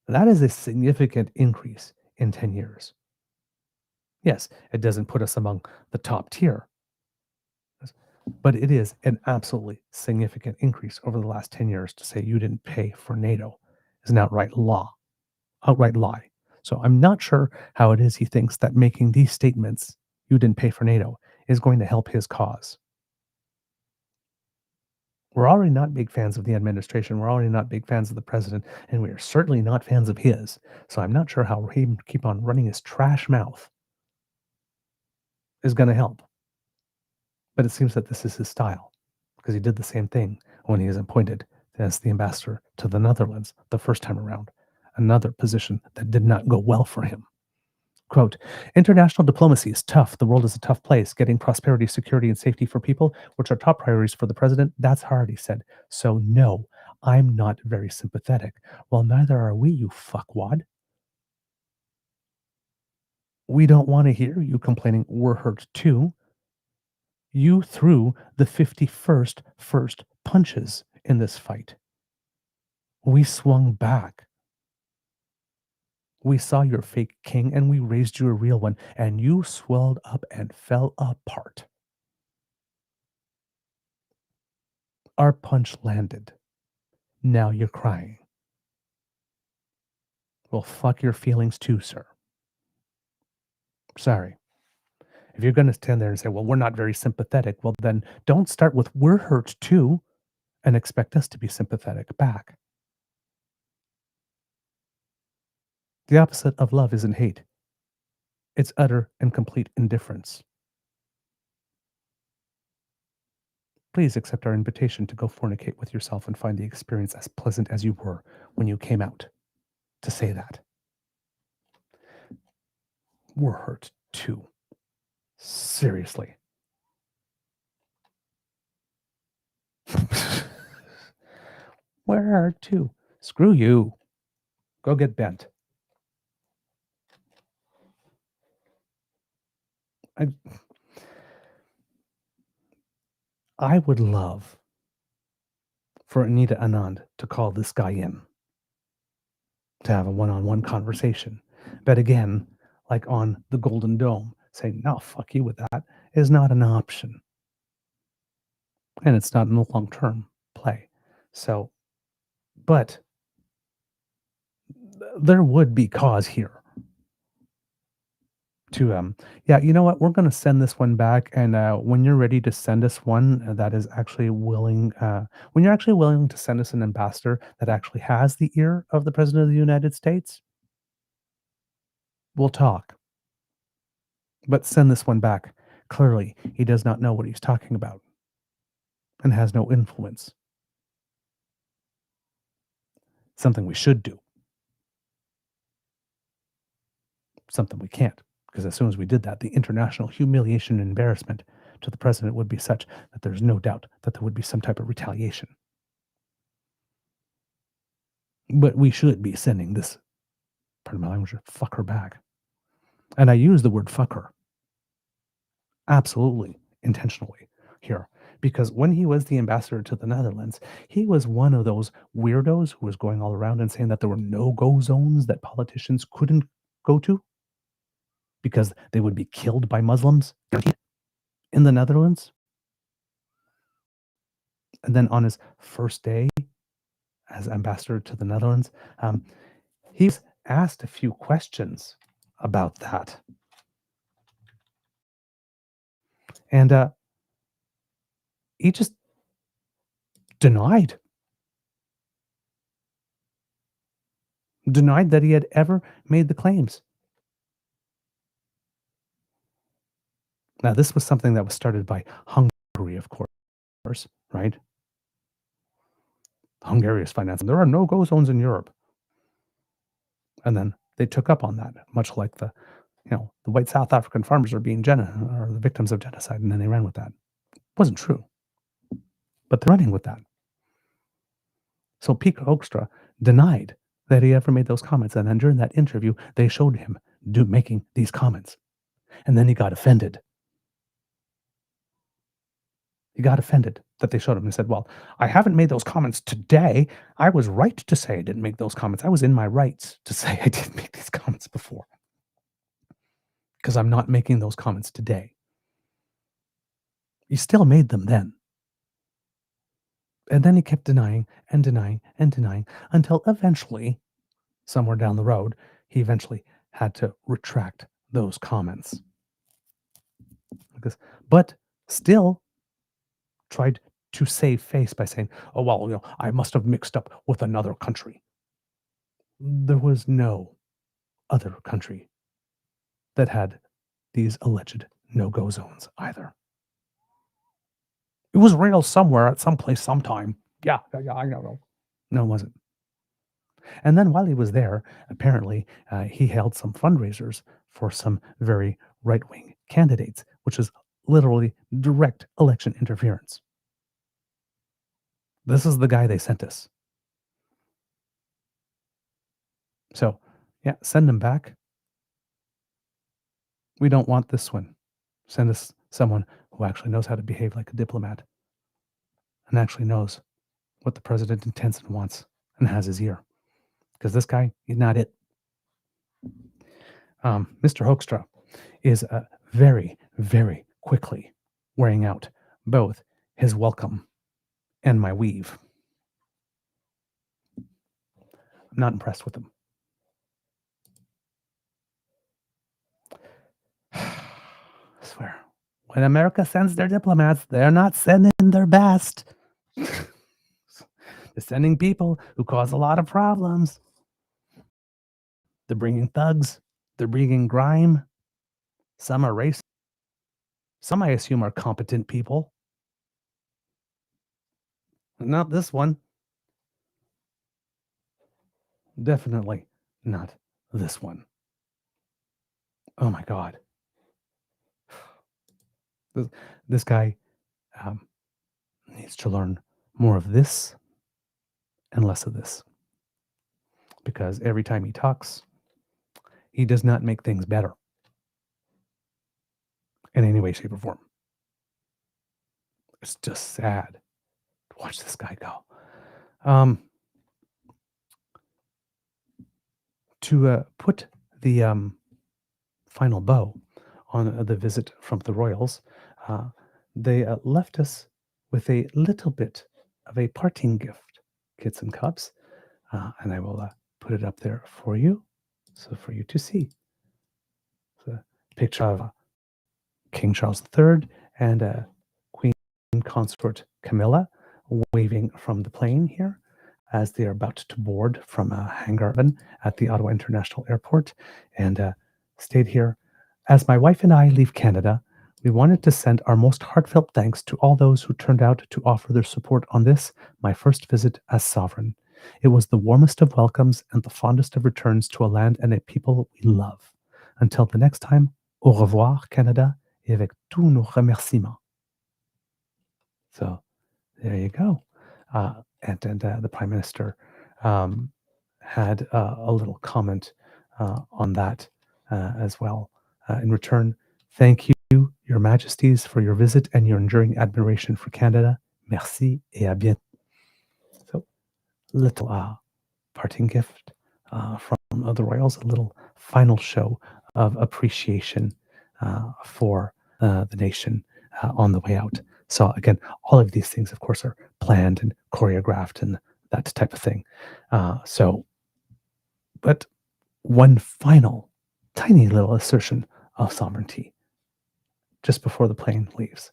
That is a significant increase in 10 years. Yes, it doesn't put us among the top tier, but it is an absolutely significant increase over the last 10 years to say you didn't pay for NATO is an outright lie. So I'm not sure how it is he thinks that making these statements, you didn't pay for NATO, is going to help his cause. We're already not big fans of the administration. We're already not big fans of the president, and we are certainly not fans of his. So I'm not sure how he keep on running his trash mouth is going to help. But it seems that this is his style, because he did the same thing when he was appointed as the ambassador to the Netherlands the first time around, another position that did not go well for him. Quote, international diplomacy is tough. The world is a tough place. Getting prosperity, security, and safety for people, which are top priorities for the president, that's hard, he said. So no, I'm not very sympathetic. Well, neither are we, you fuckwad. We don't want to hear you complaining we're hurt too. You threw the 51st first punches in this fight. We swung back. We saw your fake king and we raised you a real one, and you swelled up and fell apart. Our punch landed. Now you're crying. Well, fuck your feelings too, sir. Sorry. If you're going to stand there and say, well, we're not very sympathetic, well, then don't start with we're hurt too and expect us to be sympathetic back. The opposite of love isn't hate. It's utter and complete indifference. Please accept our invitation to go fornicate with yourself and find the experience as pleasant as you were when you came out to say that. We're hurt too. Seriously. We're hurt too. Screw you. Go get bent. I would love for Anita Anand to call this guy in to have a one-on-one conversation. But again, like on the Golden Dome, saying, no, fuck you with that is not an option. And it's not in the long-term play. So, but there would be cause here to, yeah, you know what? We're going to send this one back. And when you're ready to send us one that is actually willing, when you're actually willing to send us an ambassador that actually has the ear of the President of the United States, we'll talk. But send this one back. Clearly, he does not know what he's talking about and has no influence. Something we should do. Something we can't. Because as soon as we did that, the international humiliation and embarrassment to the president would be such that there's no doubt that there would be some type of retaliation. But we should be sending this, pardon my language, fucker back. And I use the word fucker absolutely intentionally here. Because when he was the ambassador to the Netherlands, he was one of those weirdos who was going all around and saying that there were no-go zones that politicians couldn't go to because they would be killed by Muslims in the Netherlands. And then on his first day as ambassador to the Netherlands, he was asked a few questions about that. And he just denied that he had ever made the claims. Now, this was something that was started by Hungary, of course, right? Hungary is financing. There are no-go zones in Europe. And then they took up on that, much like the white South African farmers are being are the victims of genocide, and then they ran with that. It wasn't true. But they're running with that. So Pika Hoekstra denied that he ever made those comments. And then during that interview, they showed him making these comments. And then he got offended. He got offended that they showed him and said, well, I haven't made those comments today. I was right to say I didn't make those comments. I was in my rights to say I didn't make these comments before. Because I'm not making those comments today. He still made them then. And then he kept denying and denying and denying until eventually, somewhere down the road, he eventually had to retract those comments. But still tried to save face by saying, oh, well, I must have mixed up with another country. There was no other country that had these alleged no-go zones either. It was real somewhere at some place sometime. Yeah, I know. No, it wasn't. And then while he was there, apparently he held some fundraisers for some very right-wing candidates, which is literally direct election interference. This is the guy they sent us. So, yeah, send him back. We don't want this one. Send us someone who actually knows how to behave like a diplomat and actually knows what the president intends and wants and has his ear. Because this guy, he's not it. Mr. Hoekstra is very, very quickly wearing out both his welcome and my weave. I'm not impressed with him. I swear. When America sends their diplomats, they're not sending their best. They're sending people who cause a lot of problems. They're bringing thugs. They're bringing grime. Some are racist. Some, I assume, are competent people. Not this one. Definitely not this one. Oh my God. This guy needs to learn more of this and less of this. Because every time he talks, he does not make things better in any way, shape, or form. It's just sad. Watch this guy go. To put the final bow on the visit from the royals, they left us with a little bit of a parting gift, kids and cubs, and I will put it up there for you, so for you to see. It's a picture of King Charles III and Queen Consort Camilla waving from the plane here as they are about to board from a hangar at the Ottawa International Airport, and stayed here. As my wife and I leave Canada, we wanted to send our most heartfelt thanks to all those who turned out to offer their support on this, my first visit as sovereign. It was the warmest of welcomes and the fondest of returns to a land and a people we love. Until the next time, au revoir, Canada, et avec tous nos remerciements. So there you go. And the Prime Minister had a little comment on that as well. In return, thank you, Your Majesties, for your visit and your enduring admiration for Canada. Merci et à bientôt. So, little parting gift from the royals, a little final show of appreciation for the nation on the way out. So again, all of these things, of course, are planned and choreographed and that type of thing. But one final tiny little assertion of sovereignty just before the plane leaves.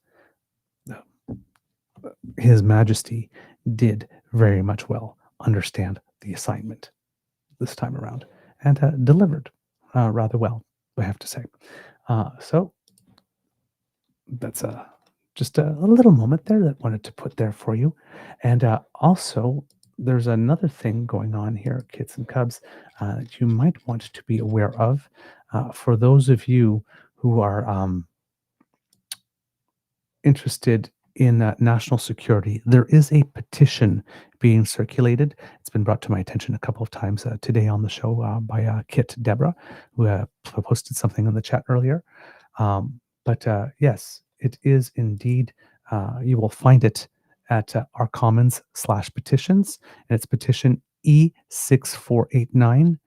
His Majesty did very much well understand the assignment this time around and delivered rather well, I have to say. So that's just a little moment there that I wanted to put there for you. And also, there's another thing going on here, kids and cubs, that you might want to be aware of. For those of you who are interested in national security, there is a petition being circulated. It's been brought to my attention a couple of times today on the show by Kit Deborah, who posted something in the chat earlier. But yes, it is indeed, you will find it at our Commons/petitions, and it's petition E6489.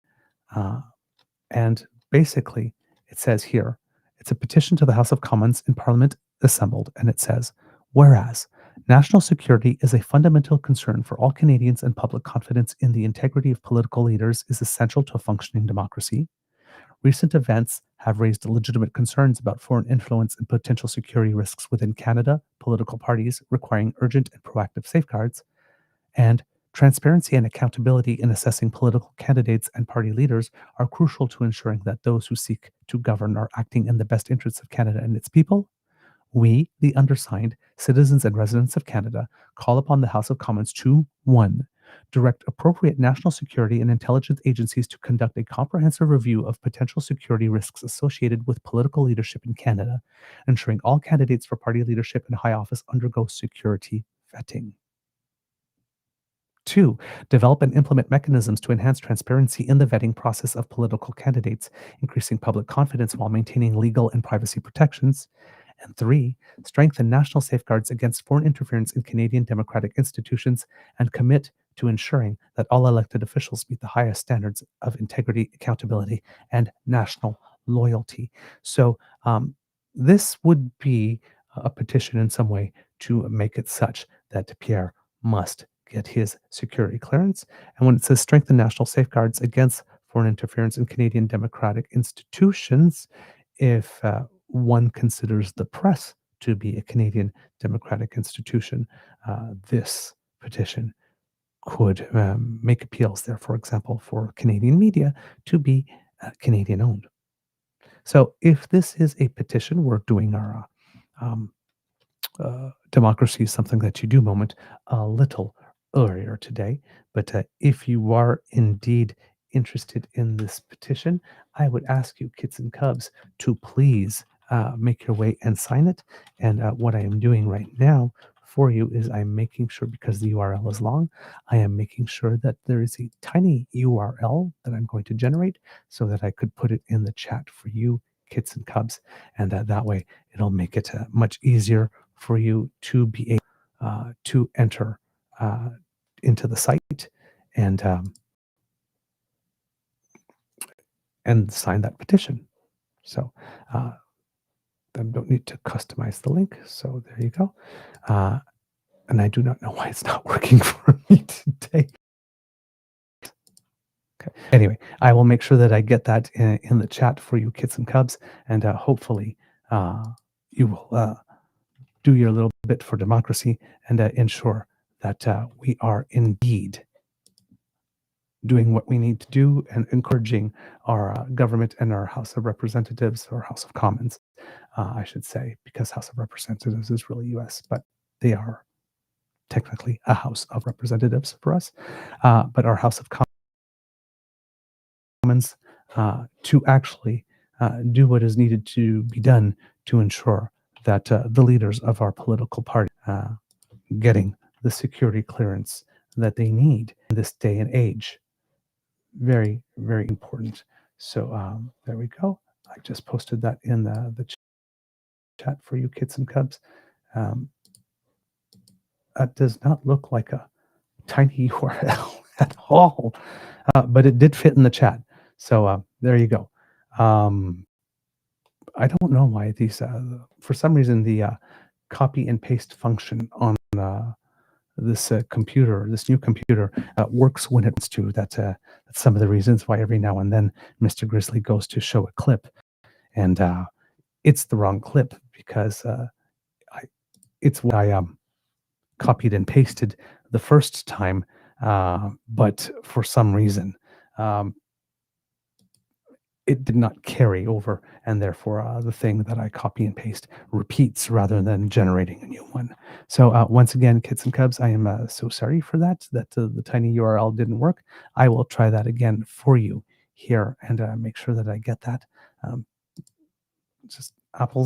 And basically, it says here, it's a petition to the House of Commons in Parliament assembled, and it says, whereas national security is a fundamental concern for all Canadians and public confidence in the integrity of political leaders is essential to a functioning democracy. Recent events have raised legitimate concerns about foreign influence and potential security risks within Canada, political parties requiring urgent and proactive safeguards, and transparency and accountability in assessing political candidates and party leaders are crucial to ensuring that those who seek to govern are acting in the best interests of Canada and its people. We, the undersigned, citizens and residents of Canada, call upon the House of Commons to 1. Direct appropriate national security and intelligence agencies to conduct a comprehensive review of potential security risks associated with political leadership in Canada, ensuring all candidates for party leadership and high office undergo security vetting. 2. Develop and implement mechanisms to enhance transparency in the vetting process of political candidates, increasing public confidence while maintaining legal and privacy protections. And 3, strengthen national safeguards against foreign interference in Canadian democratic institutions and commit to ensuring that all elected officials meet the highest standards of integrity, accountability, and national loyalty. So this would be a petition in some way to make it such that Pierre must get his security clearance. And when it says strengthen national safeguards against foreign interference in Canadian democratic institutions, if one considers the press to be a Canadian democratic institution, this petition could make appeals there, for example, for Canadian media to be Canadian owned. So if this is a petition, we're doing our democracy is something that you do moment a little earlier today. But if you are indeed interested in this petition, I would ask you, kids and cubs, to please make your way and sign it. And what I am doing right now for you is I'm making sure, because the URL is long, I am making sure that there is a tiny URL that I'm going to generate so that I could put it in the chat for you, kids and cubs. And that way it'll make it much easier for you to be able to enter into the site and sign that petition. So I don't need to customize the link. So there you go. And I do not know why it's not working for me today. Okay. Anyway, I will make sure that I get that in the chat for you kits and cubs, and hopefully you will do your little bit for democracy and ensure that we are indeed doing what we need to do and encouraging our government and our House of Representatives, or House of Commons, I should say, because House of Representatives is really US, but they are technically a House of Representatives for us, but our House of Commons to actually do what is needed to be done to ensure that the leaders of our political party getting the security clearance that they need in this day and age. Very, very important. So there we go. I just posted that in the chat for you kits and cubs. That does not look like a tiny URL at all, but it did fit in the chat. So there you go. I don't know why these, for some reason, the copy and paste function on this computer, this new computer, works when it wants to. That's some of the reasons why every now and then Mr. Grizzly goes to show a clip, and it's the wrong clip because it's what I copied and pasted the first time, but for some reason it did not carry over, and therefore the thing that I copy and paste repeats rather than generating a new one. So once again, kits and cubs, I am so sorry for that the tiny URL didn't work. I will try that again for you here and make sure that I get that. Just Apple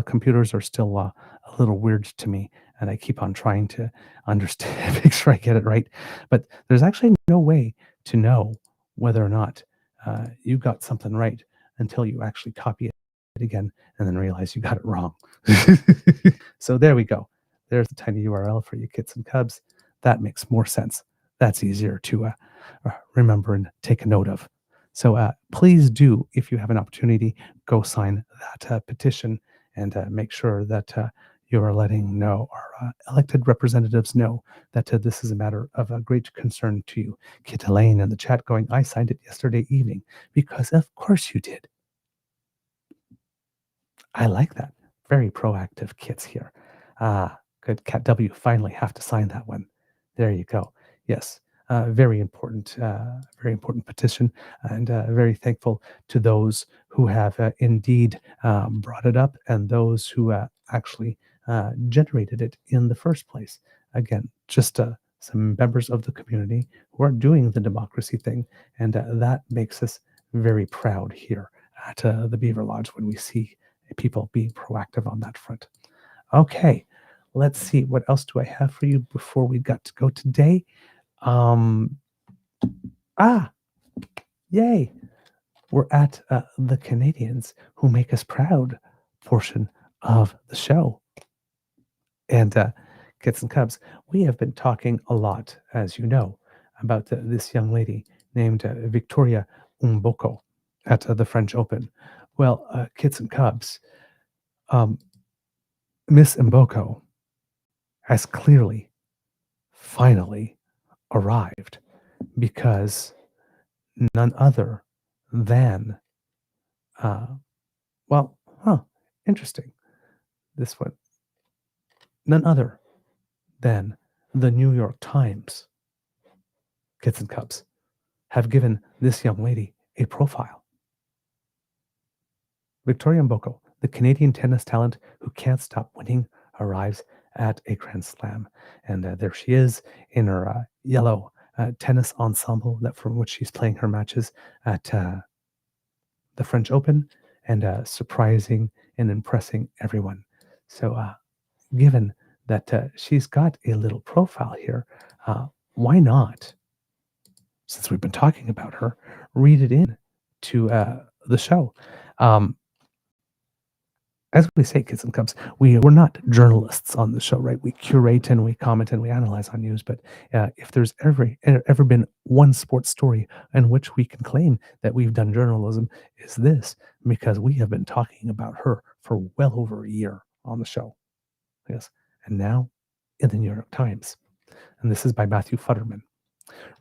computers are still a little weird to me, and I keep on trying to understand, make sure I get it right. But there's actually no way to know whether or not you got something right until you actually copy it again and then realize you got it wrong. So there we go. There's the tiny URL for you kits and cubs. That makes more sense. That's easier to remember and take a note of. So please do, if you have an opportunity, go sign that petition and make sure that you are letting know our elected representatives know that this is a matter of great concern to you. Kit Elaine in the chat going, I signed it yesterday evening because of course you did. I like that. Very proactive kits here. Good. Cat W, finally have to sign that one. There you go. Yes. Very important petition, and very thankful to those who have indeed brought it up and those who actually generated it in the first place. Again, just some members of the community who are doing the democracy thing, and that makes us very proud here at the Beaver Lodge when we see people being proactive on that front. Okay, let's see, what else do I have for you before we got to go today? Yay! We're at the Canadians who make us proud portion of the show. And kits and cubs, we have been talking a lot, as you know, about this young lady named Victoria Mboko at the French Open. Well, kits and cubs, Miss Mboko has clearly, finally arrived, because none other than, interesting, this one, none other than the New York Times, kits and cubs, have given this young lady a profile. Victoria Mboko, the Canadian tennis talent who can't stop winning, arrives at a Grand Slam. And there she is in her yellow tennis ensemble from which she's playing her matches at the French Open, and surprising and impressing everyone. So given that she's got a little profile here, why not, since we've been talking about her, read it in to the show. as we say, kids and cubs, we're not journalists on the show, right? We curate and we comment and we analyze on news. But if there's ever been one sports story in which we can claim that we've done journalism, is this, because we have been talking about her for well over a year on the show. Yes, and now in the New York Times. And this is by Matthew Futterman.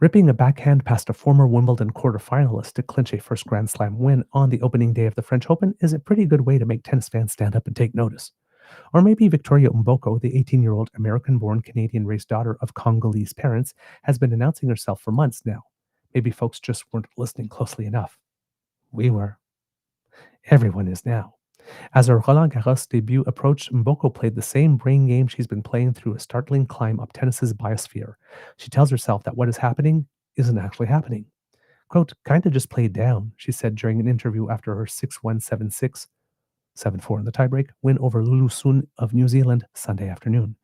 Ripping a backhand past a former Wimbledon quarterfinalist to clinch a first Grand Slam win on the opening day of the French Open is a pretty good way to make tennis fans stand up and take notice. Or maybe Victoria Mboko, the 18-year-old American-born Canadian-raised daughter of Congolese parents, has been announcing herself for months now. Maybe folks just weren't listening closely enough. We were. Everyone is now. As her Roland Garros debut approached, Mboko played the same brain game she's been playing through a startling climb up tennis's biosphere. She tells herself that what is happening isn't actually happening. Quote, kinda just played down, she said during an interview after her 6-1, 7-6, 7-4 in the tiebreak win over Lulu Sun of New Zealand Sunday afternoon.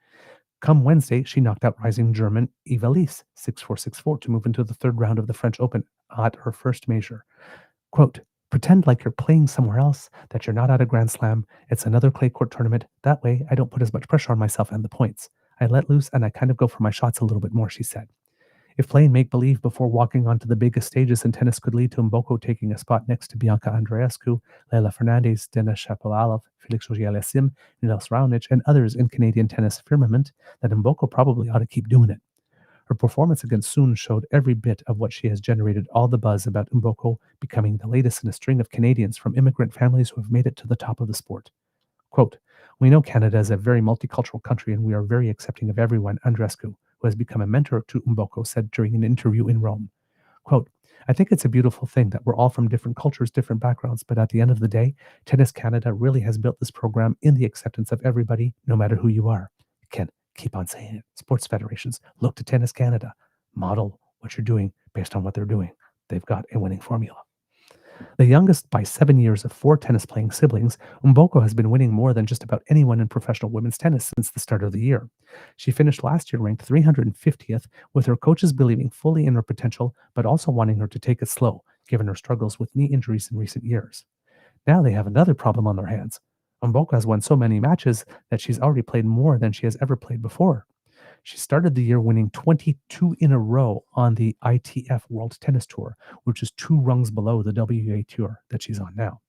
Come Wednesday, she knocked out rising German Eva Lies 6-4, 6-4 to move into the third round of the French Open at her first major. Quote, pretend like you're playing somewhere else, that you're not at a Grand Slam. It's another clay court tournament. That way, I don't put as much pressure on myself and the points. I let loose and I kind of go for my shots a little bit more, she said. If playing make-believe before walking onto the biggest stages in tennis could lead to Mboko taking a spot next to Bianca Andreescu, Leila Fernandez, Denis Shapovalov, Felix Auger-Aliassime, Milos Raonic, and others in Canadian tennis firmament, that Mboko probably ought to keep doing it. Her performance against Sun showed every bit of what she has generated all the buzz about Mboko becoming the latest in a string of Canadians from immigrant families who have made it to the top of the sport. Quote, we know Canada is a very multicultural country and we are very accepting of everyone, Andreescu, who has become a mentor to Mboko, said during an interview in Rome. Quote, I think it's a beautiful thing that we're all from different cultures, different backgrounds, but at the end of the day, Tennis Canada really has built this program in the acceptance of everybody, no matter who you are. You can't keep on saying it. Sports federations, look to Tennis Canada. Model what you're doing based on what they're doing. They've got a winning formula. The youngest by 7 years of 4 tennis-playing siblings, Mboko has been winning more than just about anyone in professional women's tennis since the start of the year. She finished last year ranked 350th, with her coaches believing fully in her potential, but also wanting her to take it slow, given her struggles with knee injuries in recent years. Now they have another problem on their hands. Mboko has won so many matches that she's already played more than she has ever played before. She started the year winning 22 in a row on the ITF World Tennis Tour, which is 2 rungs below the WTA Tour that she's on now.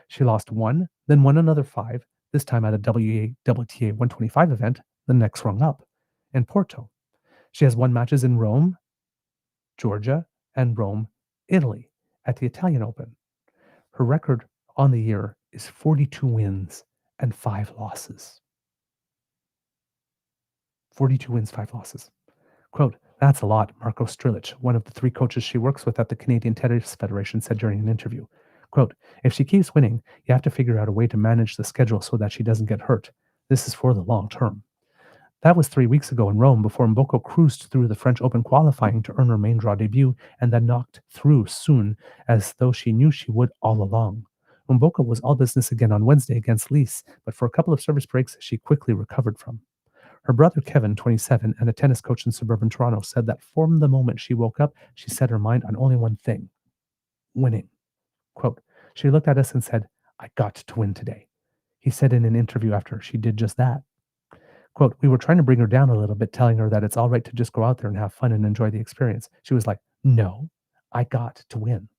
She lost 1, then won another 5, this time at a WTA 125 event, the next rung up, in Porto. She has won matches in Rome, Georgia, and Rome, Italy, at the Italian Open. Her record on the year is 42 wins and 5 losses. 42 wins, 5 losses. Quote, that's a lot, Marko Strilic, one of the 3 coaches she works with at the Canadian Tennis Federation, said during an interview. Quote, if she keeps winning, you have to figure out a way to manage the schedule so that she doesn't get hurt. This is for the long term. That was 3 weeks ago in Rome before Mboko cruised through the French Open qualifying to earn her main draw debut and then knocked through Sun as though she knew she would all along. Mboko was all business again on Wednesday against Lies, but for a couple of service breaks she quickly recovered from. Her brother Kevin, 27, and a tennis coach in suburban Toronto, said that from the moment she woke up, she set her mind on only one thing: winning. Quote, she looked at us and said, I got to win today. He said in an interview after she did just that. Quote, we were trying to bring her down a little bit, telling her that it's all right to just go out there and have fun and enjoy the experience. She was like, no, I got to win.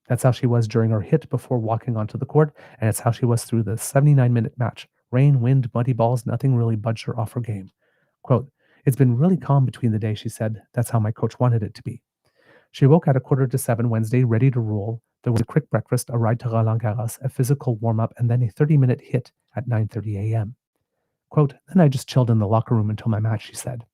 That's how she was during her hit before walking onto the court, and it's how she was through the 79-minute match. Rain, wind, muddy balls, nothing really budged her off her game. Quote, it's been really calm between the day, she said. That's how my coach wanted it to be. She woke at 6:45 Wednesday, ready to roll. There was a quick breakfast, a ride to Roland Garros, a physical warm-up, and then a 30-minute hit at 9:30 a.m. Quote, then I just chilled in the locker room until my match, she said.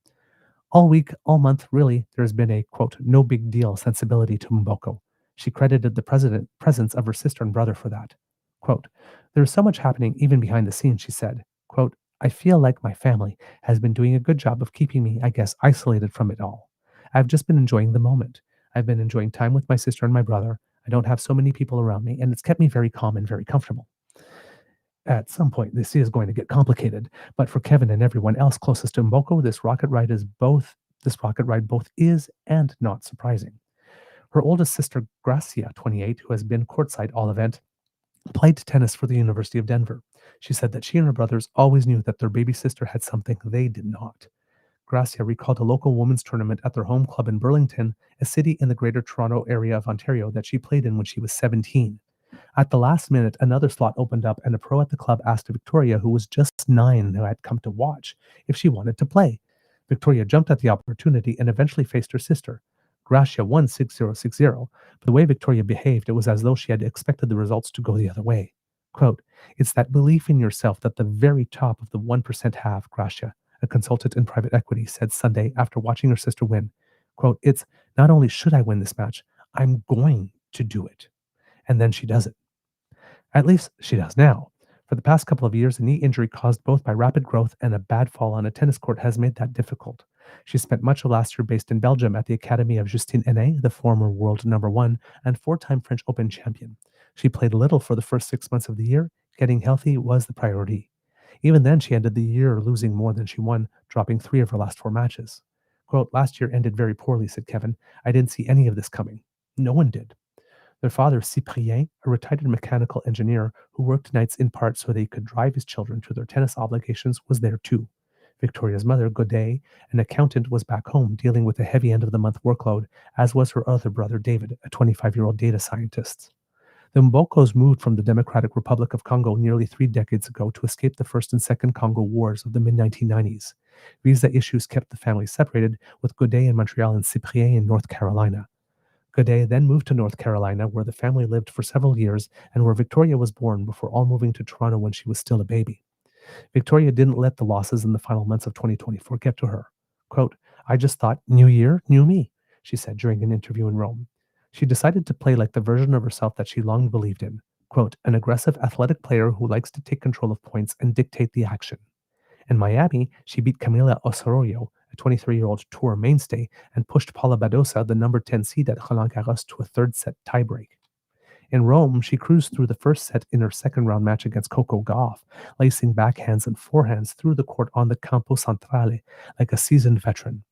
All week, all month, really, there's been a, quote, no big deal sensibility to Mboko. She credited the presence of her sister and brother for that. Quote, there's so much happening even behind the scenes, she said. Quote, I feel like my family has been doing a good job of keeping me, I guess, isolated from it all. I've just been enjoying the moment. I've been enjoying time with my sister and my brother. I don't have so many people around me, and it's kept me very calm and very comfortable. At some point, this is going to get complicated, but for Kevin and everyone else closest to Mboko, this rocket ride both is and not surprising. Her oldest sister, Gracia, 28, who has been courtside all event, played tennis for the University of Denver. She said that she and her brothers always knew that their baby sister had something they did not. Gracia recalled a local women's tournament at their home club in Burlington, a city in the Greater Toronto area of Ontario that she played in when she was 17. At the last minute, another slot opened up, and a pro at the club asked Victoria, who was just 9, who had come to watch, if she wanted to play. Victoria jumped at the opportunity and eventually faced her sister. Gracia won 6-0, 6-0, but the way Victoria behaved, it was as though she had expected the results to go the other way. Quote, "It's that belief in yourself that the very top of the 1% have," Gracia, a consultant in private equity, said Sunday after watching her sister win. Quote, "It's not only should I win this match, I'm going to do it." And then she does it. At least she does now. For the past couple of years, a knee injury caused both by rapid growth and a bad fall on a tennis court has made that difficult. She spent much of last year based in Belgium at the academy of Justine Henin, the former world #1 and 4-time French Open champion. She played little for the first 6 months of the year. Getting healthy was the priority. Even then, she ended the year losing more than she won, dropping 3 of her last 4 matches. Quote, "Last year ended very poorly," said Kevin. "I didn't see any of this coming. No one did." Their father, Cyprien, a retired mechanical engineer who worked nights in part so they could drive his children to their tennis obligations, was there too. Victoria's mother, Godet, an accountant, was back home dealing with a heavy end-of-the-month workload, as was her other brother, David, a 25-year-old data scientist. The Mbokos moved from the Democratic Republic of Congo nearly 3 decades ago to escape the First and Second Congo Wars of the mid-1990s. Visa issues kept the family separated, with Godet in Montreal and Cyprien in North Carolina. Godet then moved to North Carolina, where the family lived for several years and where Victoria was born before all moving to Toronto when she was still a baby. Victoria didn't let the losses in the final months of 2024 get to her. Quote, "I just thought, new year, new me," she said during an interview in Rome. She decided to play like the version of herself that she long believed in. Quote, "An aggressive athletic player who likes to take control of points and dictate the action." In Miami, she beat Camila Osorio, a 23-year-old tour mainstay, and pushed Paula Badosa, the number 10 seed at Roland Garros, to a third-set tiebreak. In Rome, she cruised through the first set in her second-round match against Coco Gauff, lacing backhands and forehands through the court on the Campo Centrale like a seasoned veteran.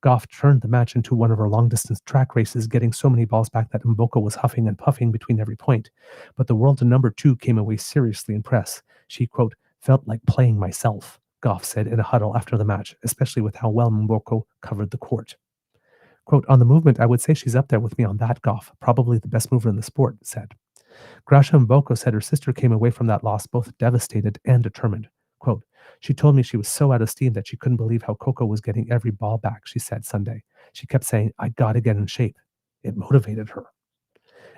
Gauff turned the match into one of her long-distance track races, getting so many balls back that Mboko was huffing and puffing between every point. But the world number 2 came away seriously impressed. She, quote, "felt like playing myself," Gauff said in a huddle after the match, especially with how well Mboko covered the court. Quote, "On the movement, I would say she's up there with me on that, Gauff, probably the best mover in the sport," said. Gracia Mboko said her sister came away from that loss both devastated and determined. Quote, "She told me she was so out of steam that she couldn't believe how Coco was getting every ball back," she said Sunday. She kept saying, "I gotta get in shape." It motivated her.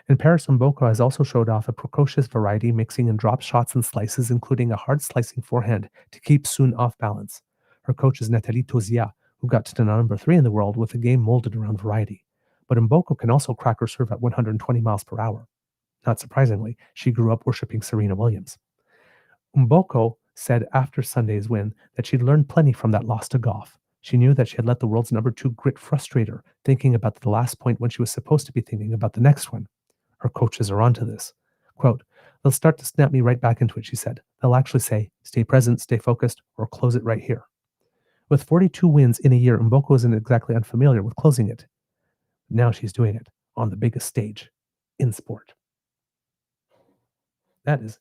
In Paris, Mboko has also showed off a precocious variety, mixing in drop shots and slices, including a hard slicing forehand to keep Sun off balance. Her coach is Nathalie Tozia, who got to number 3 in the world with a game molded around variety. But Mboko can also crack her serve at 120 miles per hour. Not surprisingly, she grew up worshipping Serena Williams. Mboko said after Sunday's win that she'd learned plenty from that loss to Gauff. She knew that she had let the world's number 2 grit frustrate her, thinking about the last point when she was supposed to be thinking about the next one. Her coaches are onto this. Quote, "They'll start to snap me right back into it," she said. "They'll actually say, stay present, stay focused, or close it right here." With 42 wins in a year, Mboko isn't exactly unfamiliar with closing it. Now she's doing it on the biggest stage in sport. That is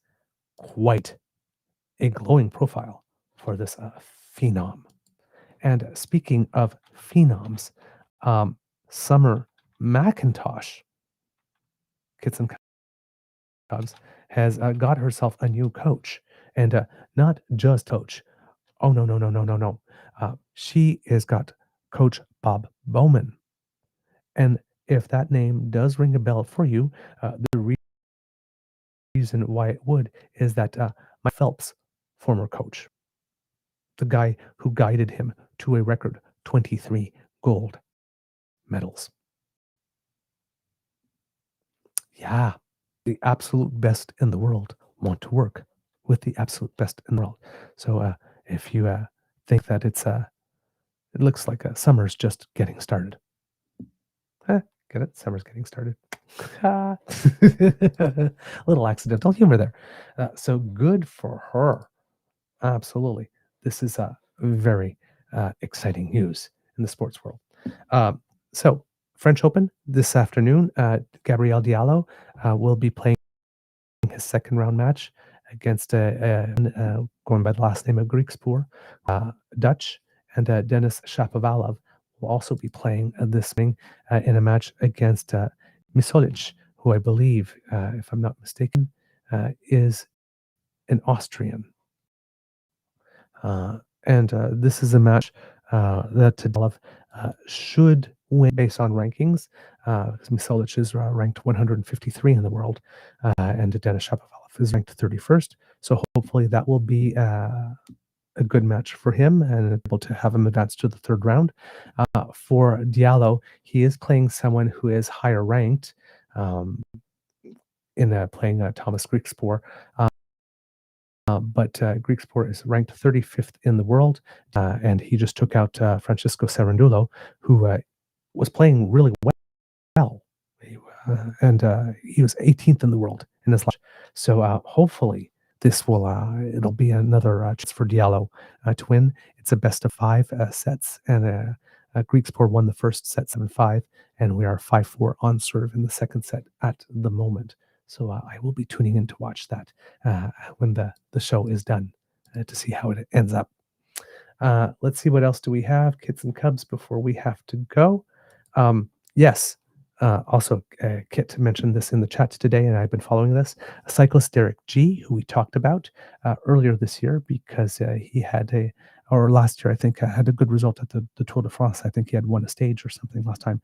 quite a glowing profile for this phenom. And speaking of phenoms, Summer McIntosh, Kits and Cubs, has got herself a new coach. And not just coach. Oh, no. She has got Coach Bob Bowman. And if that name does ring a bell for you, the reason why it would is that Mike Phelps, former coach, the guy who guided him to a record 23 gold medals. Yeah, the absolute best in the world want to work with the absolute best in the world. So if you think that it looks like summer's just getting started. Get it? Summer's getting started. A little accidental humor there. So good for her. Absolutely. This is very exciting news in the sports world. So French Open this afternoon, Gabrielle Diallo will be playing his second round match against going by the last name of Griekspoor, Dutch, and Denis Shapovalov will also be playing this spring in a match against Misolic, who I believe, if I'm not mistaken, is an Austrian. And this is a match that Tadalov should win based on rankings. Misolic is ranked 153 in the world, and Denis Shapovalov is ranked 31st. So hopefully that will be a good match for him and able to have him advance to the third round. For Diallo, he is playing someone who is higher ranked in playing Thomas Griekspoor. But Griekspoor is ranked 35th in the world, and he just took out Francisco Cerandulo, who was playing really well. And he was 18th in the world in this match. So hopefully this will it'll be another chance for Diallo to win. It's a best of 5 sets, and Griekspoor won the first set 7-5, and we are 5-4 on serve in the second set at the moment. So I will be tuning in to watch that when the show is done to see how it ends up. Let's see, what else do we have, Kits and Cubs, before we have to go? Yes. Also, Kit mentioned this in the chat today, and I've been following this. Cyclist Derek G, who we talked about earlier this year, because he had or last year, I think, had a good result at the Tour de France. I think he had won a stage or something last time.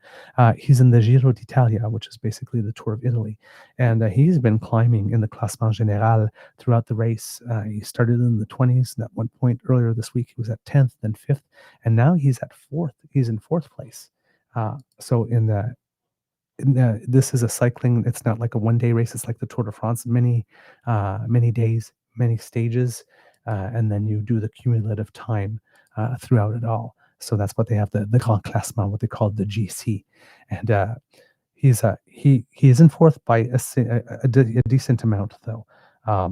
He's in the Giro d'Italia, which is basically the Tour of Italy. And he's been climbing in the Classement Général throughout the race. He started in the 20s, and at one point earlier this week, he was at 10th, then 5th, and now he's at 4th. He's in 4th place. So this is a cycling, it's not like a one-day race, it's like the Tour de France, many days, many stages, and then you do the cumulative time throughout it all. So that's what they have, the Grand Classement, what they call the GC. And he is in 4th by a decent amount, though. I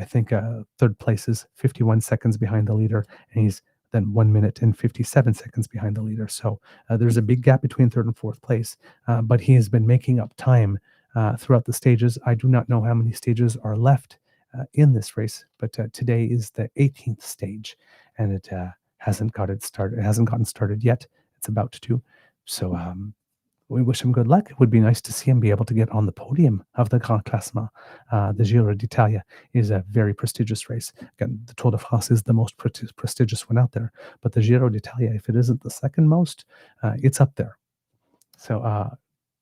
think 3rd place is 51 seconds behind the leader, and he's then 1 minute and 57 seconds behind the leader. So there's a big gap between 3rd and 4th place, but he has been making up time throughout the stages. I do not know how many stages are left in this race, but today is the 18th stage, and it hasn't gotten started yet. It's about to. So we wish him good luck. It would be nice to see him be able to get on the podium of the Grand Classement. The Giro d'Italia is a very prestigious race. Again, the Tour de France is the most prestigious one out there, but the Giro d'Italia, if it isn't the second most, it's up there. So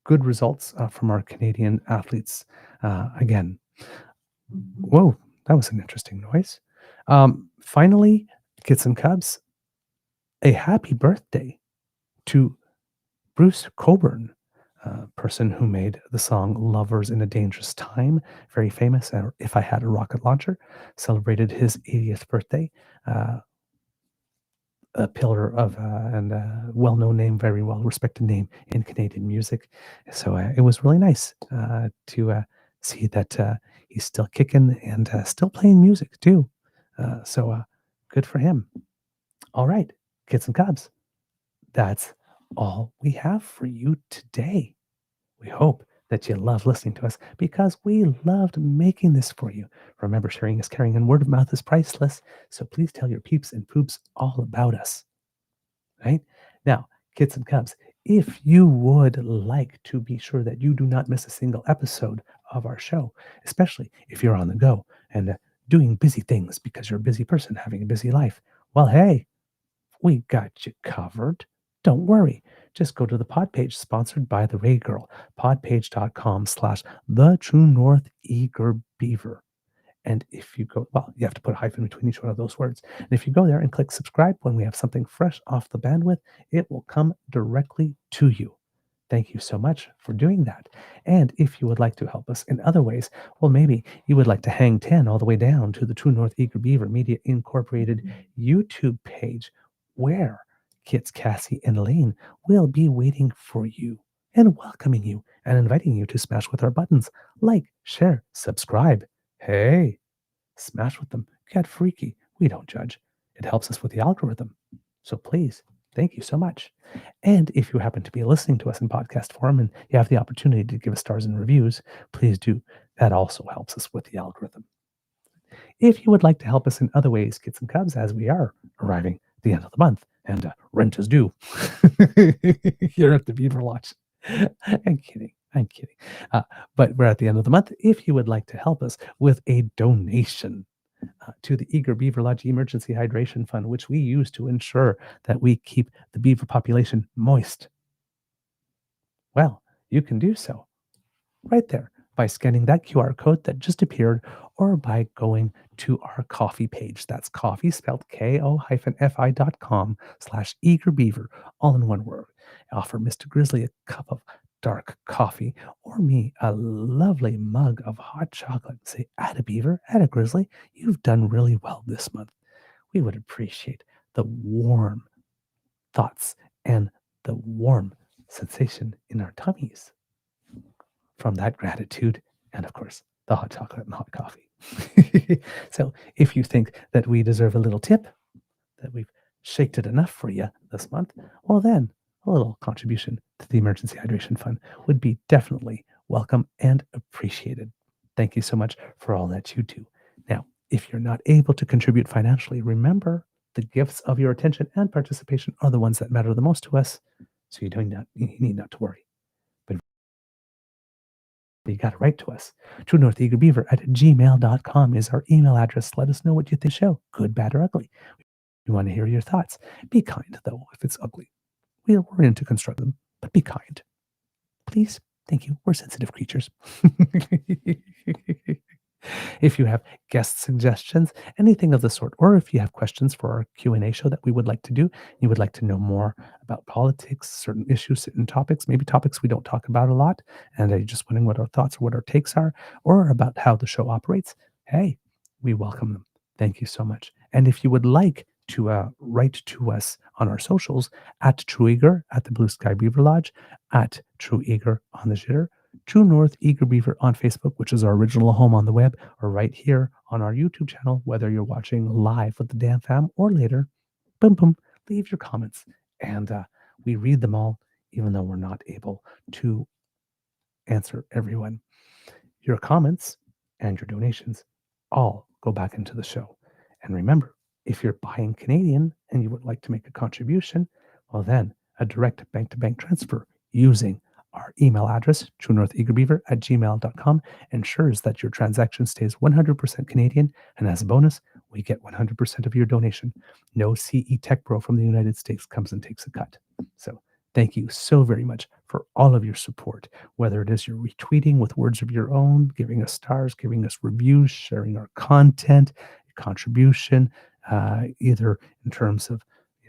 good results from our Canadian athletes. Again, whoa, that was an interesting noise. Finally, Kits and Cubs, a happy birthday to Bruce Cockburn, person who made the song Lovers in a Dangerous Time, very famous. If I Had a Rocket Launcher, celebrated his 80th birthday. A pillar of and a well-known name, very well-respected name in Canadian music. So it was really nice to see that he's still kicking and still playing music too. So good for him. All right, Kits and Cubs, that's all we have for you today. We hope that you love listening to us, because we loved making this for you. Remember, sharing is caring, and word of mouth is priceless. So please tell your peeps and poops all about us. Right? Now, Kits and Cubs, if you would like to be sure that you do not miss a single episode of our show, especially if you're on the go and doing busy things because you're a busy person having a busy life, well, hey, we got you covered. Don't worry. Just go to the pod page sponsored by the Ray Girl, podpage.com/the-truenortheagerbeaver. And if you go, well, you have to put a hyphen between each one of those words. And if you go there and click subscribe when we have something fresh off the bandwidth, it will come directly to you. Thank you so much for doing that. And if you would like to help us in other ways, well, maybe you would like to hang 10 all the way down to the True North Eager Beaver Media Incorporated YouTube page, where Kits, Cassie, and Elaine will be waiting for you and welcoming you and inviting you to smash with our buttons like, share, subscribe. Hey, smash with them. Get freaky. We don't judge. It helps us with the algorithm. So please, thank you so much. And if you happen to be listening to us in podcast form and you have the opportunity to give us stars and reviews, please do That also helps us with the algorithm. If you would like to help us in other ways, kids and cubs, as we are arriving at the end of the month and rent is due here at the Beaver Lodge. I'm kidding. But we're at the end of the month. If you would like to help us with a donation to the Eager Beaver Lodge Emergency Hydration Fund, which we use to ensure that we keep the beaver population moist, well, you can do so right there by scanning that QR code that just appeared, or by going to our coffee page. That's coffee spelled ko-fi.com/eagerbeaver, all in one word. Offer Mr. Grizzly a cup of dark coffee, or me a lovely mug of hot chocolate. Say, atta Beaver, atta Grizzly, you've done really well this month. We would appreciate the warm thoughts and the warm sensation in our tummies from that gratitude, and of course, the hot chocolate and hot coffee. So if you think that we deserve a little tip, that we've shaked it enough for you this month, well then, a little contribution to the Emergency Hydration Fund would be definitely welcome and appreciated. Thank you so much for all that you do. Now, if you're not able to contribute financially, remember the gifts of your attention and participation are the ones that matter the most to us. So you need not to worry. But you got to write to us. truenortheagerbeaver@gmail.com is our email address. Let us know what you think of the show, good, bad, or ugly. We want to hear your thoughts. Be kind, though, if it's ugly. We're into constructive, but be kind. Please. Thank you. We're sensitive creatures. If you have guest suggestions, anything of the sort, or if you have questions for our Q&A show that we would like to do, you would like to know more about politics, certain issues, certain topics, maybe topics we don't talk about a lot, and you're just wondering what our thoughts or what our takes are, or about how the show operates, hey, we welcome them. Thank you so much. And if you would like to write to us on our socials, at TrueEager, at the Blue Sky Beaver Lodge, at TrueEager on the Jitter, True North Eager Beaver on Facebook, which is our original home on the web, or right here on our YouTube channel, whether you're watching live with the Dan Fam or later, boom, leave your comments. And we read them all, even though we're not able to answer everyone. Your comments and your donations all go back into the show. And remember, if you're buying Canadian and you would like to make a contribution, well then, a direct bank-to-bank transfer using our email address, truenortheagerbeaver@gmail.com, ensures that your transaction stays 100% Canadian, and as a bonus, we get 100% of your donation. No CE Tech Bro from the United States comes and takes a cut. So thank you so very much for all of your support, whether it is your retweeting with words of your own, giving us stars, giving us reviews, sharing our content, contribution, either in terms of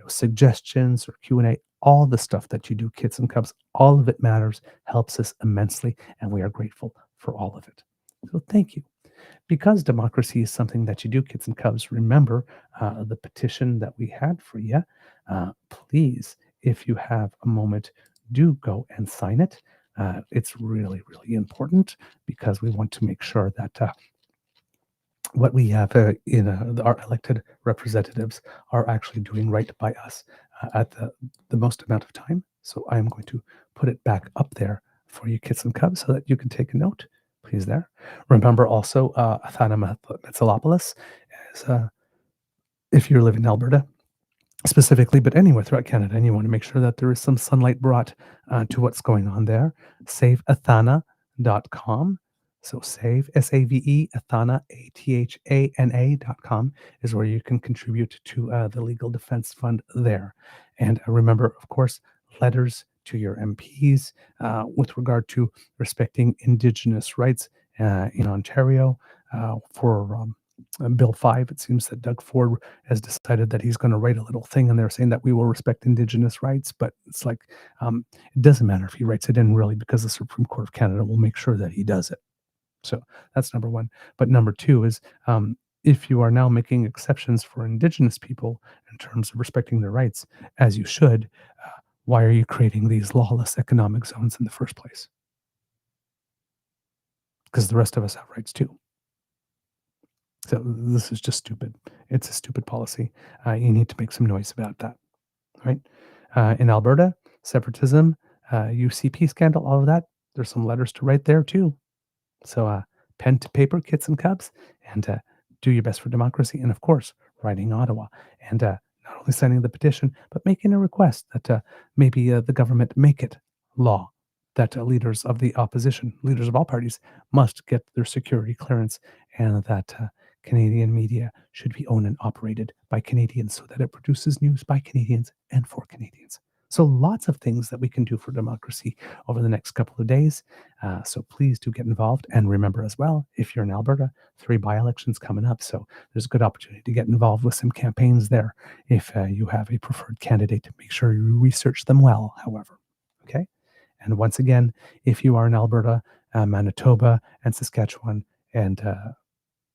suggestions or Q&A, all the stuff that you do, kids and cubs, all of it matters, helps us immensely, and we are grateful for all of it. So thank you. Because democracy is something that you do, kids and cubs, remember the petition that we had for you. Please, if you have a moment, do go and sign it. It's really, really important, because we want to make sure that what we have in our elected representatives are actually doing right by us at the most amount of time. So I'm going to put it back up there for you, kids and cubs, so that you can take a note, please, there. Remember also, Athana Metsalopoulos, is, if you live in Alberta specifically, but anywhere throughout Canada, and you want to make sure that there is some sunlight brought to what's going on there, saveathana.com. So save, S-A-V-E, Athana, A-T-H-A-N-A.com is where you can contribute to the Legal Defense Fund there. And remember, of course, letters to your MPs with regard to respecting Indigenous rights in Ontario for Bill 5. It seems that Doug Ford has decided that he's going to write a little thing in there saying that we will respect Indigenous rights, but it's like, it doesn't matter if he writes it in, really, because the Supreme Court of Canada will make sure that he does it. So that's number one. But number two is, if you are now making exceptions for Indigenous people in terms of respecting their rights, as you should, why are you creating these lawless economic zones in the first place? Because the rest of us have rights too. So this is just stupid. It's a stupid policy. You need to make some noise about that, right? In Alberta, separatism, UCP scandal, all of that, there's some letters to write there too. So pen to paper, kids and cubs, and do your best for democracy. And of course, writing Ottawa and not only signing the petition, but making a request that maybe the government make it law that leaders of the opposition, leaders of all parties, must get their security clearance, and that Canadian media should be owned and operated by Canadians so that it produces news by Canadians and for Canadians. So lots of things that we can do for democracy over the next couple of days. So please do get involved. And remember as well, if you're in Alberta, 3 by-elections coming up. So there's a good opportunity to get involved with some campaigns there. If you have a preferred candidate, make sure you research them well, however. Okay? And once again, if you are in Alberta, Manitoba, and Saskatchewan, and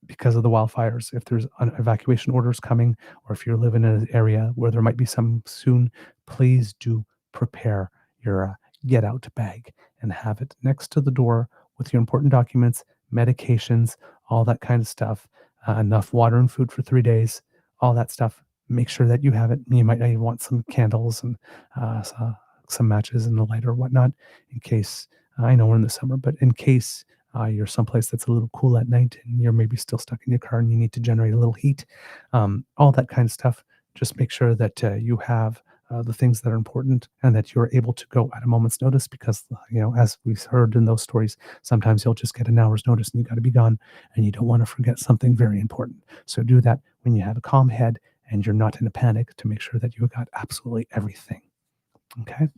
because of the wildfires, if there's evacuation orders coming, or if you live in an area where there might be some soon, please do prepare your get out bag and have it next to the door with your important documents, medications, all that kind of stuff, enough water and food for 3 days, all that stuff. Make sure that you have it. You might even want some candles and some matches and a lighter or whatnot, in case, I know we're in the summer, but in case you're someplace that's a little cool at night and you're maybe still stuck in your car and you need to generate a little heat, all that kind of stuff. Just make sure that you have the things that are important and that you're able to go at a moment's notice, because, as we've heard in those stories, sometimes you'll just get an hour's notice and you got to be gone, and you don't want to forget something very important. So do that when you have a calm head and you're not in a panic, to make sure that you got absolutely everything. Okay.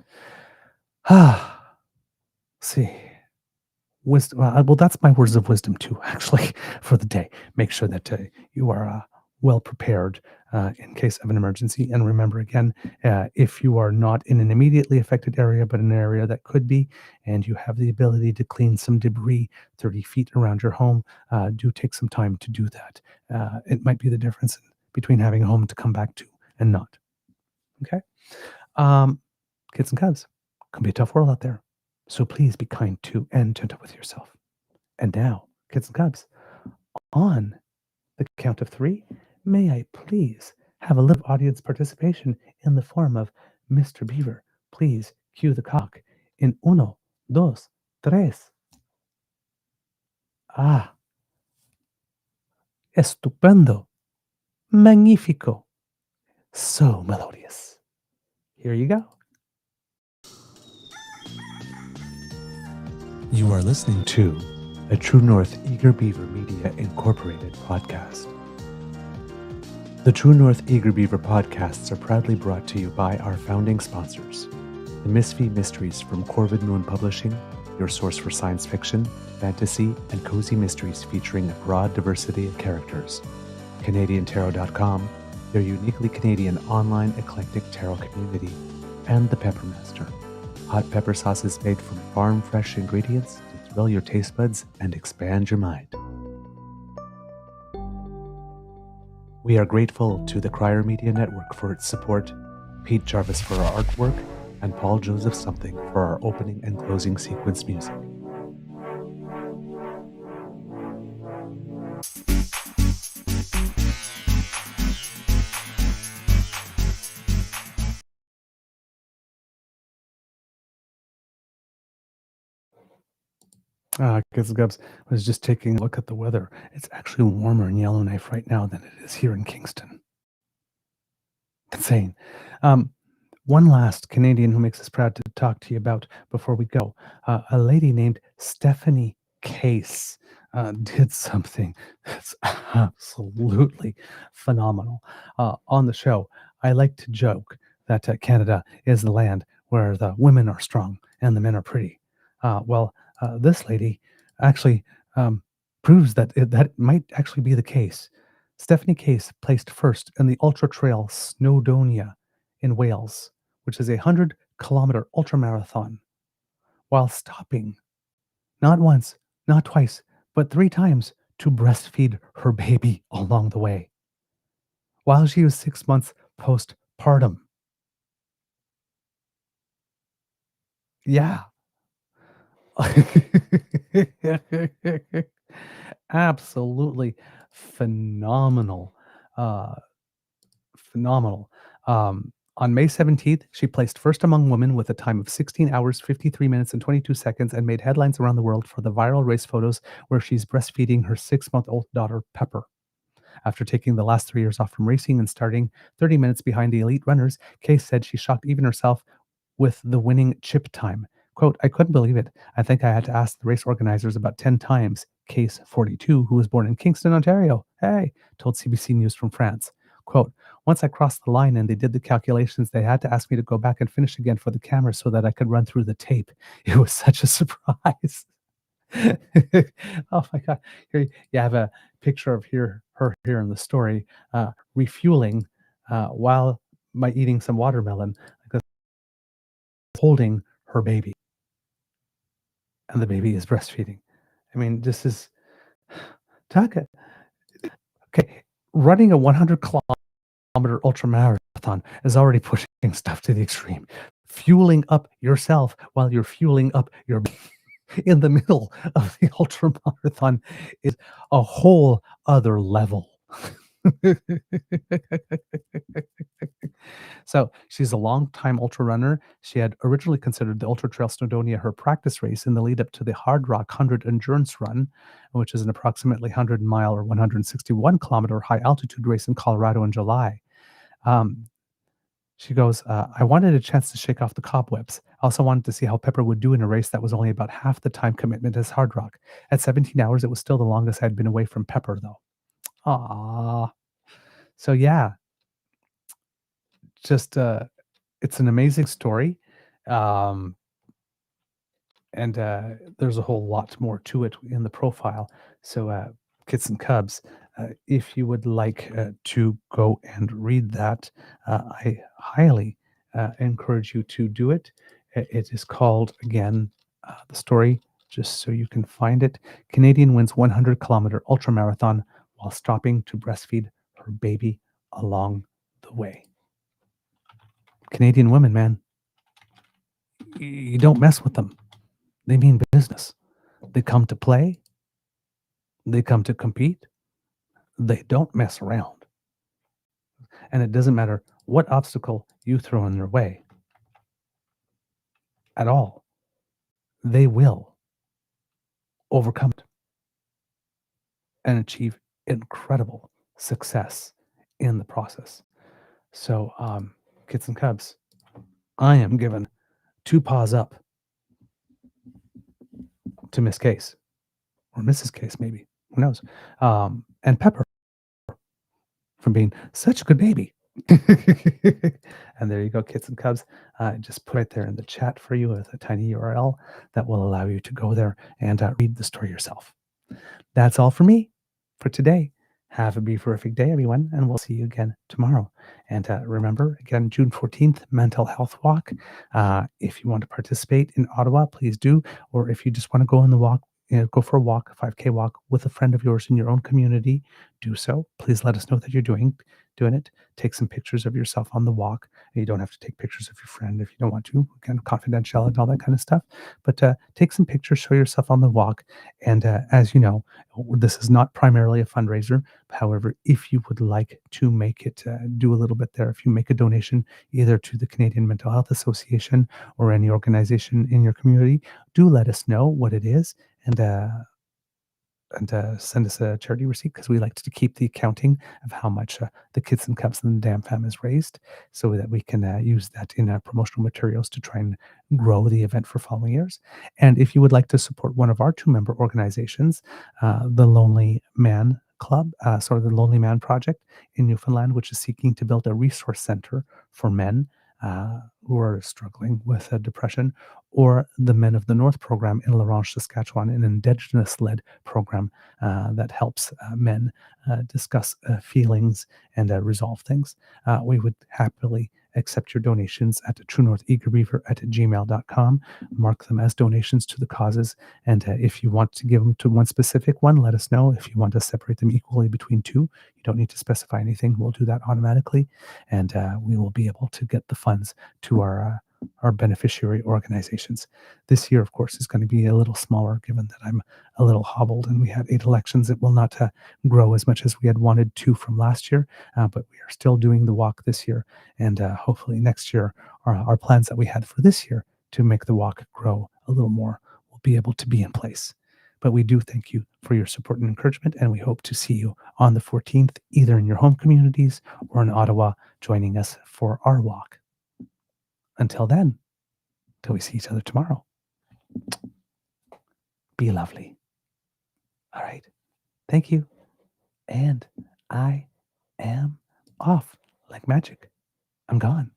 See. Wisdom. Well, that's my words of wisdom too, actually, for the day. Make sure that you are well prepared in case of an emergency. And remember again, if you are not in an immediately affected area, but an area that could be, and you have the ability to clean some debris 30 feet around your home, do take some time to do that. It might be the difference between having a home to come back to and not. Okay? Kids and cubs, it can be a tough world out there. So please be kind to and gentle with yourself. And now, kids and cubs, on the count of 3, may I please have a little audience participation in the form of Mr. Beaver. Please cue the cock in 1, 2, 3. Ah, estupendo, magnifico, so melodious. Here you go. You are listening to a True North Eager Beaver Media Incorporated podcast. The True North Eager Beaver podcasts are proudly brought to you by our founding sponsors, the Misfit Mysteries from Corvid Moon Publishing, your source for science fiction, fantasy, and cozy mysteries featuring a broad diversity of characters, CanadianTarot.com, their uniquely Canadian online eclectic tarot community, and the Peppermaster, hot pepper sauces made from farm-fresh ingredients to thrill your taste buds and expand your mind. We are grateful to the Crier Media Network for its support, Pete Jarvis for our artwork, and Paul Joseph Something for our opening and closing sequence music. Kids and Gubs, I was just taking a look at the weather. It's actually warmer in Yellowknife right now than it is here in Kingston. Insane. One last Canadian who makes us proud to talk to you about before we go. A lady named Stephanie Case did something that's absolutely phenomenal. On the show, I like to joke that Canada is the land where the women are strong and the men are pretty. This lady actually proves that that might actually be the case. Stephanie Case placed first in the Ultra Trail Snowdonia in Wales, which is a 100-kilometer ultramarathon, while stopping not once, not twice, but 3 times to breastfeed her baby along the way, while she was 6 months postpartum. Yeah. Absolutely phenomenal. Phenomenal. On May 17th, she placed first among women with a time of 16 hours, 53 minutes, and 22 seconds and made headlines around the world for the viral race photos where she's breastfeeding her 6-month-old daughter, Pepper. After taking the last 3 years off from racing and starting 30 minutes behind the elite runners, Kay said she shocked even herself with the winning chip time. Quote, I couldn't believe it. I think I had to ask the race organizers about 10 times. Case 42, who was born in Kingston, Ontario, told CBC News from France. Quote, once I crossed the line and they did the calculations, they had to ask me to go back and finish again for the camera so that I could run through the tape. It was such a surprise. Oh my God. Here you have a picture of her here in the story, refueling while eating some watermelon, holding her baby. And the baby is breastfeeding. I mean, this is okay. Running a 100 kilometer ultramarathon is already pushing stuff to the extreme. Fueling up yourself while you're fueling up your in the middle of the ultramarathon is a whole other level. So she's a long-time ultra runner. She had originally considered the Ultra Trail Snowdonia her practice race in the lead up to the Hard Rock 100 Endurance Run, which is an approximately 100-mile or 161-kilometer high-altitude race in Colorado in July. She goes, I wanted a chance to shake off the cobwebs. I also wanted to see how Pepper would do in a race that was only about half the time commitment as Hard Rock. At 17 hours, it was still the longest I'd been away from Pepper, though. Aww. So yeah, just it's an amazing story. And there's a whole lot more to it in the profile. So Kits and Cubs, if you would like to go and read that, I highly encourage you to do it. It is called, again, the story, just so you can find it. Canadian wins 100-kilometer ultramarathon while stopping to breastfeed her baby along the way. Canadian women, man, you don't mess with them. They mean business. They come to play. They come to compete. They don't mess around. And it doesn't matter what obstacle you throw in their way at all. They will overcome it and achieve incredible success in the process. So, Kits and Cubs, I am giving 2 paws up to Miss Case, or Mrs. Case, maybe. Who knows? And Pepper from being such a good baby. And there you go, Kits and Cubs. Just put it there in the chat for you with a tiny URL that will allow you to go there and read the story yourself. That's all for me for today. Have a beaverific day, everyone, and we'll see you again tomorrow. And remember, again, June 14th, Mental Health Walk. If you want to participate in Ottawa, please do. Or if you just want to go on the walk, go for a walk, a 5K walk with a friend of yours in your own community, do so. Please let us know that you're doing it. Take some pictures of yourself on the walk. You don't have to take pictures of your friend if you don't want to. Again, confidential and all that kind of stuff. But take some pictures, show yourself on the walk. And as you know, this is not primarily a fundraiser. However, if you would like to make it, do a little bit there. If you make a donation either to the Canadian Mental Health Association or any organization in your community, do let us know what it is. And send us a charity receipt, because we like to keep the accounting of how much the Kids and Cubs and the Dam Fam is raised, so that we can use that in promotional materials to try and grow the event for following years. And if you would like to support one of our 2-member organizations, the Lonely Man Club, the Lonely Man Project in Newfoundland, which is seeking to build a resource center for men who are struggling with depression, or the Men of the North program in La Ronge, Saskatchewan, an Indigenous-led program that helps men discuss feelings and resolve things. We would happily accept your donations at truenortheagerbeaver@gmail.com. Mark them as donations to the causes. And if you want to give them to one specific one, let us know. If you want to separate them equally between 2, you don't need to specify anything. We'll do that automatically. And we will be able to get the funds to our our beneficiary organizations. This year, of course, is going to be a little smaller given that I'm a little hobbled and we had 8 elections. It will not grow as much as we had wanted to from last year, but we are still doing the walk this year. And hopefully next year, our plans that we had for this year to make the walk grow a little more will be able to be in place. But we do thank you for your support and encouragement, and we hope to see you on the 14th, either in your home communities or in Ottawa, joining us for our walk. Until then, till we see each other tomorrow, be lovely. All right. Thank you. And I am off like magic. I'm gone.